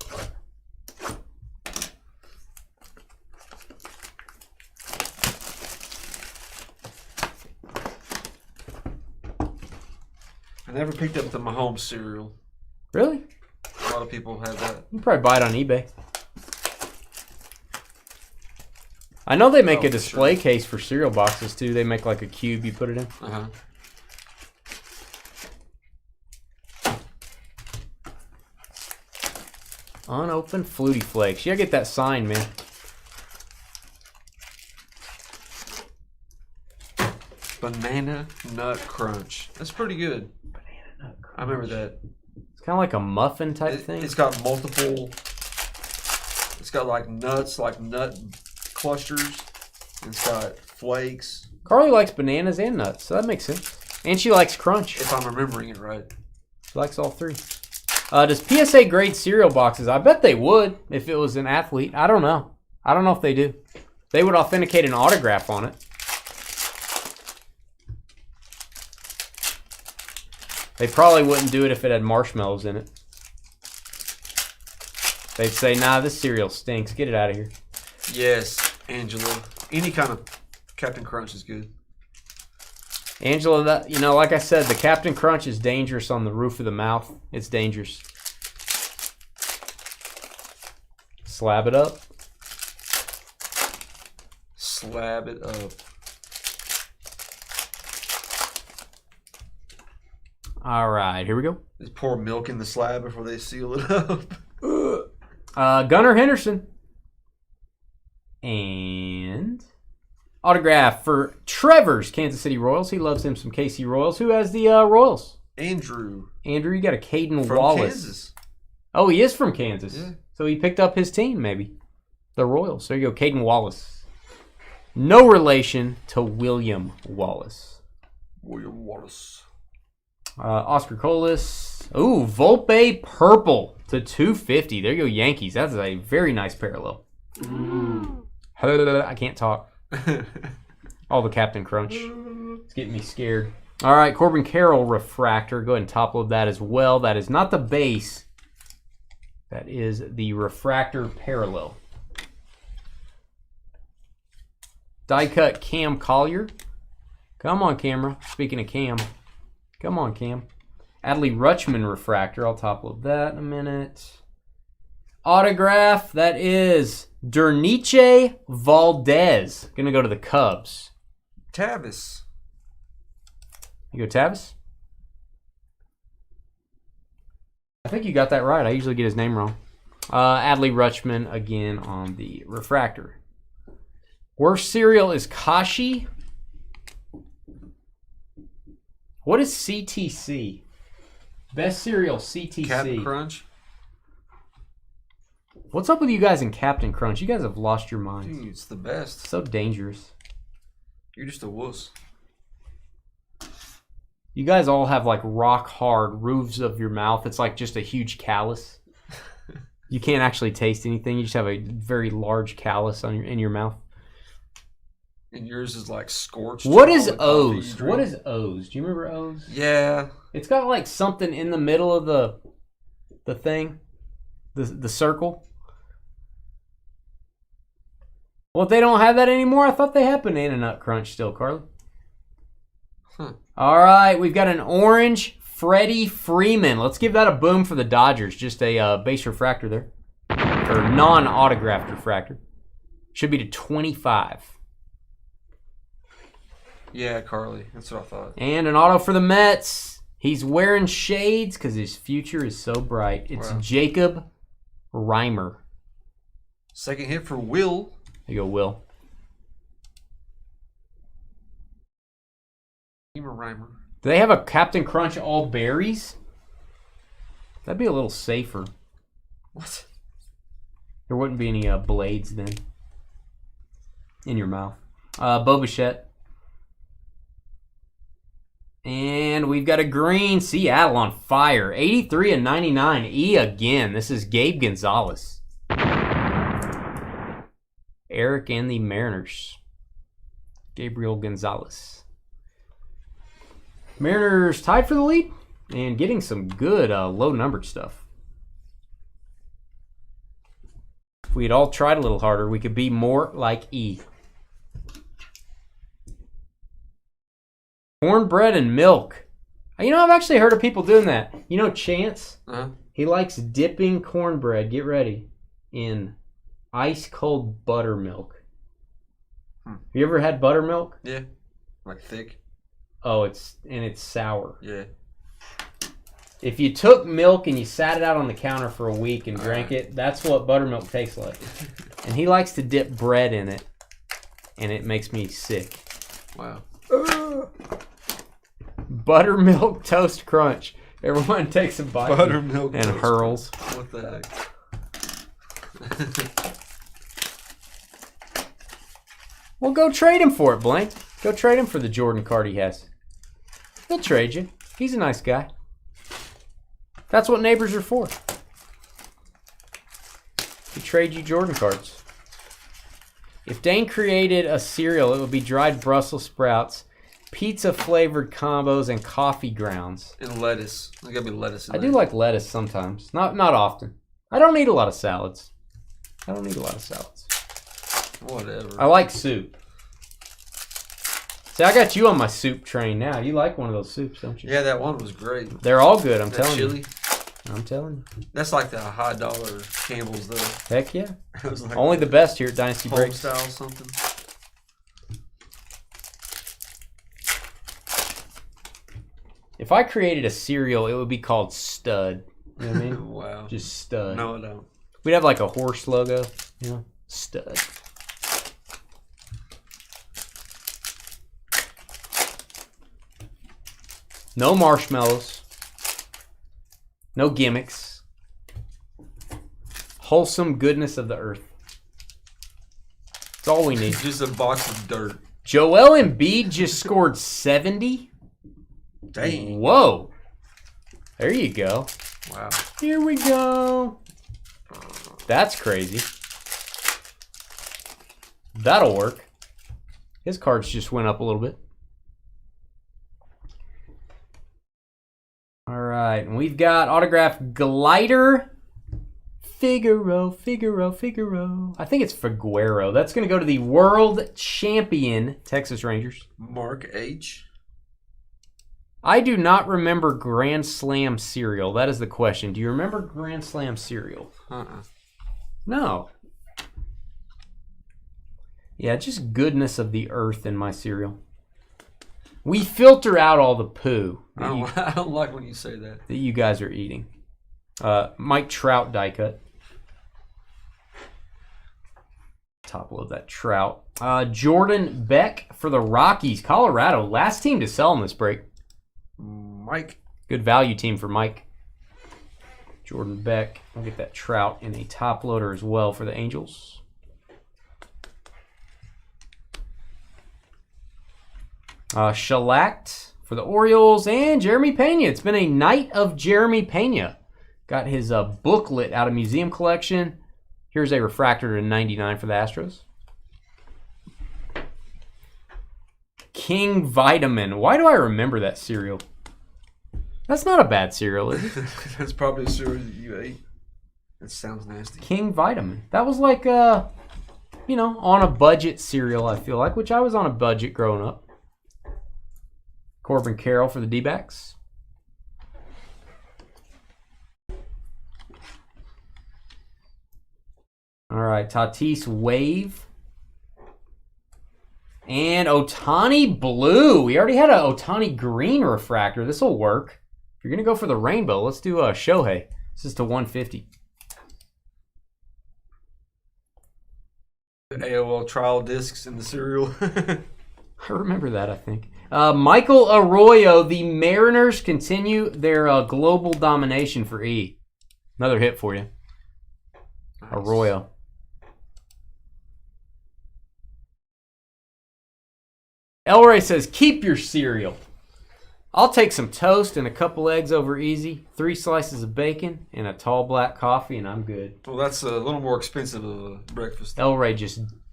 I never picked up the Mahomes cereal. Really? A lot of people have that. You can probably buy it on eBay. I know they make a display case for cereal boxes too. They make like a cube you put it in. Uh-huh. Unopened Flutie Flakes. You gotta get that signed, man. Banana Nut Crunch. That's pretty good. Banana Nut Crunch. I remember that. It's kind of like a muffin type thing. It's got multiple. It's got like nuts, like nut clusters. It's got flakes. Carly likes bananas and nuts, so that makes sense. And she likes crunch. If I'm remembering it right. She likes all three. Does PSA grade cereal boxes? I bet they would if it was an athlete. I don't know. I don't know if they do. They would authenticate an autograph on it. They probably wouldn't do it if it had marshmallows in it. They'd say, nah, this cereal stinks. Get it out of here. Yes, Angela. Any kind of Captain Crunch is good. Angela, that, you know, like I said, the Captain Crunch is dangerous on the roof of the mouth. It's dangerous. Slab it up. Slab it up. All right, here we go. They pour milk in the slab before they seal it up. Gunnar Henderson. And autograph for Trevor's Kansas City Royals. He loves him some KC Royals. Who has the Royals? Andrew, you got a Caden from Wallace. Kansas. Oh, he is from Kansas. Yeah. So he picked up his team, maybe. The Royals. There you go, Caden Wallace. No relation to William Wallace. William Wallace. Oscar Colas. Ooh, Volpe purple to 250. There you go, Yankees. That's a very nice parallel. I can't talk. All the Captain Crunch. It's getting me scared. All right, Corbin Carroll refractor. Go ahead and top load that as well. That is not the base. That is the refractor parallel. Die cut Cam Collier. Come on, camera. Speaking of Cam. Come on, Cam. Adley Rutschman refractor. I'll top load that in a minute. Autograph. That is Derniche Valdez. Gonna go to the Cubs. Tavis. You go Tavis? I think you got that right. I usually get his name wrong. Adley Rutschman again on the refractor. Worst cereal is Kashi. What is CTC? Best cereal, CTC. Captain Crunch. What's up with you guys in Captain Crunch? You guys have lost your minds. Dude, it's the best. So dangerous. You're just a wuss. You guys all have like rock hard roofs of your mouth. It's like just a huge callus. You can't actually taste anything. You just have a very large callus on in your mouth. And yours is like scorched. What is O's? What is O's? Do you remember O's? Yeah. It's got like something in the middle of the thing, the circle. Well, if they don't have that anymore, I thought they had Banana Nut Crunch still, Carly. Huh. All right, we've got an orange Freddie Freeman. Let's give that a boom for the Dodgers. Just a base refractor there. Or non-autographed refractor. Should be to 25. Yeah, Carly. That's what I thought. And an auto for the Mets. He's wearing shades because his future is so bright. It's Wow. Jacob Reimer. Second hit for Will. There you go, Will. Reimer. Do they have a Captain Crunch all berries? That'd be a little safer. What? There wouldn't be any blades then in your mouth. Bo Bichette. And we've got a green Seattle on fire. 83 and 99. E again. This is Gabe Gonzalez. Eric and the Mariners. Gabriel Gonzalez. Mariners tied for the lead and getting some good low-numbered stuff. If we had all tried a little harder, we could be more like E. Cornbread and milk. You know, I've actually heard of people doing that. You know Chance? Uh-huh. He likes dipping cornbread, get ready, in ice-cold buttermilk. Have you ever had buttermilk? Yeah. Like thick. Oh, it's sour. Yeah. If you took milk and you sat it out on the counter for a week and drank it, that's what buttermilk tastes like. And he likes to dip bread in it, and it makes me sick. Wow. Buttermilk Toast Crunch. Everyone takes a bite Buttermilk and toast. hurls. What the heck? Well, go trade him for it, Blank. Go trade him for the Jordan card he has. He'll trade you. He's a nice guy. That's what neighbors are for. He trade you Jordan cards. If Dane created a cereal, it would be dried Brussels sprouts, pizza-flavored combos, and coffee grounds. And lettuce. There gotta be lettuce in I there. do like lettuce sometimes. Not often. I don't eat a lot of salads. Whatever. I like soup. See, I got you on my soup train now. You like one of those soups, don't you? Yeah, that one was great. They're all good, I'm That telling chili. you. I'm telling you. That's like the high dollar Campbell's though. Heck yeah. It was like Only the best here at Dynasty home Breaks. style something. If I created a cereal, it would be called Stud. You know what I mean? Wow. Just Stud. No, I don't. We'd have like a horse logo. You know? Stud. No marshmallows. No gimmicks. Wholesome goodness of the earth. That's all we need. Just a box of dirt. Joel Embiid just scored 70. Dang. Whoa. There you go. Wow. Here we go. That's crazy. That'll work. His cards just went up a little bit. All right, and we've got autographed glider. Figaro. I think it's Figueroa. That's going to go to the world champion Texas Rangers. Mark H. I do not remember Grand Slam cereal. That is the question. Do you remember Grand Slam cereal? No. Yeah, just goodness of the earth in my cereal. We filter out all the poo I don't like when you say that. that you guys are eating. Mike Trout die cut. Top load that Trout. Jordan Beck for the Rockies. Colorado. Last team to sell in this break. Mike. Good value team for Mike. Jordan Beck. I'll get that Trout in a top loader as well for the Angels. Shellacked for the Orioles and Jeremy Pena. It's been a night of Jeremy Pena. Got his booklet out of museum collection. Here's a refractor to 99 for the Astros. King Vitamin. Why do I remember that cereal? That's not a bad cereal, is it? That's probably a cereal that you ate. That sounds nasty. King Vitamin. That was like, on a budget cereal, I feel like, which I was on a budget growing up. Corbin Carroll for the D-backs. All right, Tatis Wave. And Ohtani Blue. We already had an Ohtani Green refractor. This will work. If you're going to go for the rainbow, let's do a Shohei. This is to 150. AOL trial discs in the cereal. I remember that, I think. Michael Arroyo, the Mariners continue their global domination for E. Another hit for you. Nice. Arroyo. Elray says, keep your cereal. I'll take some toast and a couple eggs over easy, 3 slices of bacon, and a tall black coffee, and I'm good. Well, that's a little more expensive of a breakfast. Elray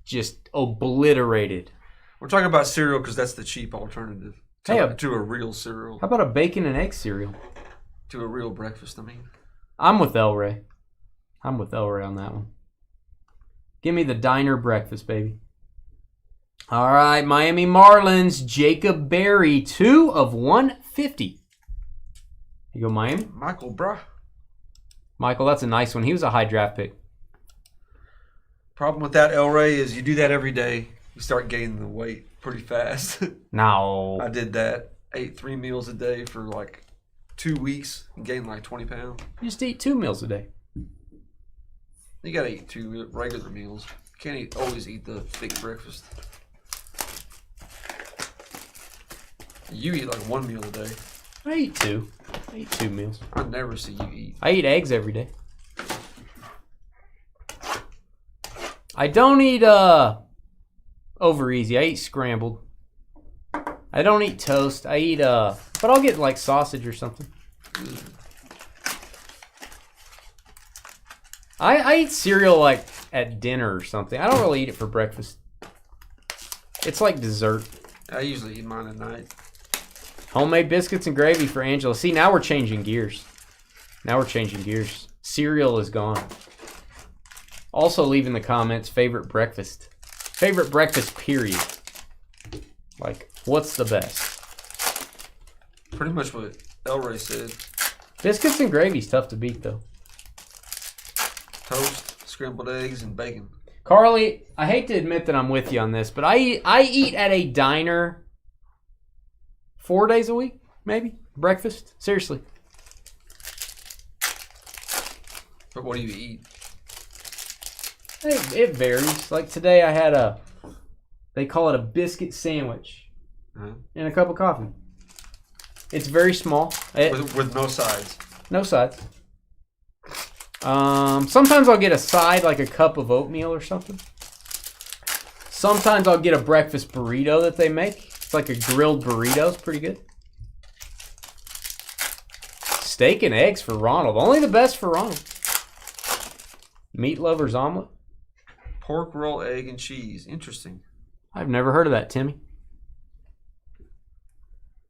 just obliterated. We're talking about cereal because that's the cheap alternative to a real cereal. How about a bacon and egg cereal? To a real breakfast, I mean. I'm with Elray. I'm with Elray on that one. Give me the diner breakfast, baby. All right, Miami Marlins, Jacob Berry, 2 of 150. You go Miami? Michael, bruh. Michael, that's a nice one. He was a high draft pick. Problem with that, Elray, is you do that every day, you start gaining the weight pretty fast. No. I did that. Ate 3 meals a day for like 2 weeks and gained like 20 pounds. You just eat 2 meals a day. You gotta eat 2 regular meals. You can't always eat the big breakfast. You eat like one meal a day. I eat 2. I eat 2 meals. I never see you eat. I eat eggs every day. I don't eat over easy. I eat scrambled. I don't eat toast. I eat but I'll get like sausage or something. I eat cereal like at dinner or something. I don't really eat it for breakfast. It's like dessert. I usually eat mine at night. Homemade biscuits and gravy for Angela. See, now we're changing gears. Cereal is gone. Also leave in the comments favorite breakfast. Favorite breakfast period. Like, what's the best? Pretty much what Elray said. Biscuits and gravy's tough to beat though. Toast, scrambled eggs, and bacon. Carly, I hate to admit that I'm with you on this, but I eat at a diner 4 days a week, maybe. Breakfast. Seriously. But what do you eat? It varies. Like today I had they call it a biscuit sandwich and a cup of coffee. It's very small. With no sides. No sides. Sometimes I'll get a side like a cup of oatmeal or something. Sometimes I'll get a breakfast burrito that they make. It's like a grilled burrito. It's pretty good. Steak and eggs for Ronald. Only the best for Ronald. Meat lover's omelet. Pork roll, egg, and cheese. Interesting. I've never heard of that, Timmy.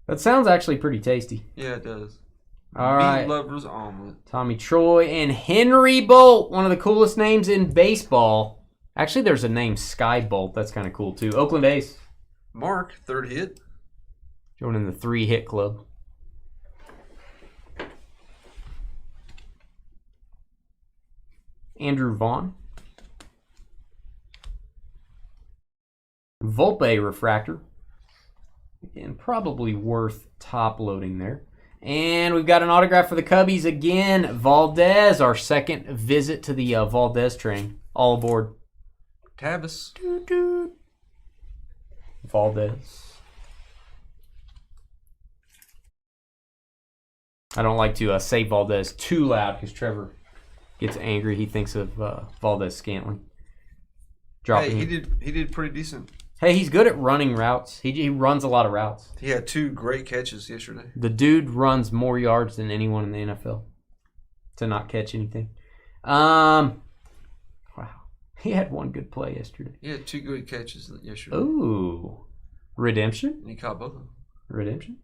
That sounds actually pretty tasty. Yeah, it does. All right. Meat lover's omelet. Tommy Troy and Henry Bolt, one of the coolest names in baseball. Actually, there's a name, Sky Bolt. That's kind of cool, too. Oakland A's. Mark, 3rd hit. Joining the 3-hit club. Andrew Vaughn. Volpe refractor. Again, probably worth top loading there. And we've got an autograph for the Cubbies again. Valdez, our second visit to the Valdez train. All aboard. Tavis. Valdez. I don't like to say Valdez too loud because Trevor gets angry. He thinks of Valdez Scantling. Hey, he did pretty decent. Hey, he's good at running routes. He runs a lot of routes. He had 2 great catches yesterday. The dude runs more yards than anyone in the NFL to not catch anything. Wow. He had 1 good play yesterday. He had 2 good catches yesterday. Ooh. Redemption? And he caught both of them. Redemption.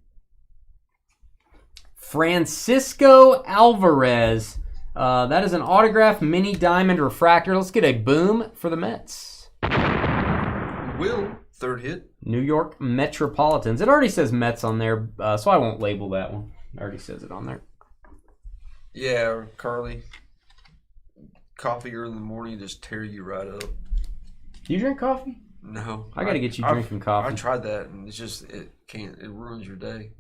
Francisco Alvarez. That is an autograph mini diamond refractor. Let's get a boom for the Mets. Will, 3rd hit. New York Metropolitans. It already says Mets on there, so I won't label that one. It already says it on there. Yeah, Carly. Coffee early in the morning just tear you right up. Do you drink coffee? No. I got to get you drinking coffee. I tried that, and it's just, it ruins your day.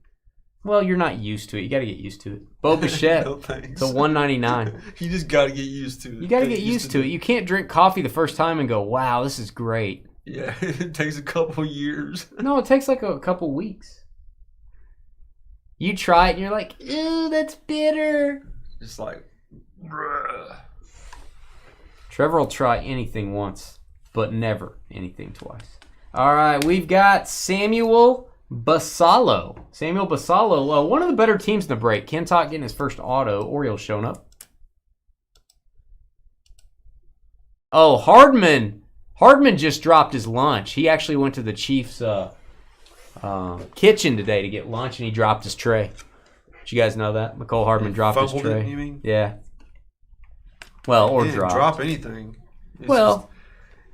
Well, you're not used to it. You got to get used to it. Bo Bichette. No thanks. To $1.99. You just got to get used to it. You got to get used to it. You can't drink coffee the first time and go, wow, this is great. Yeah, it takes a couple years. No, it takes like a couple weeks. You try it and you're like, ew, that's bitter. It's like, bruh. Trevor will try anything once, but never anything twice. All right, we've got Samuel Basallo. Samuel Basallo, one of the better teams in the break. Kentucky getting his first auto. Orioles showing up. Oh, Hardman. Hardman just dropped his lunch. He actually went to the Chiefs' kitchen today to get lunch, and he dropped his tray. Did you guys know that? McCole Hardman dropped his Fumbled tray. it, you mean? Yeah. Well, or He didn't dropped. drop anything.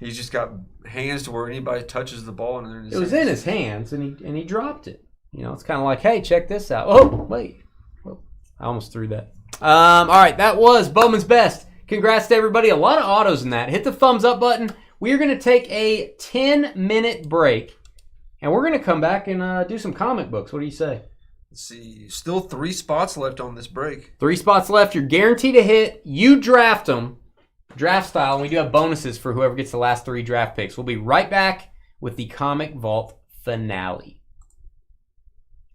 He's just got hands to where anybody touches the ball, and It was in his hands, and he dropped it. You know, it's kind of like, hey, check this out. Oh, wait. Well, I almost threw that. All right, that was Bowman's Best. Congrats to everybody. A lot of autos in that. Hit the thumbs up button. We are going to take a 10-minute break, and we're going to come back and do some comic books. What do you say? Let's see. Still 3 spots left on this break. 3 spots left. You're guaranteed to hit. You draft them. Draft style. And we do have bonuses for whoever gets the last 3 draft picks. We'll be right back with the Comic Vault finale.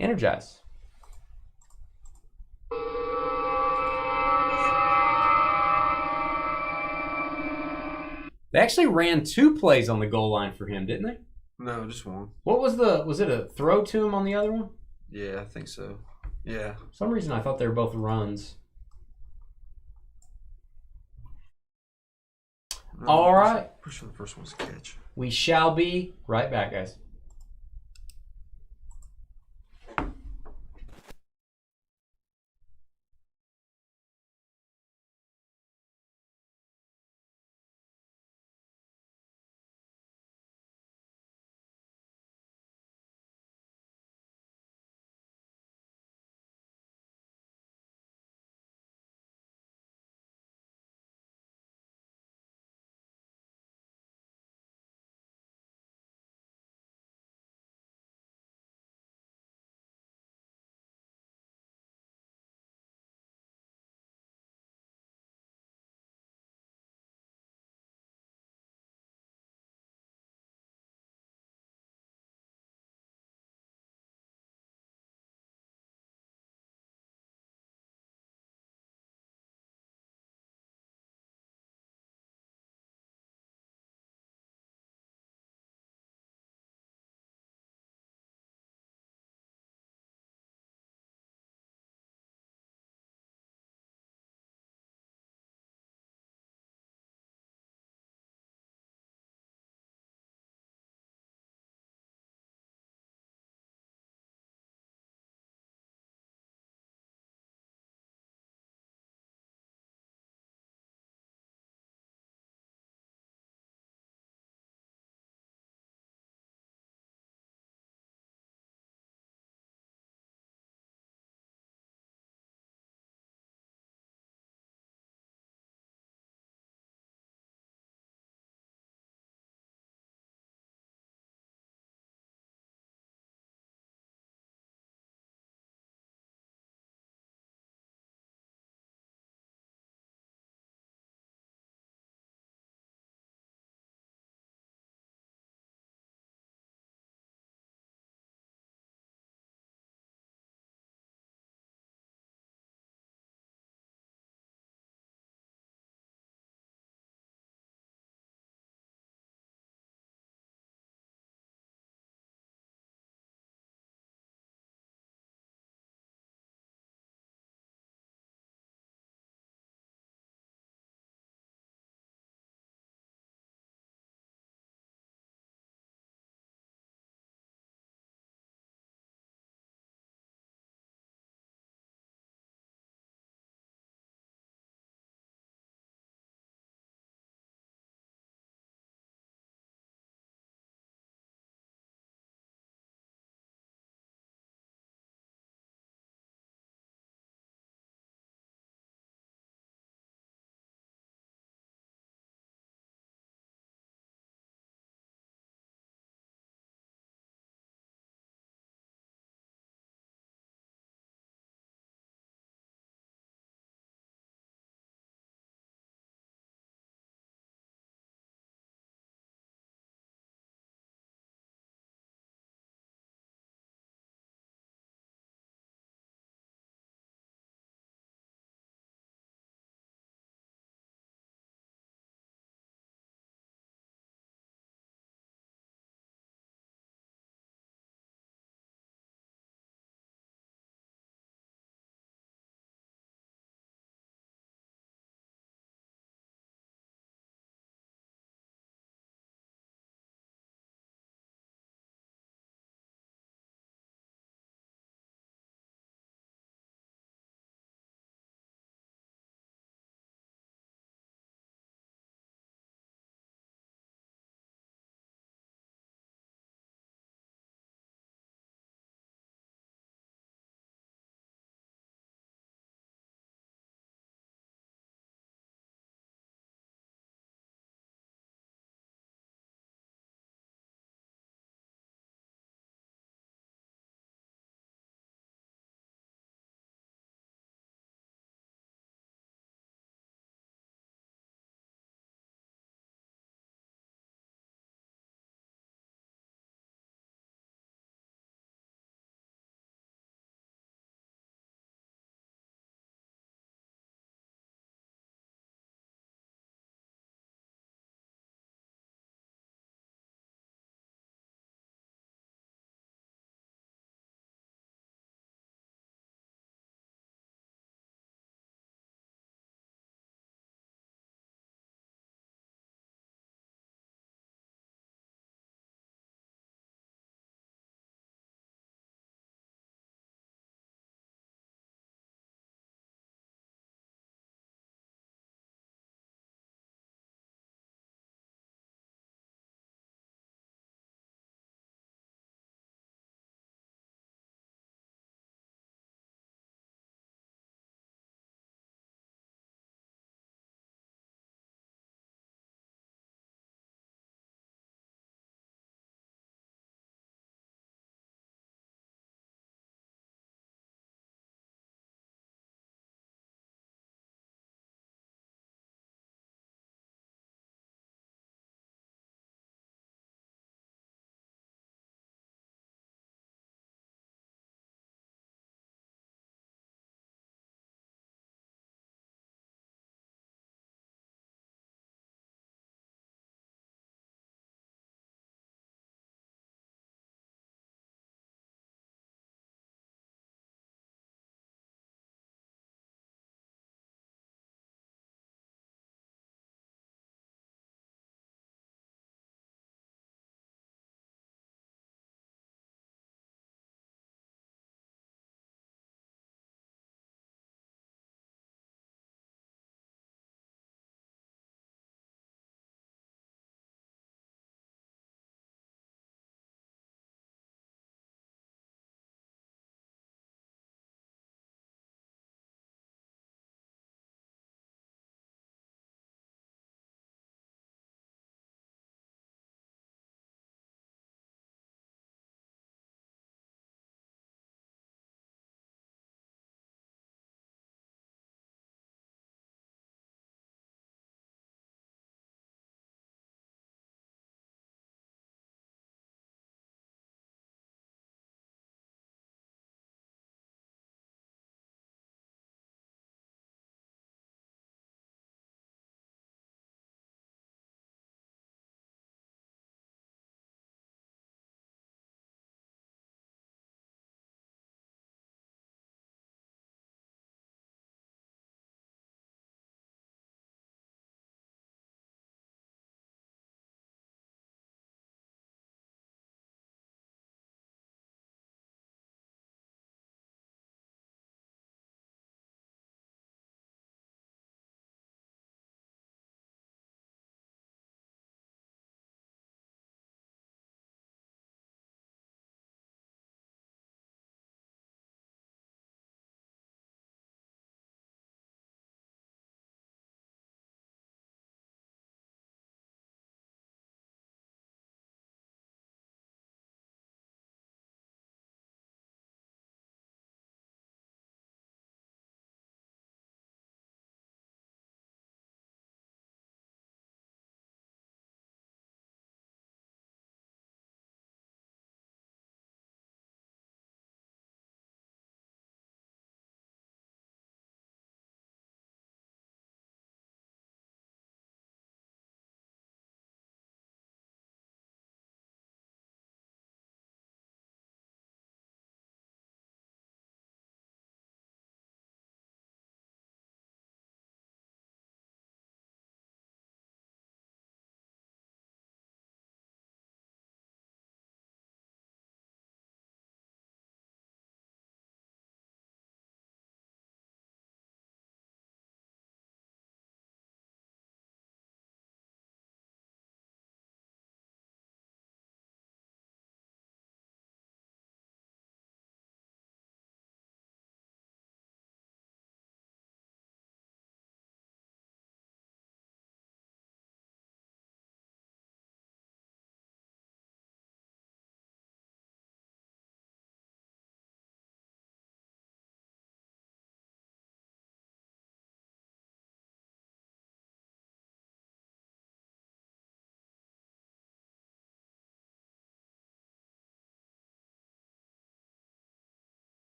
Energize. They actually ran 2 plays on the goal line for him, didn't they? No, just one. What was it a throw to him on the other one? Yeah, I think so. Yeah. For some reason I thought they were both runs. No, All right. Pretty sure the first one's a catch. We shall be right back, guys.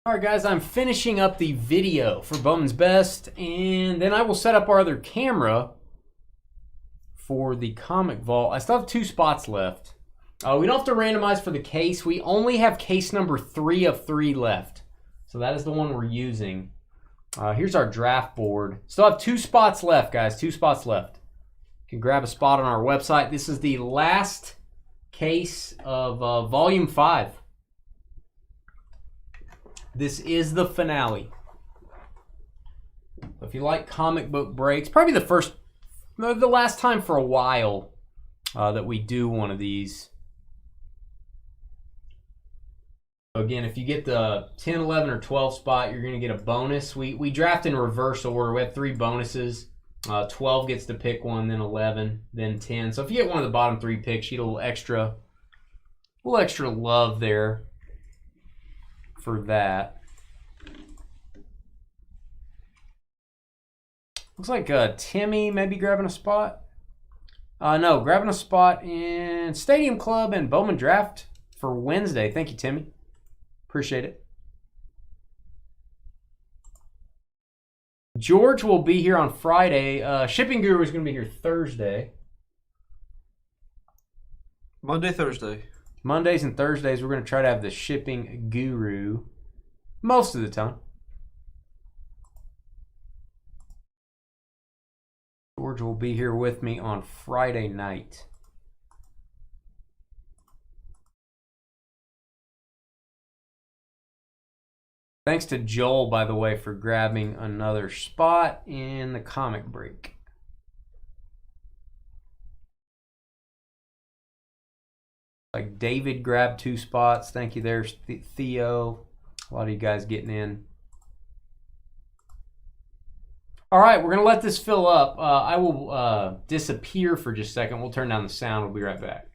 All right, guys, I'm finishing up the video for Bowman's Best, and then I will set up our other camera for the comic vault. I still have 2 spots left. We don't have to randomize for the case. We only have case number 3 of 3 left. So that is the one we're using. Here's our draft board. Still have 2 spots left, guys. 2 spots left. You can grab a spot on our website. This is the last case of Volume 5. This is the finale. If you like comic book breaks, probably the last time for a while that we do one of these. Again, if you get the 10, 11, or 12 spot, you're going to get a bonus. We draft in reverse order. We have 3 bonuses. 12 gets to pick one, then 11, then 10. So if you get one of the bottom 3 picks, you get a little extra love there for that. Looks like Timmy maybe grabbing a spot. No, grabbing a spot in Stadium Club and Bowman Draft for Wednesday. Thank you, Timmy. Appreciate it. George will be here on Friday. Shipping Guru is going to be here Thursday. Monday, Thursday. Mondays and Thursdays, we're going to try to have the Shipping Guru most of the time. George will be here with me on Friday night. Thanks to Joel, by the way, for grabbing another spot in the comic break. Like David grabbed 2 spots. Thank you there, Theo. A lot of you guys getting in. All right, we're going to let this fill up. I will disappear for just a second. We'll turn down the sound. We'll be right back.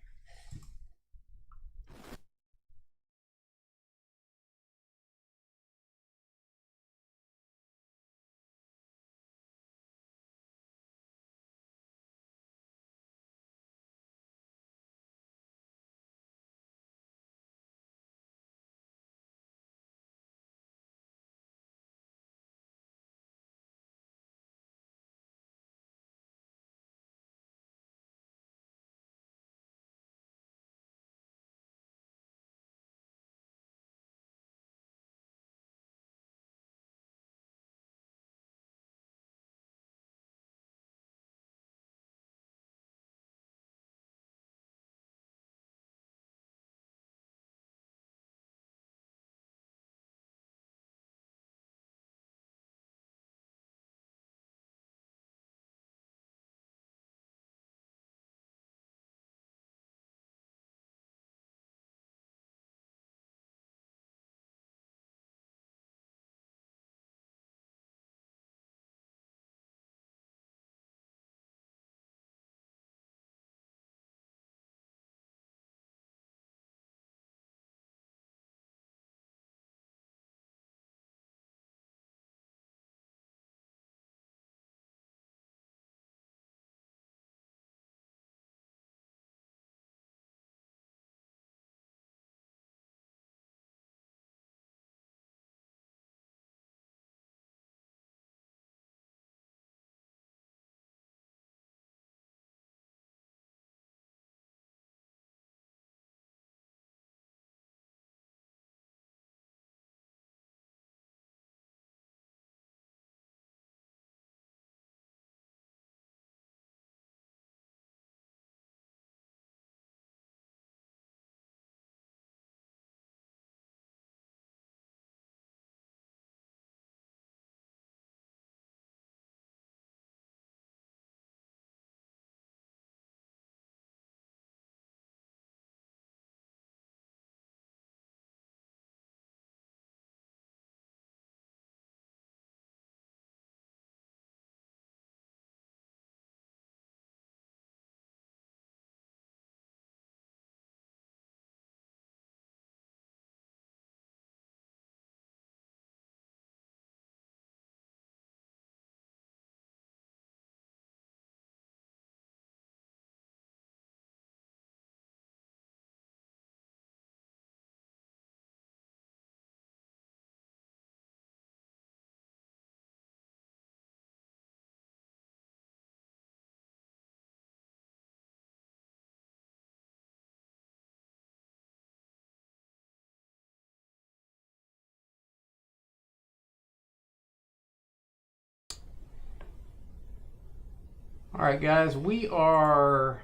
All right, guys, we're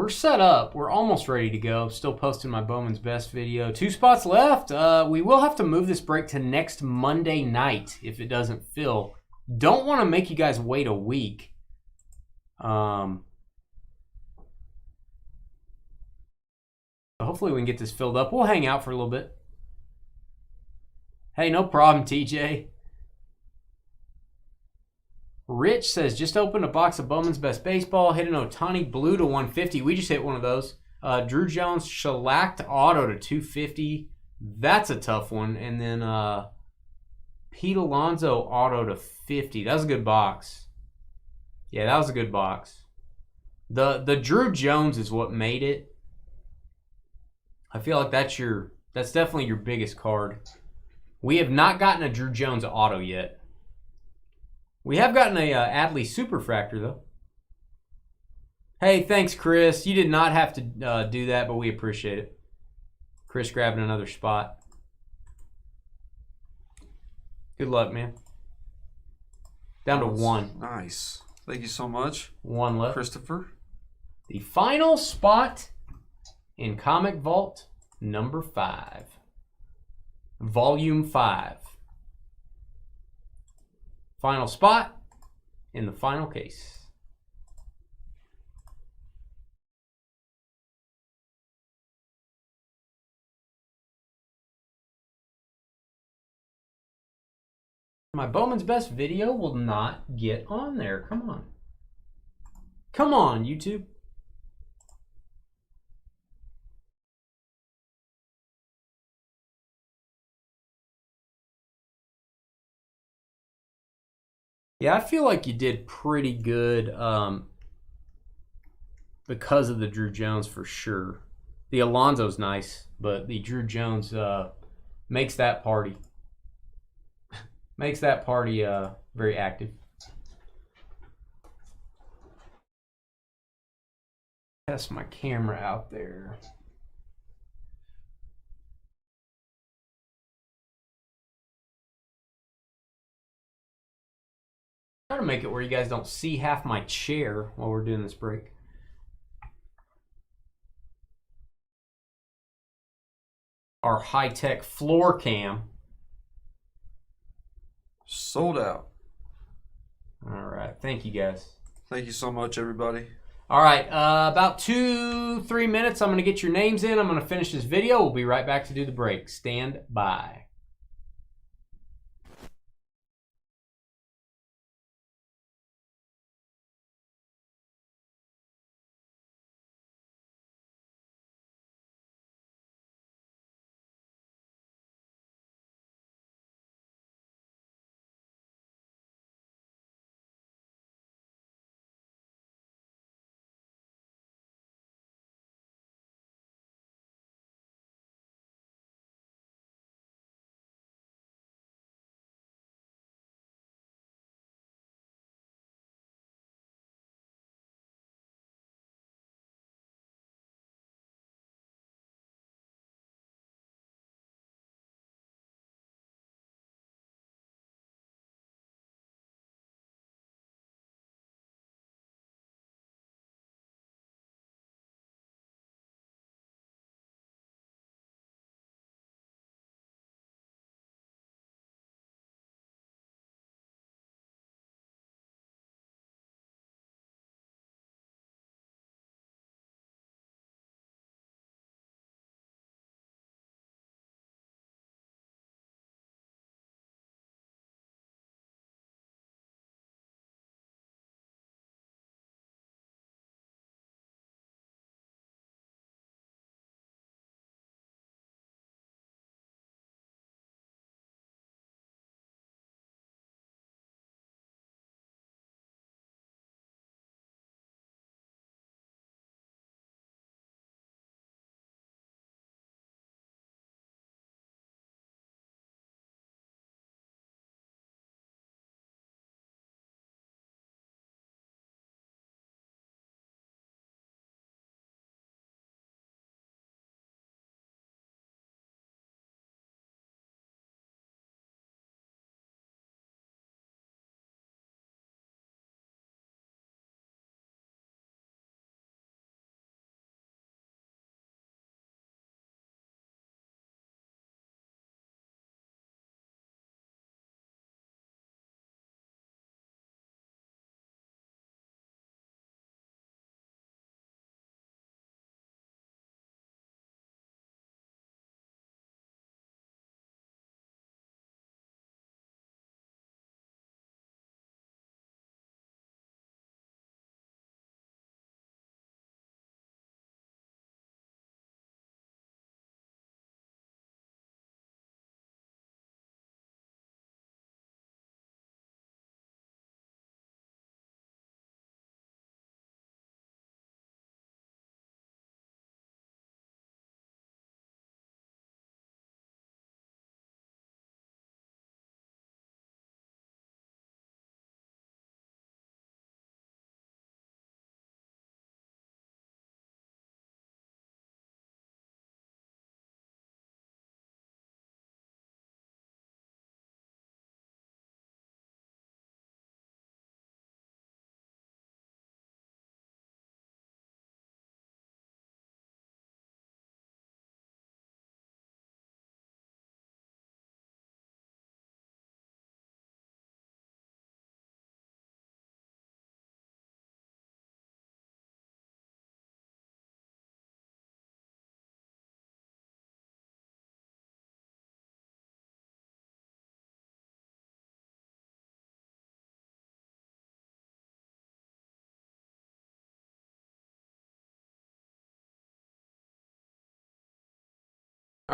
set up. We're almost ready to go. Still posting my Bowman's Best video. 2 spots left. We will have to move this break to next Monday night if it doesn't fill. Don't want to make you guys wait a week. Hopefully we can get this filled up. We'll hang out for a little bit. Hey, no problem, TJ. Rich says, just opened a box of Bowman's Best Baseball. Hit an Ohtani blue to 150. We just hit one of those. Drew Jones shellacked auto to 250. That's a tough one. And then Pete Alonso auto to 50. That was a good box. Yeah, that was a good box. The Drew Jones is what made it. I feel like that's definitely your biggest card. We have not gotten a Drew Jones auto yet. We have gotten a Adley Superfractor, though. Hey, thanks, Chris. You did not have to do that, but we appreciate it. Chris grabbing another spot. Good luck, man. Down to 1. Nice. Thank you so much. 1 left. Christopher. The final spot in Comic Vault number 5. Volume 5. Final spot in the final case. My Bowman's Best video will not get on there. Come on. Come on, YouTube. Yeah, I feel like you did pretty good because of the Drew Jones for sure. The Alonso's nice, but the Drew Jones makes that party very active. Test my camera out there. Try to make it where you guys don't see half my chair while we're doing this break. Our high-tech floor cam. Sold out. All right. Thank you, guys. Thank you so much, everybody. All right. About 2-3 minutes, I'm going to get your names in. I'm going to finish this video. We'll be right back to do the break. Stand by.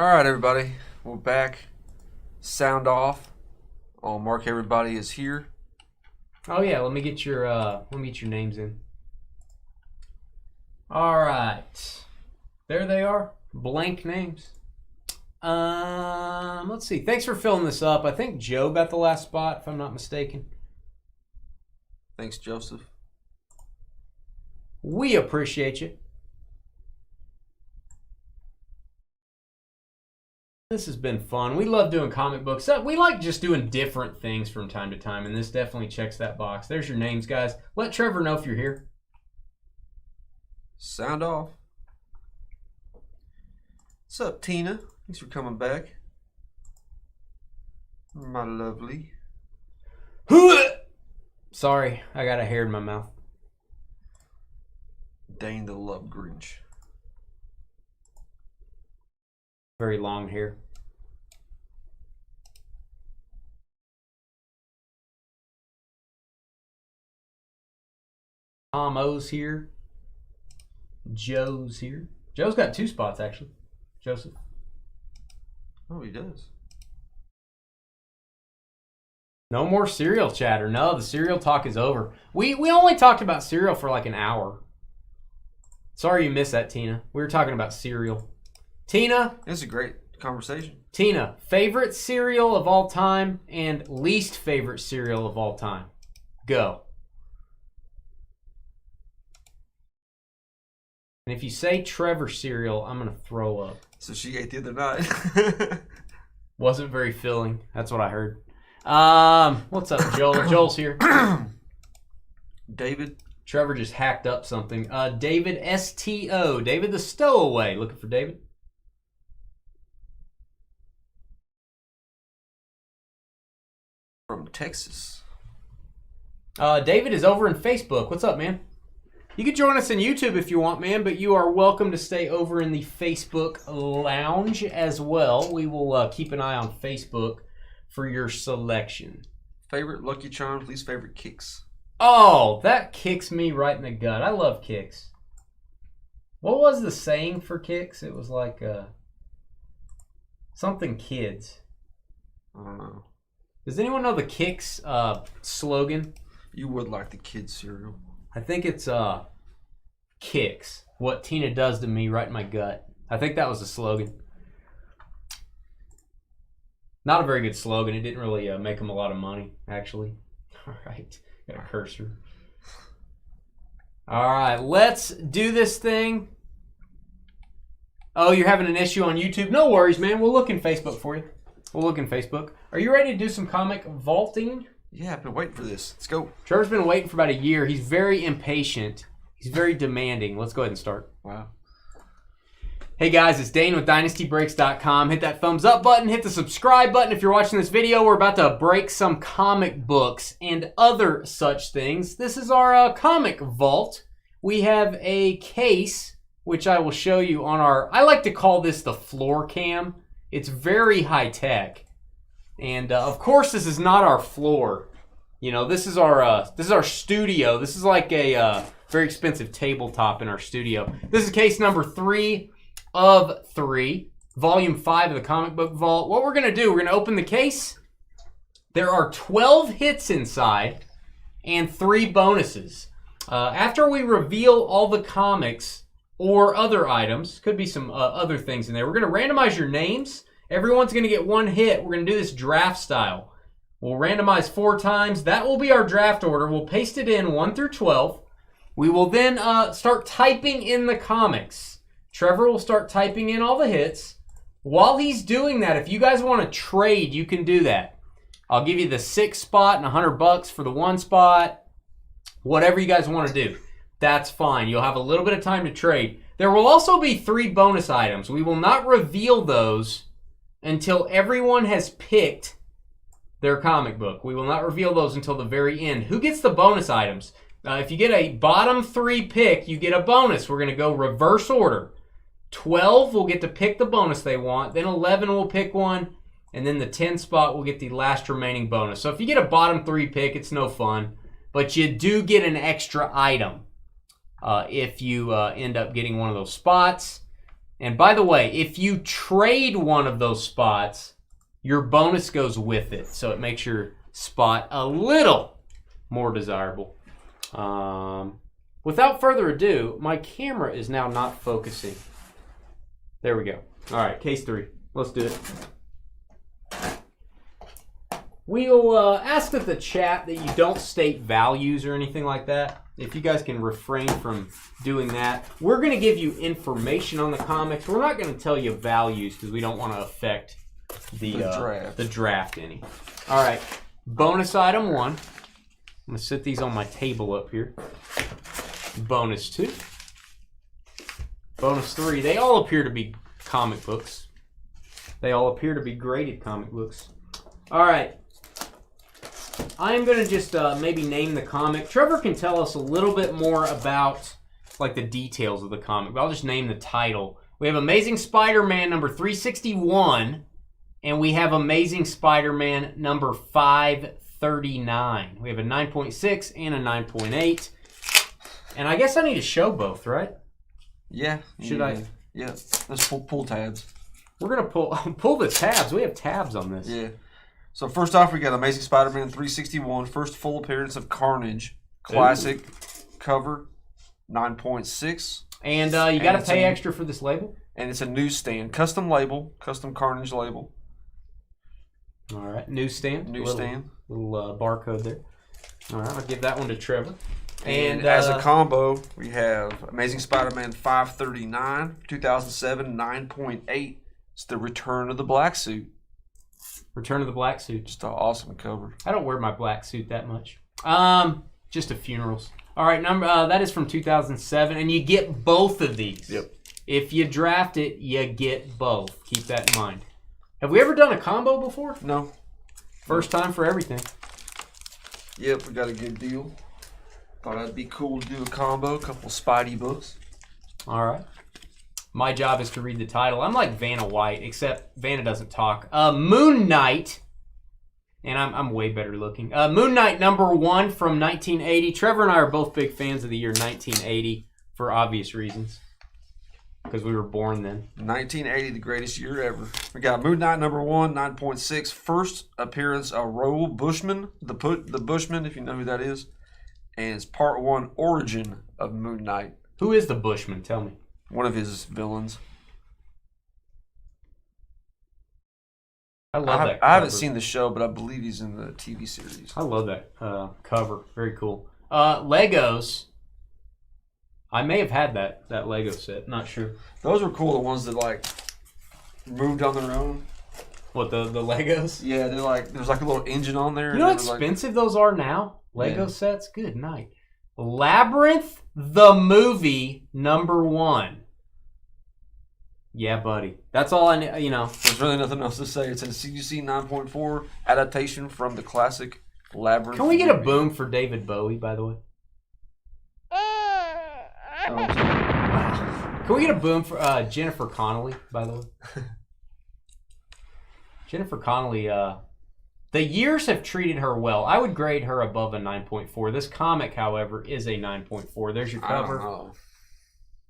All right, everybody. We're back. Sound off. Oh, Mark, everybody is here. Oh yeah, let me get your names in. All right, there they are, blank names. Let's see. Thanks for filling this up. I think Joe got the last spot, if I'm not mistaken. Thanks, Joseph. We appreciate you. This has been fun. We love doing comic books. We like just doing different things from time to time, and this definitely checks that box. There's your names, guys. Let Trevor know if you're here. Sound off. What's up, Tina? Thanks for coming back. My lovely. Sorry, I got a hair in my mouth. Dane the Love Grinch. Very long hair. Tom O's here. Joe's here. Joe's got 2 spots, actually. Joseph. Oh, he does. No more cereal chatter. No, the cereal talk is over. We only talked about cereal for like an hour. Sorry you missed that, Tina. We were talking about cereal. Tina. It's a great conversation. Tina, favorite cereal of all time and least favorite cereal of all time. Go. And if you say Trevor cereal, I'm going to throw up. So she ate the other night. Wasn't very filling. That's what I heard. What's up, Joel? Joel's here. David. Trevor just hacked up something. David S.T.O. David the Stowaway. Looking for David? From Texas. David is over in Facebook. What's up, man? You can join us in YouTube if you want, man, but you are welcome to stay over in the Facebook lounge as well. We will keep an eye on Facebook for your selection. Favorite Lucky Charms, least favorite Kicks. Oh, that kicks me right in the gut. I love Kicks. What was the saying for Kicks? It was like something kids. I don't know. Does anyone know the Kicks slogan? You would like the kids cereal. I think it's Kicks. What Tina does to me right in my gut. I think that was the slogan. Not a very good slogan. It didn't really make them a lot of money, actually. All right. Got a cursor. All right. Let's do this thing. Oh, you're having an issue on YouTube? No worries, man. We'll look in Facebook for you. We'll look in Facebook. Are you ready to do some comic vaulting? Yeah, I've been waiting for this. Let's go. Trevor's been waiting for about a year. He's very impatient. He's very demanding. Let's go ahead and start. Wow. Hey guys, it's Dane with DynastyBreaks.com. Hit that thumbs up button. Hit the subscribe button if you're watching this video. We're about to break some comic books and other such things. This is our comic vault. We have a case, which I will show you on our... I like to call this the floor cam. It's very high tech. And of course, this is not our floor. You know, this is our studio. This is like a very expensive tabletop in our studio. This is case number 3 of 3, volume 5 of the comic book vault. What we're gonna do, we're gonna open the case. There are 12 hits inside and 3 bonuses. After we reveal all the comics or other items, could be some other things in there, we're gonna randomize your names. Everyone's going to get 1 hit. We're going to do this draft style. We'll randomize 4 times. That will be our draft order. We'll paste it in 1 through 12. We will then start typing in the comics. Trevor will start typing in all the hits. While he's doing that, if you guys want to trade, you can do that. I'll give you the 6 spot and $100 for the 1 spot. Whatever you guys want to do, that's fine. You'll have a little bit of time to trade. There will also be 3 bonus items. We will not reveal those until everyone has picked their comic book. We will not reveal those until the very end. Who gets the bonus items? If you get a bottom 3 pick, you get a bonus. We're going to go reverse order. 12 will get to pick the bonus they want. Then 11 will pick one. And then the 10 spot will get the last remaining bonus. So if you get a bottom 3 pick, it's no fun. But you do get an extra item if you end up getting one of those spots. And by the way, if you trade one of those spots, your bonus goes with it. So it makes your spot a little more desirable. Without further ado, my camera is now not focusing. There we go. All right, case 3. Let's do it. We'll ask that the chat that you don't state values or anything like that. If you guys can refrain from doing that. We're going to give you information on the comics. We're not going to tell you values because we don't want to affect the draft any. All right, bonus item 1. I'm going to set these on my table up here. Bonus 2. Bonus 3. They all appear to be comic books. They all appear to be graded comic books. All right. I am going to just maybe name the comic. Trevor can tell us a little bit more about like the details of the comic, but I'll just name the title. We have Amazing Spider-Man number 361, and we have Amazing Spider-Man number 539. We have a 9.6 and a 9.8. And I guess I need to show both, right? Yeah. Should I? Yeah. Let's pull tabs. We're going to pull the tabs. We have tabs on this. Yeah. So first off, we got Amazing Spider-Man 361, first full appearance of Carnage, classic cover, 9.6. And you got to pay extra for this label? And it's a newsstand, custom label, custom Carnage label. All right, newsstand. Newsstand. Little barcode there. All right, I'll give that one to Trevor. And as a combo, we have Amazing Spider-Man 539, 2007, 9.8. It's the Return of the Black Suit. Return of the Black Suit. Just an awesome cover. I don't wear my black suit that much. Just at funerals. All right, that is from 2007, and you get both of these. Yep. If you draft it, you get both. Keep that in mind. Have we ever done a combo before? No. First time for everything. Yep, we got a good deal. Thought that'd be cool to do a combo, a couple Spidey books. All right. My job is to read the title. I'm like Vanna White, except Vanna doesn't talk. Moon Knight, and I'm way better looking. Moon Knight number 1 from 1980. Trevor and I are both big fans of the year 1980 for obvious reasons, because we were born then. 1980, the greatest year ever. We got Moon Knight number 1, 9.6. First appearance of Raoul Bushman, the Bushman, if you know who that is. And it's part 1, origin of Moon Knight. Who is the Bushman? Tell me. One of his villains. I love that cover. I haven't seen the show, but I believe he's in the TV series. I love that cover. Very cool. Legos. I may have had that Lego set. Not sure. Those were cool. The ones that like moved on their own. What, the Legos? Yeah, they're like there's like a little engine on there. You know how expensive those are now? Lego sets? Good night. Labyrinth the movie number 1. Yeah, buddy. That's all I need, There's really nothing else to say. It's a CGC 9.4 adaptation from the classic Labyrinth. Can we get a boom for David Bowie, by the way? Can we get a boom for Jennifer Connelly, by the way? Jennifer Connelly, the years have treated her well. I would grade her above a 9.4. This comic, however, is a 9.4. There's your cover. I don't know.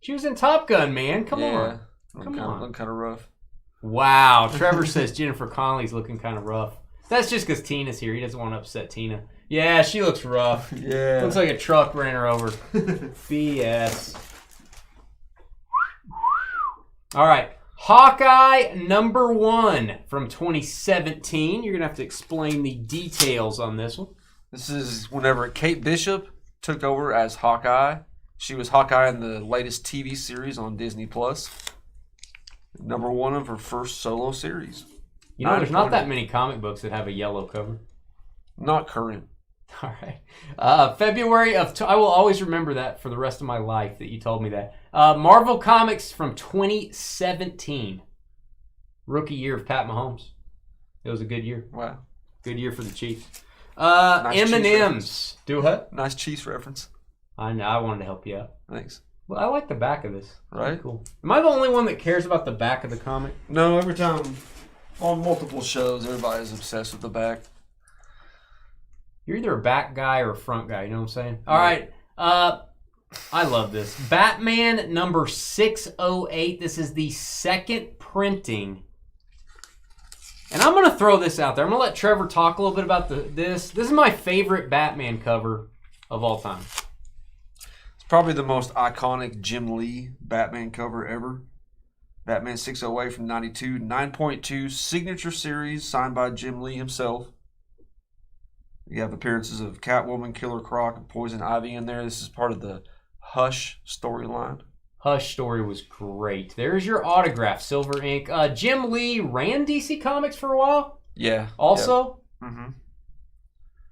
She was in Top Gun, man. Come on. Looking kind of rough. Wow. Trevor says Jennifer Connelly's looking kind of rough. That's just because Tina's here. He doesn't want to upset Tina. Yeah, she looks rough. Yeah. Looks like a truck ran her over. BS. All right. Hawkeye number 1 from 2017. You're going to have to explain the details on this one. This is whenever Kate Bishop took over as Hawkeye. She was Hawkeye in the latest TV series on Disney+. Number 1 of her first solo series. You know, there's not that many comic books that have a yellow cover. Not current. All right. February of... I will always remember that for the rest of my life that you told me that. Marvel Comics from 2017. Rookie year of Pat Mahomes. It was a good year. Wow. Good year for the Chiefs. Nice M&M's. Do what? Nice Chiefs reference. I know. I wanted to help you out. Thanks. Well, I like the back of this. Right? Cool. Am I the only one that cares about the back of the comic? No, every time on multiple shows, everybody's obsessed with the back. You're either a back guy or a front guy. You know what I'm saying? All right. I love this. Batman number 608. This is the second printing. And I'm going to throw this out there. I'm going to let Trevor talk a little bit about this. This is my favorite Batman cover of all time. It's probably the most iconic Jim Lee Batman cover ever. Batman 608 from 92. 9.2 signature series signed by Jim Lee himself. You have appearances of Catwoman, Killer Croc, and Poison Ivy in there. This is part of the Hush storyline. Hush story was great. There's your autograph, silver ink. Jim Lee ran DC Comics for a while. Yeah. Also. Yep. Mm-hmm.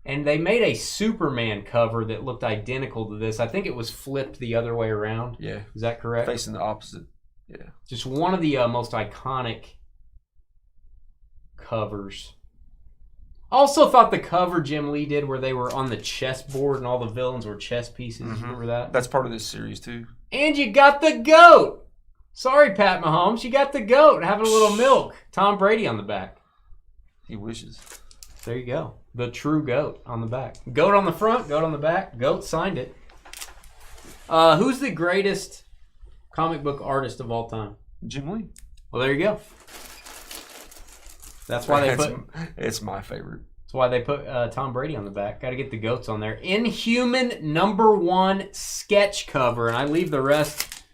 And they made a Superman cover that looked identical to this. I think it was flipped the other way around. Yeah. Is that correct? Facing the opposite. Yeah. Just one of the most iconic covers. Also thought the cover Jim Lee did where they were on the chessboard and all the villains were chess pieces. Mm-hmm. Remember that? That's part of this series too. And you got the GOAT. Sorry, Pat Mahomes. You got the GOAT having a little milk. Tom Brady on the back. He wishes. There you go. The true GOAT on the back. GOAT on the front, GOAT on the back. GOAT signed it. Who's the greatest comic book artist of all time? Jim Lee. Well, there you go. That's why they put. It's my favorite. That's why they put Tom Brady on the back. Got to get the goats on there. Inhuman #1 sketch cover, and I leave the rest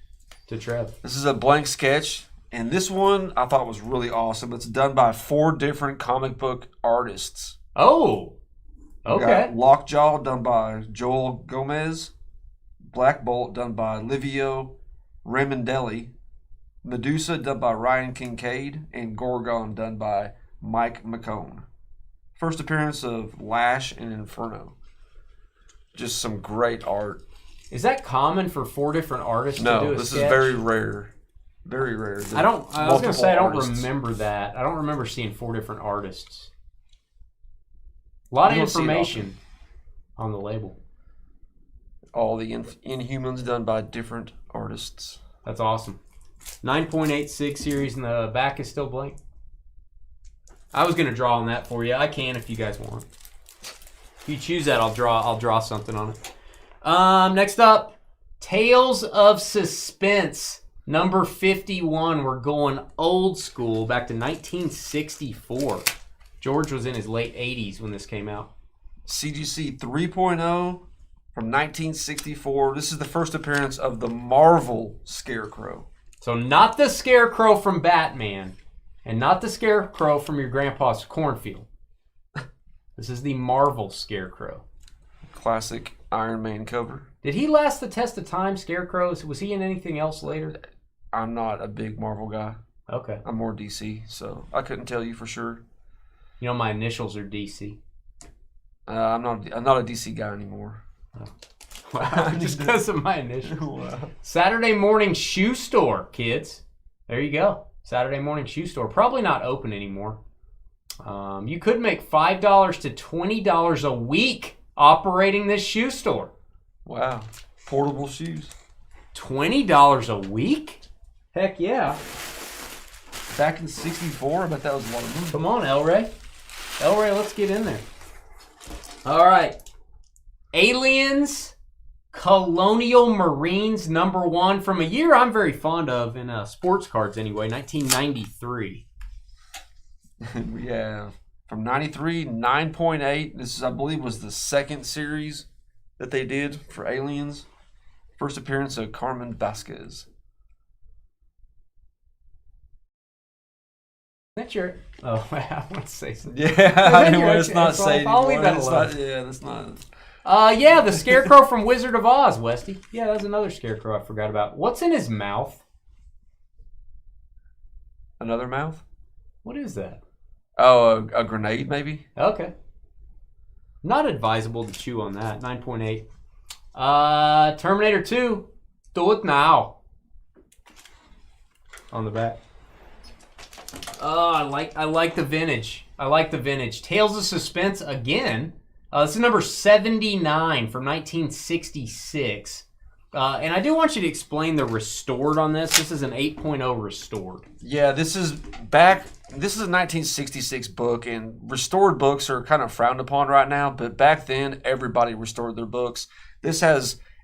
to Trev. This is a blank sketch, and this one I thought was really awesome. It's done by 4 different comic book artists. Oh, We okay. got Lockjaw done by Joel Gomez, Black Bolt done by Livio Ramondelli, Medusa done by Ryan Kincaid, and Gorgon done by Mike McCone. First appearance of Lash and Inferno. Just some great art. Is that common for 4 different artists to do No, a this sketch? is very rare. Very rare. I was going to say, I don't artists. remember that. I don't remember seeing 4 different artists. A lot of You don't see it information on the label. All the Inhumans done by different artists. That's awesome. 9.86 series, and the back is still blank. I was going to draw on that for you. I can if you guys want. If you choose that, I'll draw something on it. Next up, Tales of Suspense, number 51. We're going old school, back to 1964. George was in his late 80s when this came out. CGC 3.0 from 1964. This is the first appearance of the Marvel Scarecrow. So not the Scarecrow from Batman, and not the Scarecrow from your grandpa's cornfield. This is the Marvel Scarecrow. Classic Iron Man cover. Did he last the test of time, Scarecrows? Was he in anything else later? I'm not a big Marvel guy. Okay. I'm more DC, so I couldn't tell you for sure. You know my initials are DC. I'm not a DC guy anymore. Wow, just because of my initials. Wow. Saturday morning shoe store, kids. There you go. Saturday morning shoe store. Probably not open anymore. You could make $5 to $20 a week operating this shoe store. Wow. Portable shoes. $20 a week? Heck yeah. Back in 64, I bet that was a lot of money. Come on, El Rey. El Rey, let's get in there. All right. Aliens, Colonial Marines, #1 from a year I'm very fond of in sports cards anyway, 1993. Yeah. From 93, 9.8. This is, I believe, was the second series that they did for Aliens. First appearance of Carmen Vasquez. That's your... Oh, I want to say something. Yeah, I mean, well, it's not safe. I'll leave that alone. Yeah, that's not. Yeah, the Scarecrow from Wizard of Oz, Westy. Yeah, that's another Scarecrow I forgot about. What's in his mouth? Another mouth? What is that? Oh, a grenade, maybe? Okay. Not advisable to chew on that. 9.8. Terminator 2. Do it now. On the back. Oh, I like the vintage. I like the vintage. Tales of Suspense again. This is number 79 from 1966. And I do want you to explain the restored on this. This is an 8.0 restored. Yeah, this is a 1966 book, and restored books are kind of frowned upon right now, but back then, everybody restored their books.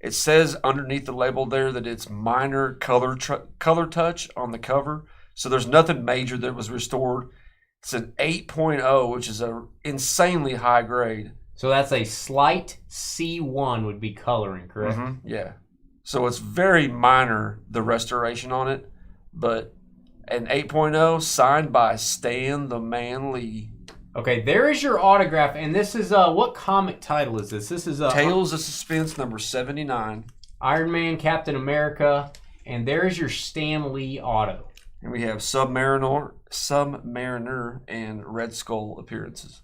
It says underneath the label there that it's minor color touch on the cover. So there's nothing major that was restored. It's an 8.0, which is a insanely high grade. So that's a slight C1 would be coloring, correct? Mm-hmm. Yeah. So it's very minor, the restoration on it, but an 8.0 signed by Stan the Man Lee. Okay, there is your autograph, and this is what comic title is this? This is Tales of Suspense number 79. Iron Man, Captain America, and there is your Stan Lee auto. And we have Submariner, and Red Skull appearances.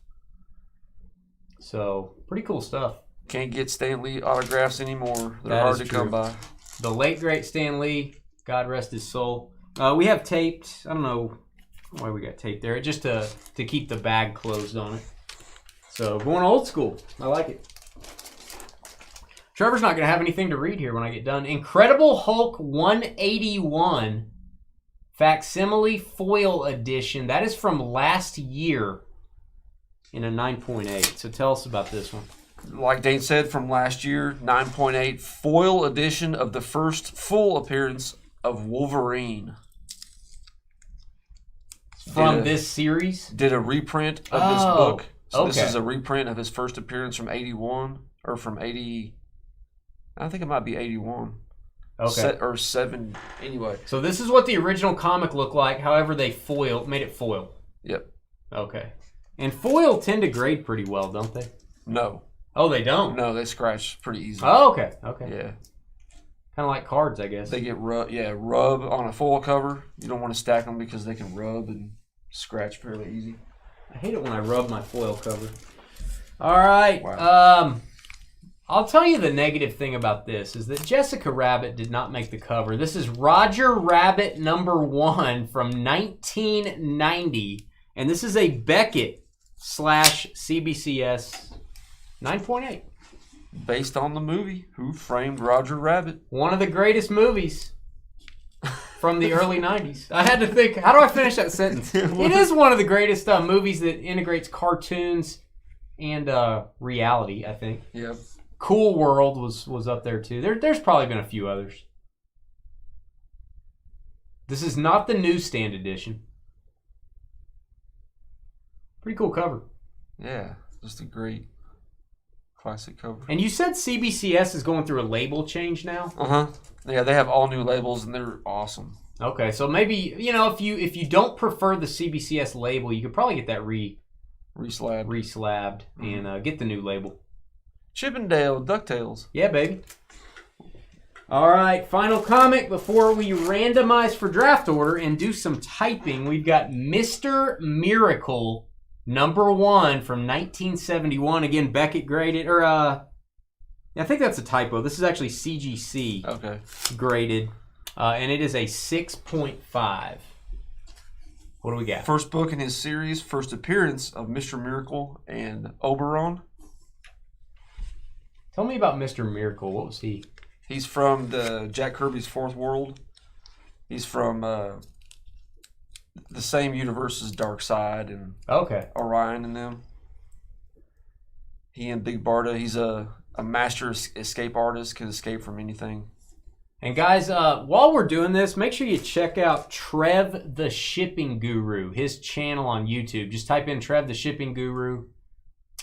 So pretty cool stuff. Can't get Stan Lee autographs anymore. They're hard to come by. The late great Stan Lee, God rest his soul. We have taped. I don't know why we got taped there, just to keep the bag closed on it. So going old school. I like it. Trevor's not going to have anything to read here when I get done. Incredible Hulk 181 facsimile foil edition. That is from last year in a 9.8. So tell us about this one. Like Dane said, from last year, 9.8 foil edition of the first full appearance of Wolverine. From this series? Did a reprint of this book. So okay. This is a reprint of his first appearance from 81, or from 80, I think it might be 81. Okay. Or 7, anyway. So this is what the original comic looked like, however they made it foil. Yep. Okay. And foil tend to grade pretty well, don't they? No. Oh, they don't? No, they scratch pretty easily. Oh, okay. Okay. Yeah. Kind of like cards, I guess. They get rub on a foil cover. You don't want to stack them because they can rub and scratch fairly easy. I hate it when I rub my foil cover. All right. Wow. I'll tell you the negative thing about this is that Jessica Rabbit did not make the cover. This is Roger Rabbit #1 from 1990, and this is a Beckett / CBCS 9.8. Based on the movie Who Framed Roger Rabbit. One of the greatest movies from the early 90s. I had to think, how do I finish that sentence? It is one of the greatest movies that integrates cartoons and reality, I think. Yep. Cool World was up there too. There's probably been a few others. This is not the newsstand edition. Pretty cool cover. Yeah, just a great classic cover. And you said CBCS is going through a label change now? Uh-huh. Yeah, they have all new labels and they're awesome. Okay, so maybe, if you don't prefer the CBCS label, you could probably get that reslabbed and get the new label. Chippendale DuckTales. Yeah, baby. All right, final comic before we randomize for draft order and do some typing. We've got Mr. Miracle #1 from 1971. Again, Beckett graded, I think that's a typo. This is actually CGC graded, and it is a 6.5. What do we got? First book in his series, first appearance of Mr. Miracle and Oberon. Tell me about Mr. Miracle. What was he? He's from the Jack Kirby's Fourth World. He's from the same universe as Darkseid and Orion and them. He and Big Barda, he's a master escape artist, can escape from anything. And guys, while we're doing this, make sure you check out Trev the Shipping Guru, his channel on YouTube. Just type in Trev the Shipping Guru,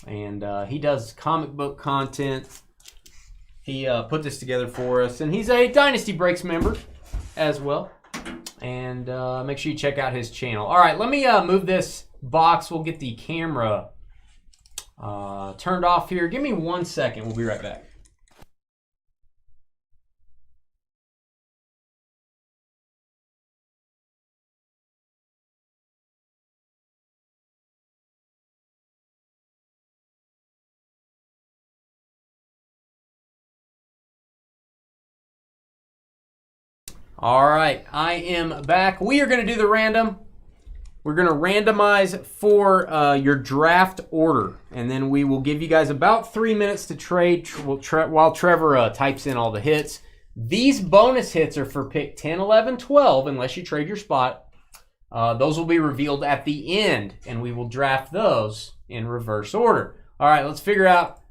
and he does comic book content. He put this together for us, and he's a Dynasty Breaks member as well. And make sure you check out his channel. All right, let me move this box. We'll get the camera turned off here. Give me 1 second. We'll be right back. All right, I am back. We are going to do the random. We're going to randomize for your draft order, and then we will give you guys about 3 minutes to trade while Trevor types in all the hits. These bonus hits are for pick 10, 11, 12, unless you trade your spot. Those will be revealed at the end, and we will draft those in reverse order. All right, let's figure out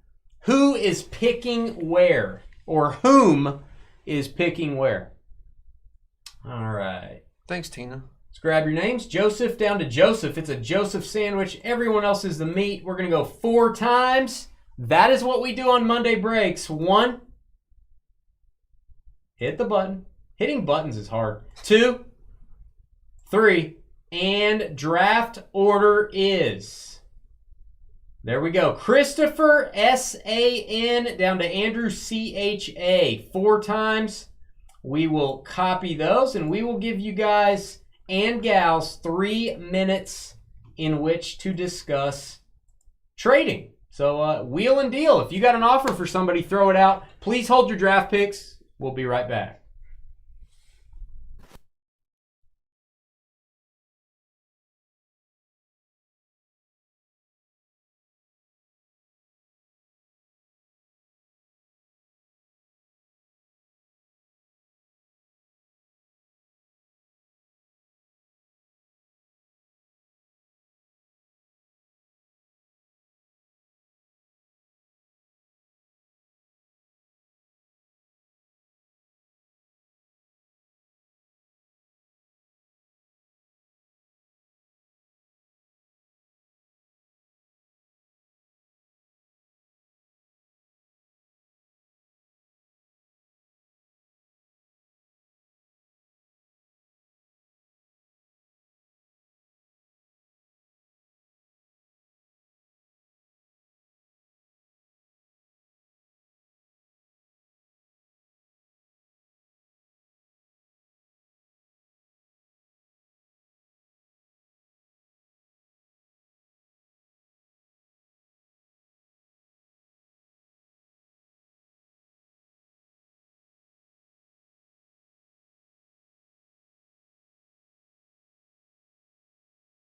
who is picking where. or whom is picking where. All right. Thanks, Tina. Let's grab your names. Joseph down to Joseph. It's a Joseph sandwich. Everyone else is the meat. We're going to go 4 times. That is what we do on Monday Breaks. 1. Hit the button. Hitting buttons is hard. 2, 3, and draft order is. There we go. Christopher S-A-N down to Andrew C-H-A. 4 times. We will copy those and we will give you guys and gals 3 minutes in which to discuss trading. So wheel and deal. If you got an offer for somebody, throw it out. Please hold your draft picks. We'll be right back.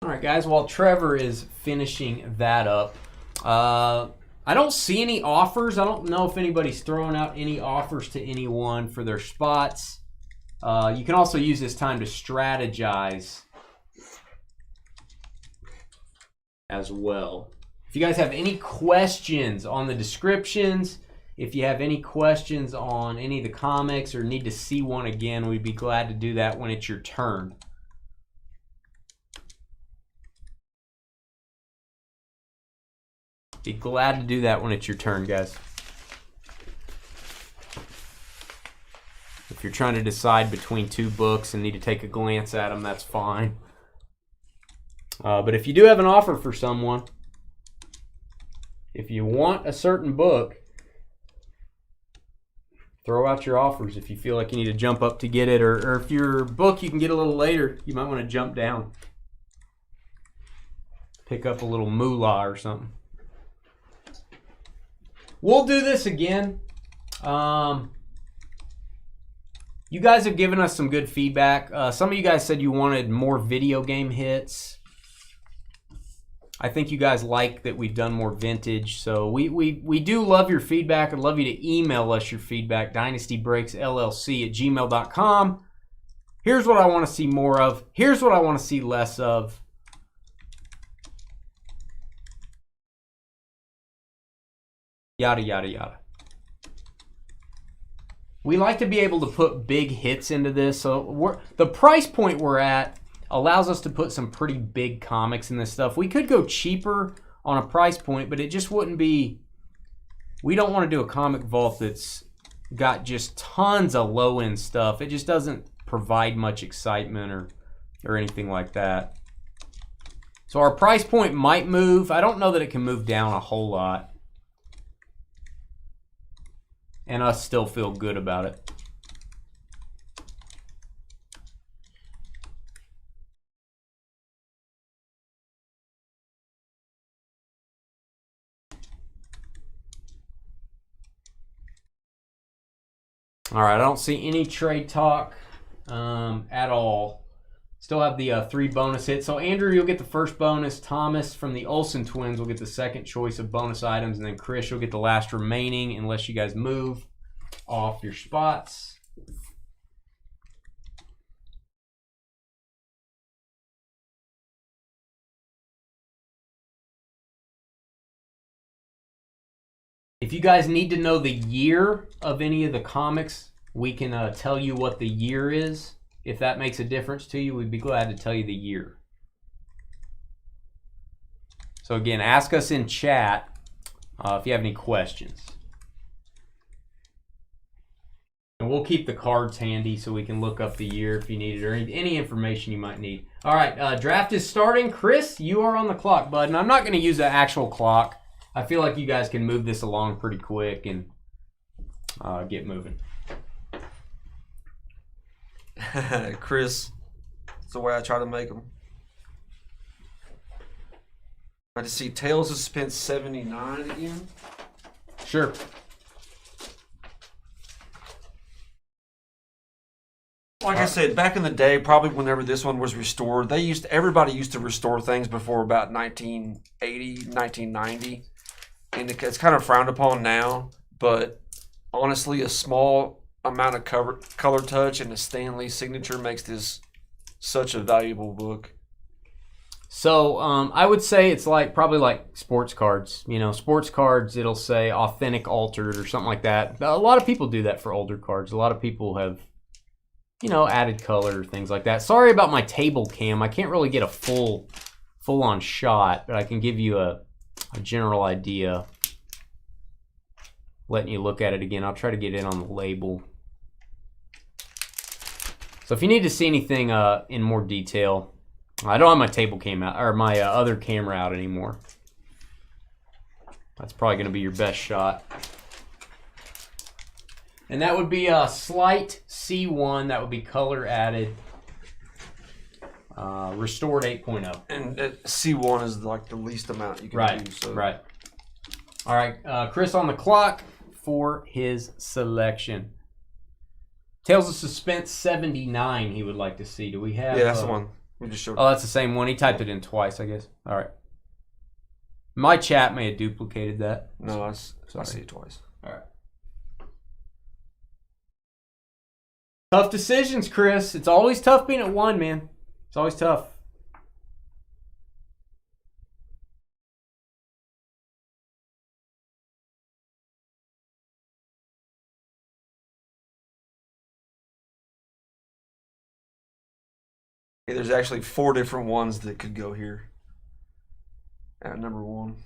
All right, guys, while Trevor is finishing that up, I don't see any offers. I don't know if anybody's throwing out any offers to anyone for their spots. You can also use this time to strategize as well. If you guys have any questions on the descriptions, if you have any questions on any of the comics or need to see one again, we'd be glad to do that when it's your turn. Be glad to do that when it's your turn, guys. If you're trying to decide between 2 books and need to take a glance at them, that's fine. But if you do have an offer for someone, if you want a certain book, throw out your offers if you feel like you need to jump up to get it. Or if your book you can get a little later, you might want to jump down. Pick up a little moolah or something. We'll do this again. You guys have given us some good feedback. Some of you guys said you wanted more video game hits. I think you guys like that we've done more vintage. So we do love your feedback. I'd love you to email us your feedback, dynastybreaksllc@gmail.com. Here's what I want to see more of. Here's what I want to see less of. Yada, yada, yada. We like to be able to put big hits into this. So the price point we're at allows us to put some pretty big comics in this stuff. We could go cheaper on a price point, but it just wouldn't be... We don't want to do a comic vault that's got just tons of low-end stuff. It just doesn't provide much excitement or anything like that. So our price point might move. I don't know that it can move down a whole lot. And us still feel good about it. All right, I don't see any trade talk at all. Still have the 3 bonus hits. So Andrew, you'll get the first bonus. Thomas from the Olsen twins will get the second choice of bonus items. And then Chris, you'll get the last remaining unless you guys move off your spots. If you guys need to know the year of any of the comics, we can tell you what the year is. If that makes a difference to you, we'd be glad to tell you the year. So again, ask us in chat if you have any questions. And we'll keep the cards handy so we can look up the year if you need it or any information you might need. All right, draft is starting. Chris, you are on the clock, bud. And I'm not going to use an actual clock. I feel like you guys can move this along pretty quick and get moving. Chris, that's the way I try to make them. I just see Tales of Suspense 79 again. Sure. Like I said, back in the day, probably whenever this one was restored, everybody used to restore things before about 1980, 1990. And it's kind of frowned upon now, but honestly, a small amount of color touch and a Stanley signature makes this such a valuable book. So I would say it's probably like sports cards. You know, sports cards, it'll say authentic altered or something like that. A lot of people do that for older cards. A lot of people have, you know, added color, things like that. Sorry about my table cam. I can't really get a full-on shot, but I can give you a general idea. Letting you look at it again. I'll try to get in on the label. So if you need to see anything in more detail, I don't have my table cam out, or my other camera out anymore. That's probably going to be your best shot. And that would be a slight C1. That would be color added. Restored 8.0. And C1 is like the least amount you can do. So. Right. All right. Chris on the clock for his selection. Tales of Suspense 79 he would like to see. Do we have... Yeah, that's the one. We just showed. Oh, that's the same one. He typed it in twice, I guess. All right. My chat may have duplicated that. No, I see it twice. All right. Tough decisions, Chris. It's always tough being at one, man. It's always tough. Yeah, there's actually 4 different ones that could go here at number 1.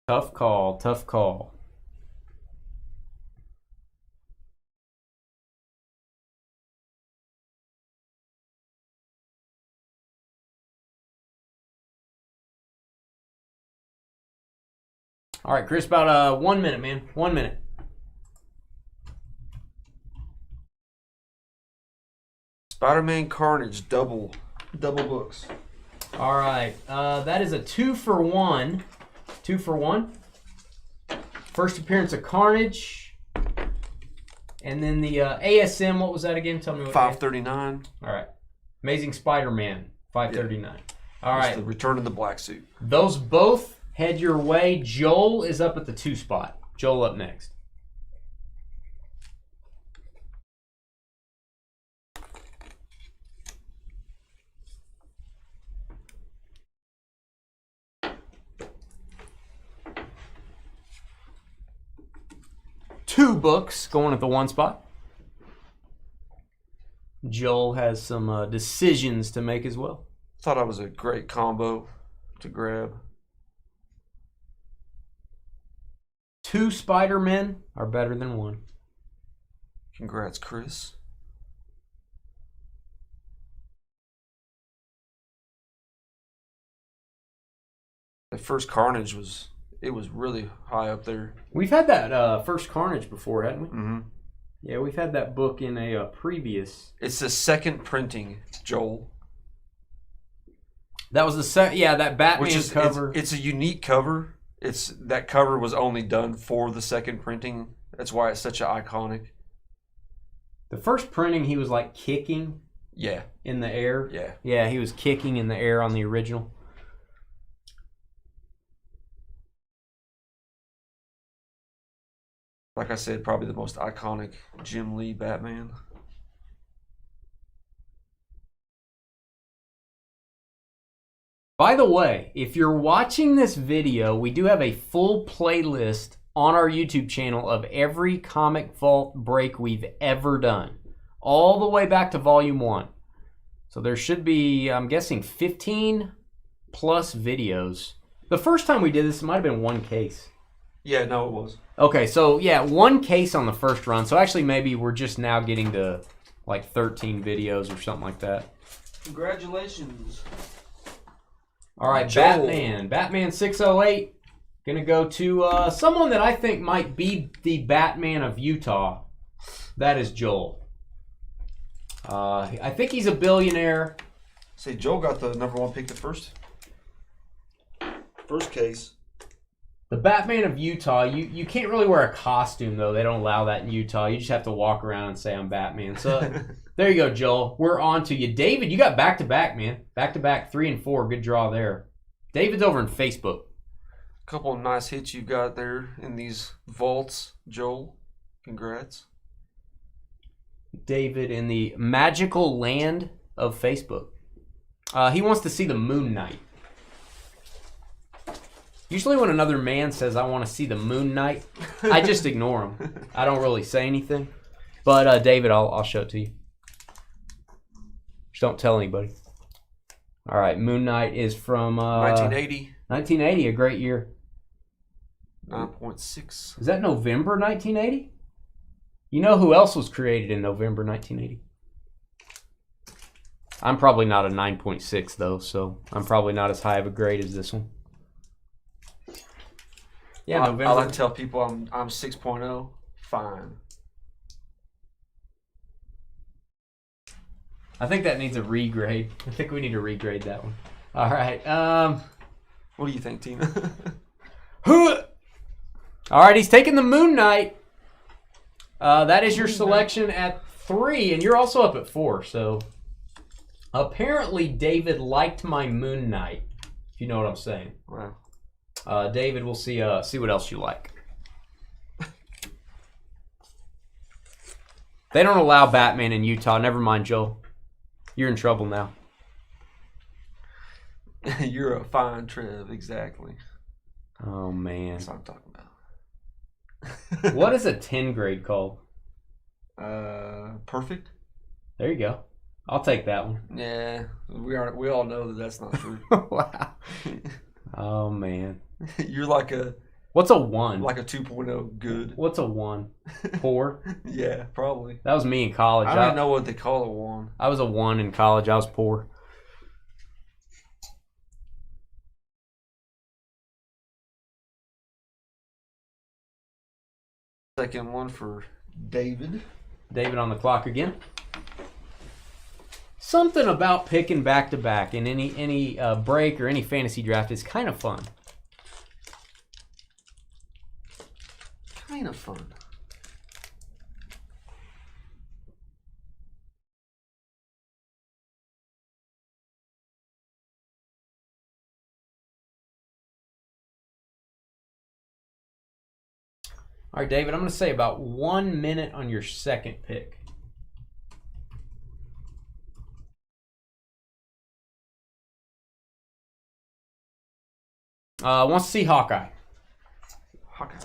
Tough call. Tough call. All right, Chris, about 1 minute, man. 1 minute. Spider-Man Carnage double books. All right, that is a 2-for-1. 2-for-1. First appearance of Carnage, and then the ASM. What was that again? Tell me what. 539. All right, Amazing Spider-Man 539. Yeah. All right, the Return of the Black Suit. Those both head your way. Joel is up at the 2 spot. Joel up next. Two books going at the 1 spot. Joel has some decisions to make as well. Thought that was a great combo to grab. 2 Spider-Men are better than 1. Congrats, Chris. The first Carnage was really high up there. We've had that first Carnage before, hadn't we? Mm-hmm. Yeah, we've had that book in a previous. It's the second printing, Joel. That was the second. Yeah, that Batman cover. It's a unique cover. That cover was only done for the second printing. That's why it's such an iconic. The first printing, he was like kicking. Yeah. In the air. Yeah. Yeah, he was kicking in the air on the original. Like I said, probably the most iconic Jim Lee Batman. By the way, if you're watching this video, we do have a full playlist on our YouTube channel of every Comic Vault break we've ever done, all the way back to Volume 1. So there should be, I'm guessing, 15 plus videos. The first time we did this, it might have been one case. Yeah, no, it was. Okay, so yeah, one case on the first run. So actually maybe we're just now getting to like 13 videos or something like that. Congratulations. All right, Joel. Batman 608. Gonna go to someone that I think might be the Batman of Utah. That is Joel. I think he's a billionaire. Say, Joel got the #1 pick the first case. The Batman of Utah, you can't really wear a costume, though. They don't allow that in Utah. You just have to walk around and say, I'm Batman. So there you go, Joel. We're on to you. David, you got back-to-back, man. Back-to-back 3 and 4. Good draw there. David's over in Facebook. A couple of nice hits you got there in these vaults, Joel. Congrats. David in the magical land of Facebook. He wants to see the Moon Knight. Usually when another man says, I want to see the Moon Knight, I just ignore him. I don't really say anything. But David, I'll show it to you. Just don't tell anybody. All right, Moon Knight is from 1980. 1980, a great year. 9.6. Is that November 1980? You know who else was created in November 1980? I'm probably not a 9.6 though, so I'm probably not as high of a grade as this one. Yeah, November. I like to tell people I'm 6.0. Fine. I think that needs a regrade. I think we need to regrade that one. All right. What do you think, Tina? All right, he's taking the Moon Knight. That is your selection at 3, and you're also up at 4. So apparently David liked my Moon Knight, if you know what I'm saying. Wow. David, we'll see what else you like. They don't allow Batman in Utah. Never mind, Joel. You're in trouble now. You're a fine Trev, exactly. Oh, man. That's what I'm talking about. What is a 10 grade called? Perfect. There you go. I'll take that one. Yeah, we all know that that's not true. Wow. Oh, man. You're like a What's a 1? like a 2.0 good. What's a 1? Poor? Yeah, probably. That was me in college. I don't know what they call a 1. I was a 1 in college. I was poor. Second one for David. David on the clock again. Something about picking back-to-back in any break or any fantasy draft is kind of fun. Kind of fun. All right, David, I'm going to say about 1 minute on your second pick. Wants to see Hawkeye. Hawkeye.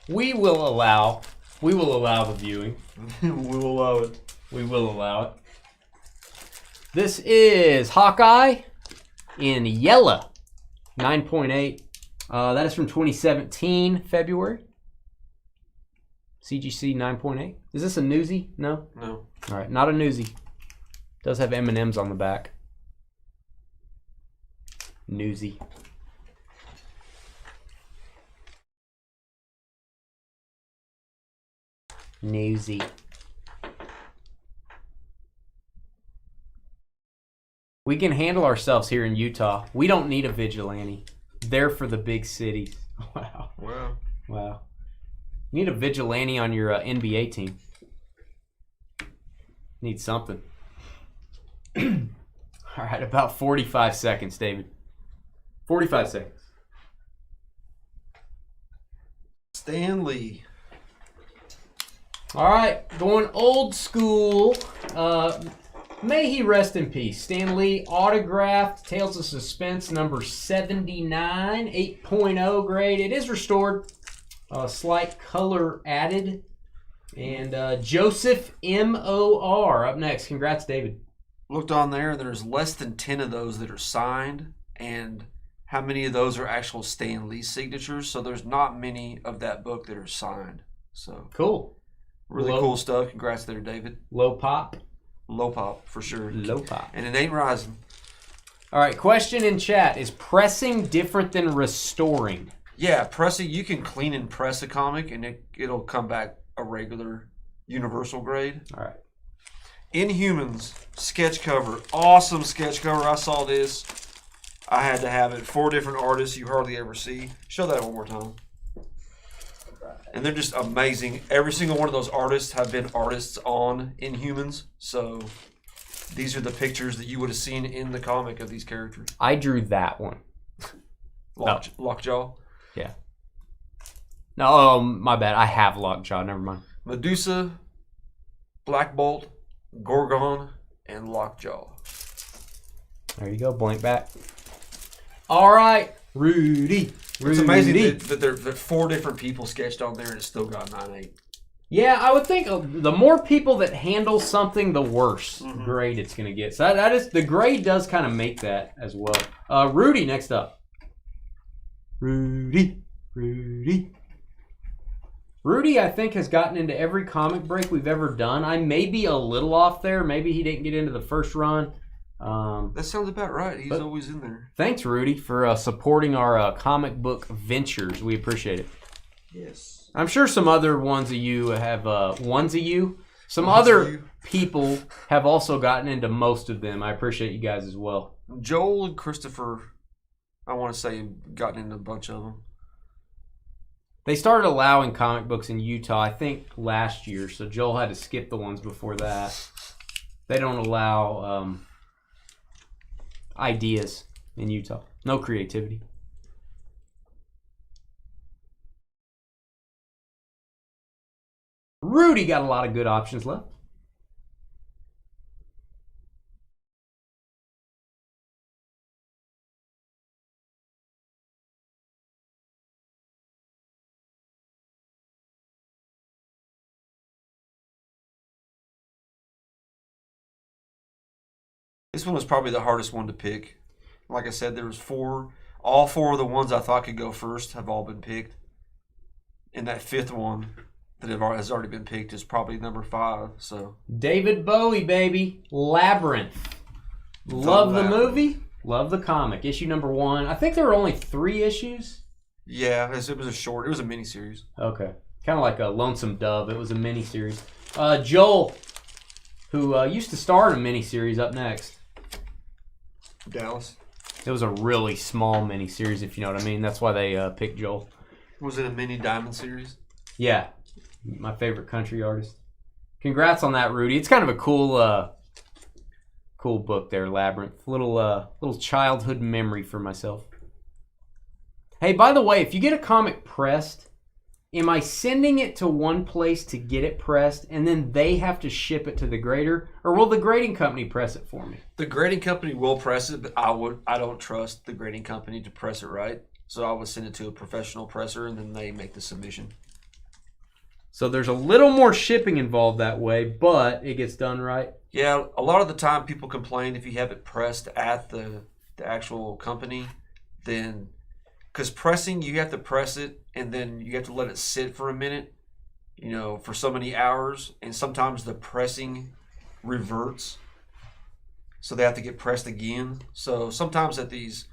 We will allow the viewing. We'll allow it. We will allow it. This is Hawkeye in yellow, 9.8. That is from 2017, February. CGC 9.8. Is this a newsie? No? No. All right, not a newsie. Does have M&Ms on the back. Newsie. Newsy. We can handle ourselves here in Utah. We don't need a vigilante. They're for the big cities. Wow. Wow. Wow. You need a vigilante on your NBA team. Need something. All right, about 45 seconds, David. 45 seconds. Stanley. All right, going old school. May he rest in peace. Stan Lee, autographed, Tales of Suspense, number 79, 8.0 grade. It is restored. Slight color added. And Joseph M.O.R. up next. Congrats, David. Looked on there, there's less than 10 of those that are signed, and how many of those are actual Stan Lee signatures? So there's not many of that book that are signed. So cool. Really cool stuff. Congrats there, David. Low pop. Low pop, for sure. Low pop. And it ain't rising. All right, question in chat. Is pressing different than restoring? Yeah, pressing, you can clean and press a comic, and it'll come back a regular universal grade. All right. Inhumans sketch cover, awesome sketch cover. I saw this. I had to have it. 4 different artists you hardly ever see. Show that one more time. And they're just amazing. Every single one of those artists have been artists on Inhumans. So these are the pictures that you would have seen in the comic of these characters. I drew that one. Lockjaw. Yeah. No, my bad. I have Lockjaw. Never mind. Medusa, Black Bolt, Gorgon, and Lockjaw. There you go. Blank back. All right, Rudy. It's amazing that there are 4 different people sketched on there and it still got 9.8. Yeah, I would think the more people that handle something, the worse grade it's going to get. So that is, the grade does kind of make that as well. Rudy, next up. Rudy, I think, has gotten into every comic break we've ever done. I may be a little off there. Maybe he didn't get into the first run. That sounds about right. He's always in there. Thanks, Rudy, for supporting our comic book ventures. We appreciate it. Yes. I'm sure some other ones of you have ones of you. Some other people have also gotten into most of them. I appreciate you guys as well. Joel and Christopher, I want to say, have gotten into a bunch of them. They started allowing comic books in Utah, I think, last year. So Joel had to skip the ones before that. They don't allow ideas in Utah. No creativity. Rudy got a lot of good options left. This one was probably the hardest one to pick. Like I said, there was 4. All 4 of the ones I thought could go first have all been picked. And that 5th one that has already been picked is probably number 5. So David Bowie, baby. Labyrinth. Love the movie. Love the comic. Issue number 1. I think there were only 3 issues. Yeah, it was a mini-series. Okay. Kind of like a Lonesome Dove. It was a mini-series. Joel, who used to star in a mini-series, up next. Dallas. It was a really small mini-series, if you know what I mean. That's why they picked Joel. Was it a mini diamond series? Yeah. My favorite country artist. Congrats on that, Rudy. It's kind of a cool cool book there, Labyrinth. Little childhood memory for myself. Hey, by the way, if you get a comic pressed, am I sending it to one place to get it pressed and then they have to ship it to the grader, or will the grading company press it for me? The grading company will press it, but I don't trust the grading company to press it right. So I would send it to a professional presser and then they make the submission. So there's a little more shipping involved that way, but it gets done right. Yeah, a lot of the time people complain if you have it pressed at the actual company, then because pressing, you have to press it and then you have to let it sit for a minute, for so many hours, and sometimes the pressing reverts, so they have to get pressed again. So sometimes at these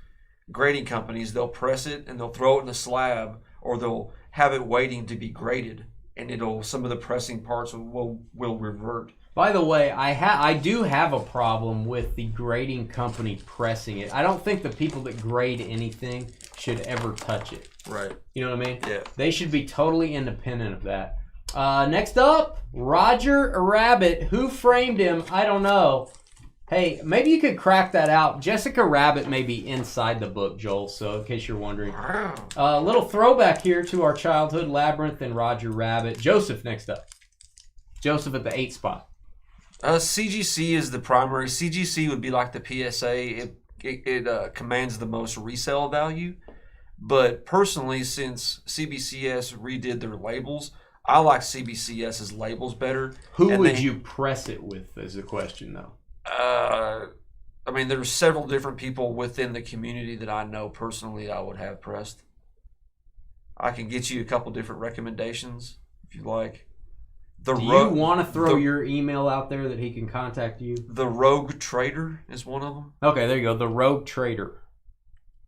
grading companies, they'll press it and they'll throw it in a slab, or they'll have it waiting to be graded, and some of the pressing parts will revert. By the way, I do have a problem with the grading company pressing it. I don't think the people that grade anything should ever touch it. Right. You know what I mean? Yeah. They should be totally independent of that. Next up, Roger Rabbit. Who framed him? I don't know. Hey, maybe you could crack that out. Jessica Rabbit may be inside the book, Joel, so in case you're wondering. A little throwback here to our childhood, Labyrinth and Roger Rabbit. Joseph next up. Joseph at the 8 spot. CGC is the primary. CGC would be like the PSA. It commands the most resale value. But personally, since CBCS redid their labels, I like CBCS's labels better. Who would you press it with is the question, though. I mean, there's several different people within the community that I know personally I would have pressed. I can get you a couple different recommendations if you like. Do you want to throw your email out there that he can contact you? The Rogue Trader is one of them. Okay, there you go. The Rogue Trader.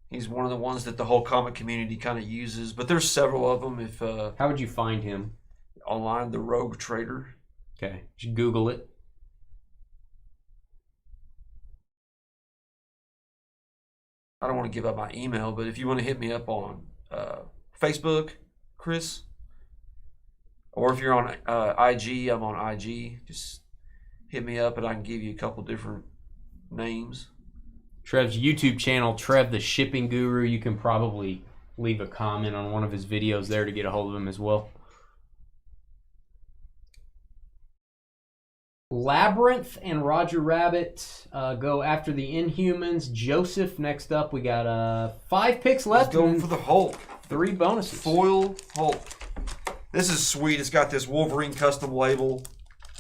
He's one of the ones that the whole comic community kind of uses, but there's several of them. If how would you find him? Online, the Rogue Trader. Okay, just Google it. I don't want to give up my email, but if you want to hit me up on Facebook, Chris, or if you're on IG, I'm on IG. Just hit me up and I can give you a couple different names. Trev's YouTube channel, Trev the Shipping Guru. You can probably leave a comment on one of his videos there to get a hold of him as well. Labyrinth and Roger Rabbit go after the Inhumans. Joseph next up. We got 5 picks left. Let's go for the Hulk. 3 bonuses. Foil Hulk. This is sweet. It's got this Wolverine custom label,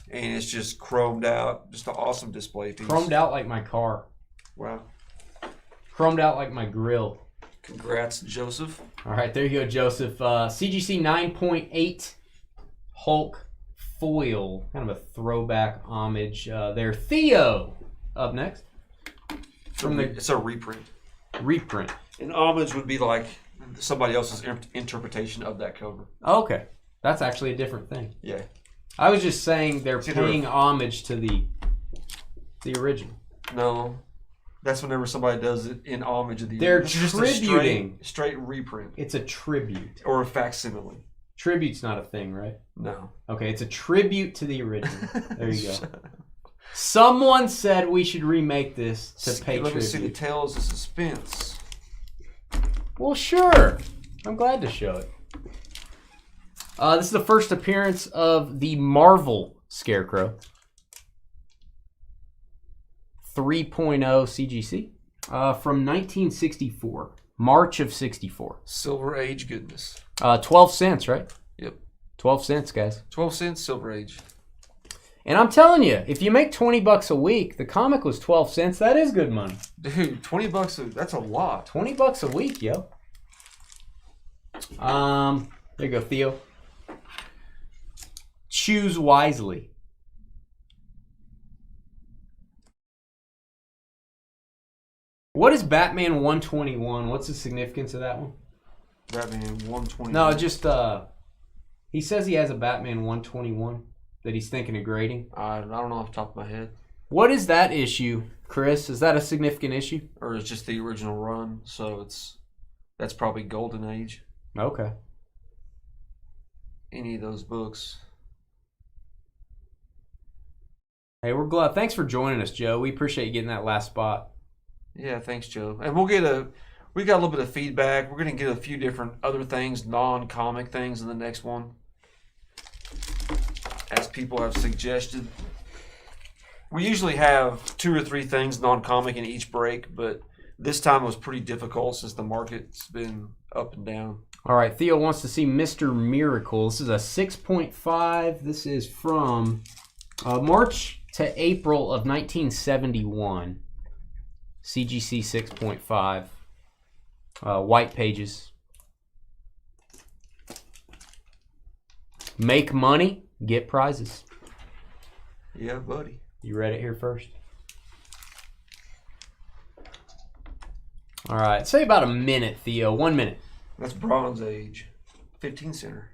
and it's just chromed out. Just an awesome display piece. Chromed out like my car. Wow. Chromed out like my grill. Congrats, Joseph. All right, there you go, Joseph. CGC 9.8 Hulk foil. Kind of a throwback homage there. Theo up next. It's a reprint. Reprint. An homage would be like somebody else's interpretation of that cover. Okay. That's actually a different thing. Yeah. I was just saying they're paying homage to the original. No. That's whenever somebody does it in homage of the They're original. It's tributing. Just a straight reprint. It's a tribute. Or a facsimile. Tribute's not a thing, right? No. Okay, it's a tribute to the original. There you go. Someone said we should remake this to pay Let tribute. me see the Tales of Suspense. Well, sure. I'm glad to show it. This is the first appearance of the Marvel Scarecrow. 3.0 CGC from 1964. March of 64. Silver Age goodness. 12 cents, right? Yep. 12 cents, guys. 12 cents, Silver Age. And I'm telling you, if you make $20 a week, the comic was 12 cents. That is good money. Dude, $20, that's a lot. $20 a week, yo. There you go, Theo. Choose wisely. What is Batman 121? What's the significance of that one? Batman 121. No, just he says he has a Batman 121 that he's thinking of grading. I don't know off the top of my head. What is that issue, Chris? Is that a significant issue? Or it's just the original run, so that's probably Golden Age. Okay. Any of those books. Hey, we're glad. Thanks for joining us, Joe. We appreciate you getting that last spot. Yeah, thanks, Joe. And we got a little bit of feedback. We're going to get a few different other things, non-comic things in the next one, as people have suggested. We usually have 2 or 3 things non-comic in each break, but this time was pretty difficult since the market's been up and down. All right, Theo wants to see Mr. Miracle. This is a 6.5. This is from March to April of 1971. CGC 6.5. White pages. Make money, get prizes. Yeah, buddy. You read it here first? All right, say about a minute, Theo. 1 minute. That's Bronze Age. 15 center.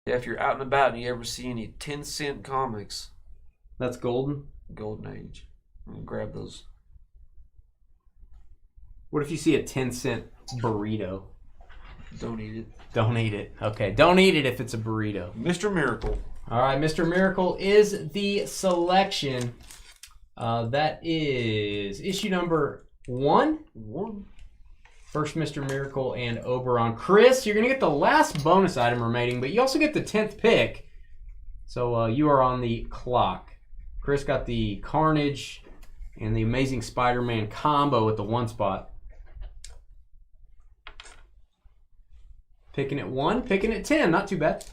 Yeah, if you're out and about and you ever see any 10-cent comics, That's golden. Golden Age. Grab those. What if you see a 10-cent burrito? Don't eat it. Don't eat it. Okay, don't eat it if it's a burrito. Mr. Miracle. All right, Mr. Miracle is the selection. That is issue number 1. First Mr. Miracle and Oberon. Chris, you're going to get the last bonus item remaining, but you also get the 10th pick. So you are on the clock. Chris got the Carnage and the Amazing Spider-Man combo at the 1 spot. Picking at 1, picking at 10. Not too bad.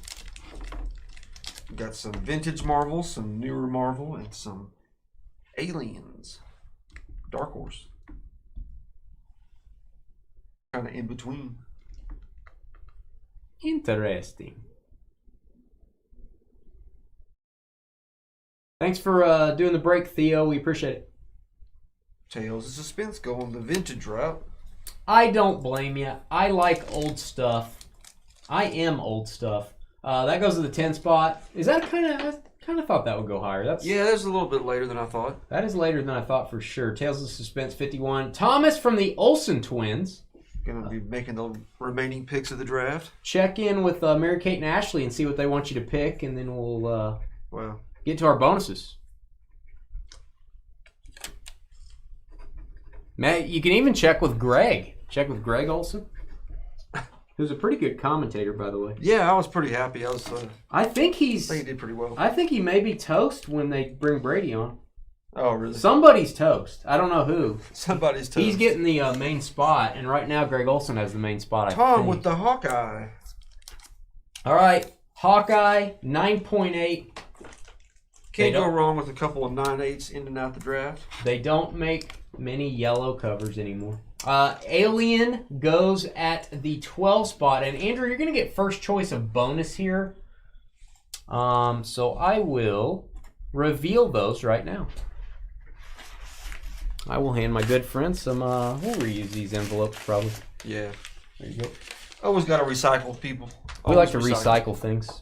Got some vintage Marvel, some newer Marvel, and some Aliens. Dark Horse. Kind of in between. Interesting. Thanks for doing the break, Theo. We appreciate it. Tales of Suspense going the vintage route. I don't blame you. I like old stuff. I am old stuff. That goes to the 10 spot. Is that I kind of thought that would go higher. Yeah, that's a little bit later than I thought. That is later than I thought for sure. Tales of Suspense 51. Thomas from the Olsen twins. Gonna be making the remaining picks of the draft. Check in with Mary Kate and Ashley and see what they want you to pick, and then we'll get to our bonuses. Matt, you can even check with Greg. Check with Greg Olsen, who's a pretty good commentator, by the way. Yeah, I was pretty happy. I think he did pretty well. I think he may be toast when they bring Brady on. Oh, really? Somebody's toast. I don't know who. Somebody's toast. He's getting the main spot, and right now Greg Olsen has the main spot. Tom with the Hawkeye. All right, Hawkeye 9.8. Can't go wrong with a couple of 9.8s in and out the draft. They don't make many yellow covers anymore. Alien goes at the 12 spot, and Andrew, you're going to get first choice of bonus here. So I will reveal those right now. I will hand my good friend some, we'll reuse these envelopes probably. Yeah. There you go. Always got to recycle, people. We like to recycle things.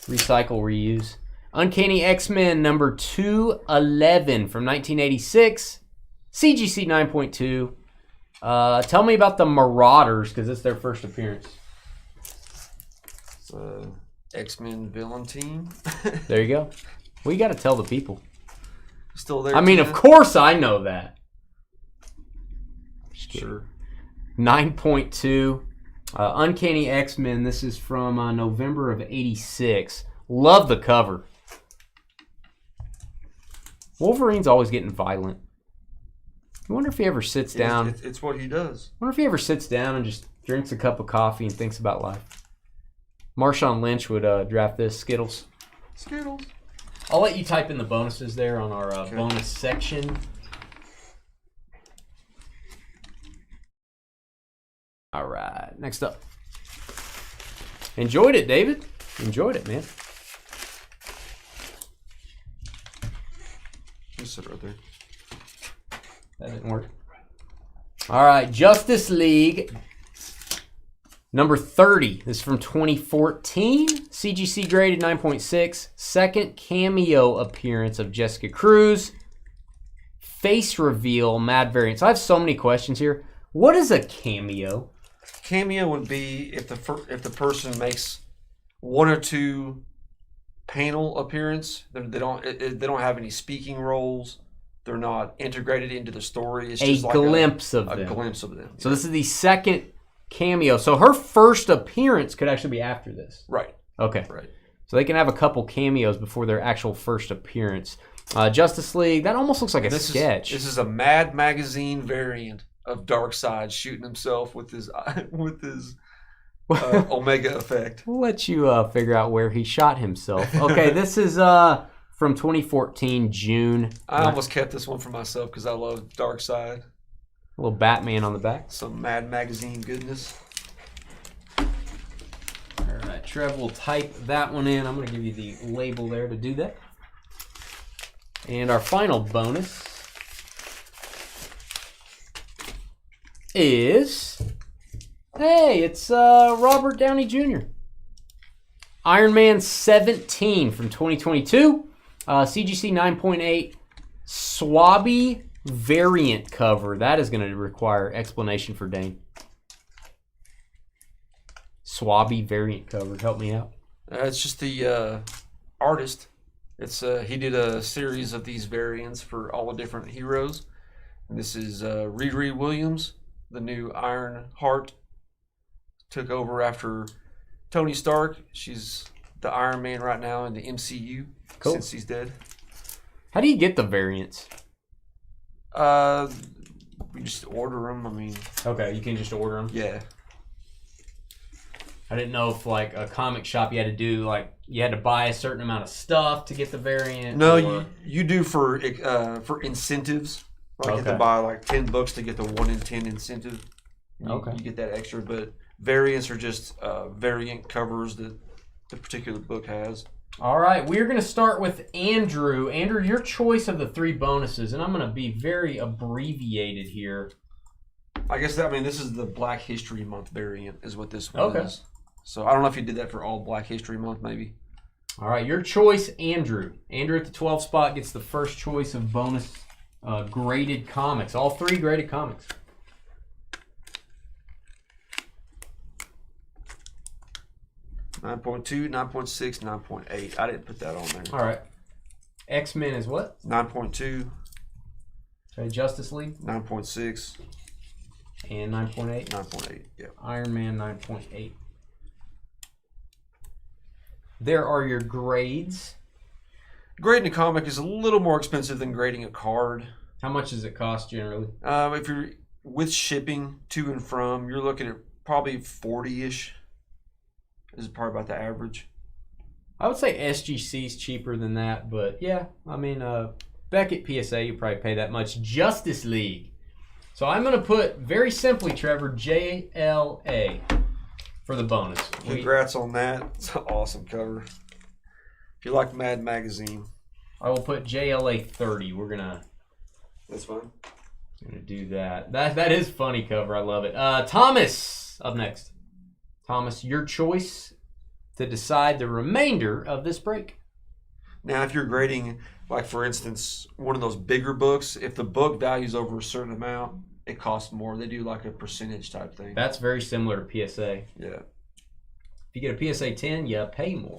Recycle, reuse. Uncanny X-Men number 211 from 1986. CGC 9.2. Tell me about the Marauders, because it's their first appearance. X-Men villain team. There you go. Well, you got to tell the people. Still there? I mean, of course I know that. Sure. 9.2. Uncanny X-Men. This is from November of 86. Love the cover. Wolverine's always getting violent. I wonder if he ever sits down. It's what he does. I wonder if he ever sits down and just drinks a cup of coffee and thinks about life. Marshawn Lynch would draft this. Skittles. Skittles. I'll let you type in the bonuses there on our bonus section. All right, next up. Enjoyed it, David. Enjoyed it, man. Just sit right there. That didn't work. All right, Justice League. Number 30. This is from 2014. CGC graded 9.6. Second cameo appearance of Jessica Cruz. Face reveal, mad variant. So I have so many questions here. What is a cameo? Cameo would be if the person makes one or two panel appearance. They don't have any speaking roles. They're not integrated into the story. It's just a glimpse of them. A glimpse of them. So this is the second cameo. So her first appearance could actually be after this. Right. Okay. Right. So they can have a couple cameos before their actual first appearance. Justice League, that almost looks like a sketch. This is a Mad Magazine variant of Darkseid shooting himself with his Omega effect. We'll let you figure out where he shot himself. Okay, this is from 2014, June. I almost kept this one for myself because I love Darkseid. A little Batman on the back. Some Mad Magazine goodness. All right, Trev will type that one in. I'm going to give you the label there to do that. And our final bonus is, hey, it's Robert Downey Jr. Iron Man 17 from 2022. CGC 9.8. Swabby variant cover. That is going to require explanation for Dane. Swabby variant cover. Help me out. It's just the artist. It's he did a series of these variants for all the different heroes. And this is Riri Williams the new Iron Heart. Took over after Tony Stark. She's the Iron Man right now in the MCU since he's dead. How do you get the variants? We just order them. I mean, Okay, you can just order them. yeah. I didn't know if like a comic shop you had to do like you had to buy a certain amount of stuff to get the variant. No, or... you do for incentives. Like you have Okay. to buy like $10 to get the 1 in 10 incentive. Okay. You get that extra, but variants are just variant covers that the particular book has. All right, we're going to start with Andrew. Andrew, your choice of the 3 bonuses, and I'm going to be very abbreviated here. I guess this is the Black History Month variant is what this one Okay. is. So I don't know if you did that for all Black History Month, maybe. All right, your choice, Andrew. Andrew at the 12 spot gets the first choice of bonus graded comics. All 3 graded comics. .2, 9.6, 9.8. I didn't put that on there. All right. X-Men is what? 9.2, Okay, Justice League 9.6, and 9.8. 9.8. Yeah. Iron Man 9.8. There are your grades. Grading a comic is a little more expensive than grading a card. How much does it cost generally? If you're with shipping to and from, you're looking at probably 40-ish. Is probably about the average. I would say SGC is cheaper than that, but yeah, Beckett PSA, you probably pay that much. Justice League. So I'm going to put, very simply, Trevor, JLA for the bonus. Congrats on that. It's an awesome cover. If you like Mad Magazine. I will put JLA 30. We're going to That's fine. do that. That is funny cover. I love it. Thomas, up next. Thomas, your choice to decide the remainder of this break. Now, if you're grading, like for instance, one of those bigger books, if the book values over a certain amount, it costs more. They do like a percentage type thing. That's very similar to PSA. Yeah. If you get a PSA 10, you pay more.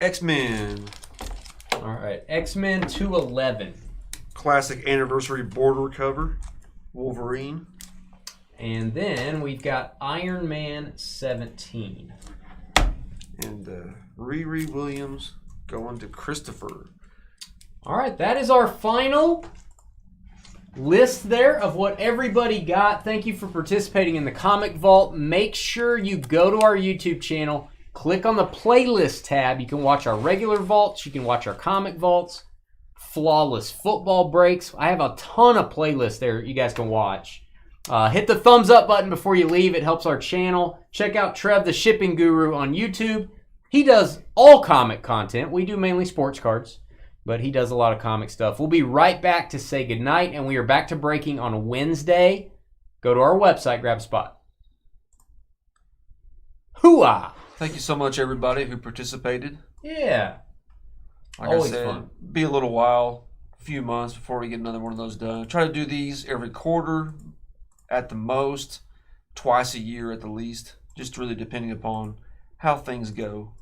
X-Men. All right, X-Men 211. Classic anniversary border cover. Wolverine. And then we've got Iron Man 17. And Riri Williams going to Christopher. All right, that is our final list there of what everybody got. Thank you for participating in the Comic Vault. Make sure you go to our YouTube channel, click on the playlist tab. You can watch our regular vaults. You can watch our comic vaults. Flawless football breaks. I have a ton of playlists there you guys can watch. Hit the thumbs up button before you leave. It helps our channel. Check out Trev the Shipping Guru on YouTube. He does all comic content. We do mainly sports cards, but he does a lot of comic stuff. We'll be right back to say goodnight, and we are back to breaking on Wednesday. Go to our website, grab a spot. Hooah! Thank you so much, everybody who participated. Yeah. Like Always I said, fun. be a little while, a few months before we get another one of those done. Try to do these every quarter at the most, twice a year at the least, just really depending upon how things go.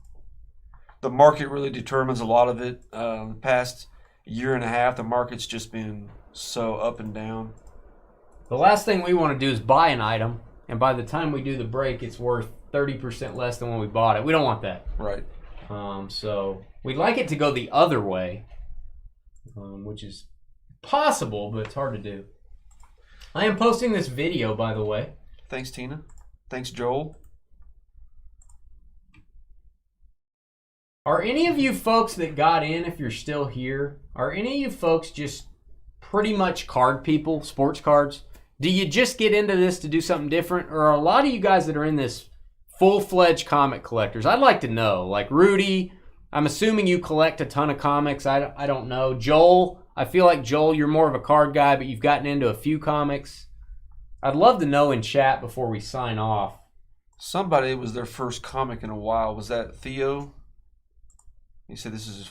The market really determines a lot of it. The past year and a half, the market's just been so up and down. The last thing we want to do is buy an item, and by the time we do the break, it's worth 30% less than when we bought it. We don't want that. Right. So we'd like it to go the other way, which is possible, but it's hard to do. I am posting this video, by the way. Thanks, Tina. Thanks, Joel. Are any of you folks that got in, if you're still here, are any of you folks just pretty much card people, sports cards? Do you just get into this to do something different? Or are a lot of you guys that are in this full-fledged comic collectors? I'd like to know. Like Rudy, I'm assuming you collect a ton of comics. I don't know. Joel, I feel like, Joel, you're more of a card guy, but you've gotten into a few comics. I'd love to know in chat before we sign off. Somebody, it was their first comic in a while. Was that Theo? He said this is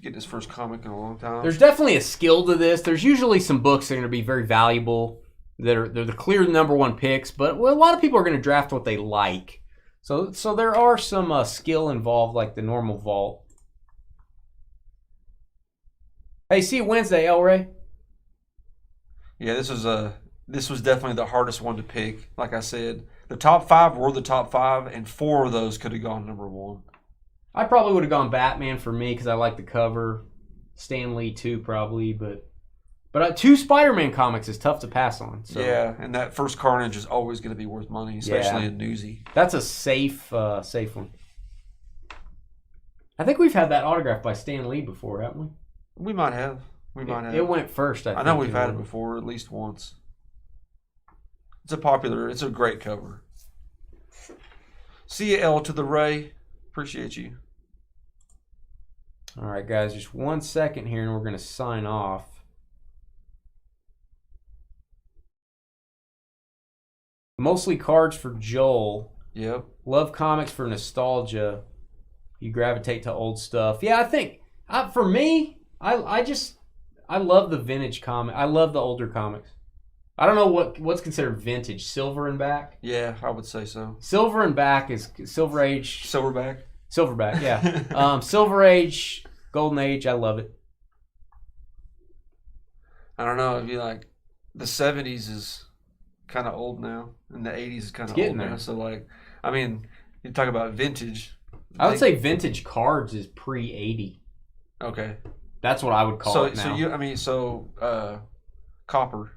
getting his first comic in a long time. There's definitely a skill to this. There's usually some books that are going to be very valuable. They're the clear number one picks, but a lot of people are going to draft what they like. So there are some skill involved, like the normal vault. Hey, see you Wednesday, El Ray. Yeah, this was definitely the hardest one to pick. Like I said, the top 5 were the top 5, and 4 of those could have gone number 1. I probably would have gone Batman for me because I like the cover. Stan Lee too, probably, but 2 Spider-Man comics is tough to pass on. So. Yeah, and that first Carnage is always going to be worth money, especially in Newsy. That's a safe one. I think we've had that autograph by Stan Lee before, haven't we? We might have. It went first, I think. I know we've had it before at least once. It's a great cover. See you, L to the Ray. Appreciate you. All right, guys, just 1 second here, and we're going to sign off. Mostly cards for Joel. Yep. Love comics for nostalgia. You gravitate to old stuff. Yeah, I think for me, I love the vintage comic. I love the older comics. I don't know what's considered vintage. Silver and back. Yeah, I would say so. Silver and back is Silver Age. Silverback. Silverback, yeah. Silver Age, Golden Age. I love it. I don't know. It'd be like the 70s is kind of old now, and the 80s is kind of old now. So like, I mean, you talk about vintage. I would say vintage cards is pre-80. Okay. That's what I would call it now. So copper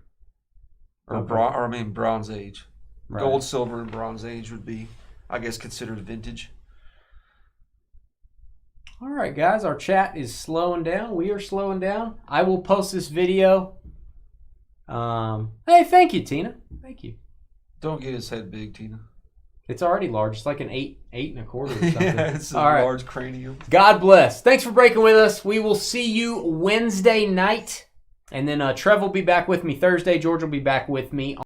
or Bronze Age. Right. Gold, silver, and Bronze Age would be, I guess, considered vintage. All right, guys, our chat is slowing down. We are slowing down. I will post this video. Hey, thank you, Tina. Thank you. Don't get his head big, Tina. It's already large. It's like an 8 1/4 or something. Yeah, it's a large cranium. God bless. Thanks for breaking with us. We will see you Wednesday night. And then Trev will be back with me Thursday. George will be back with me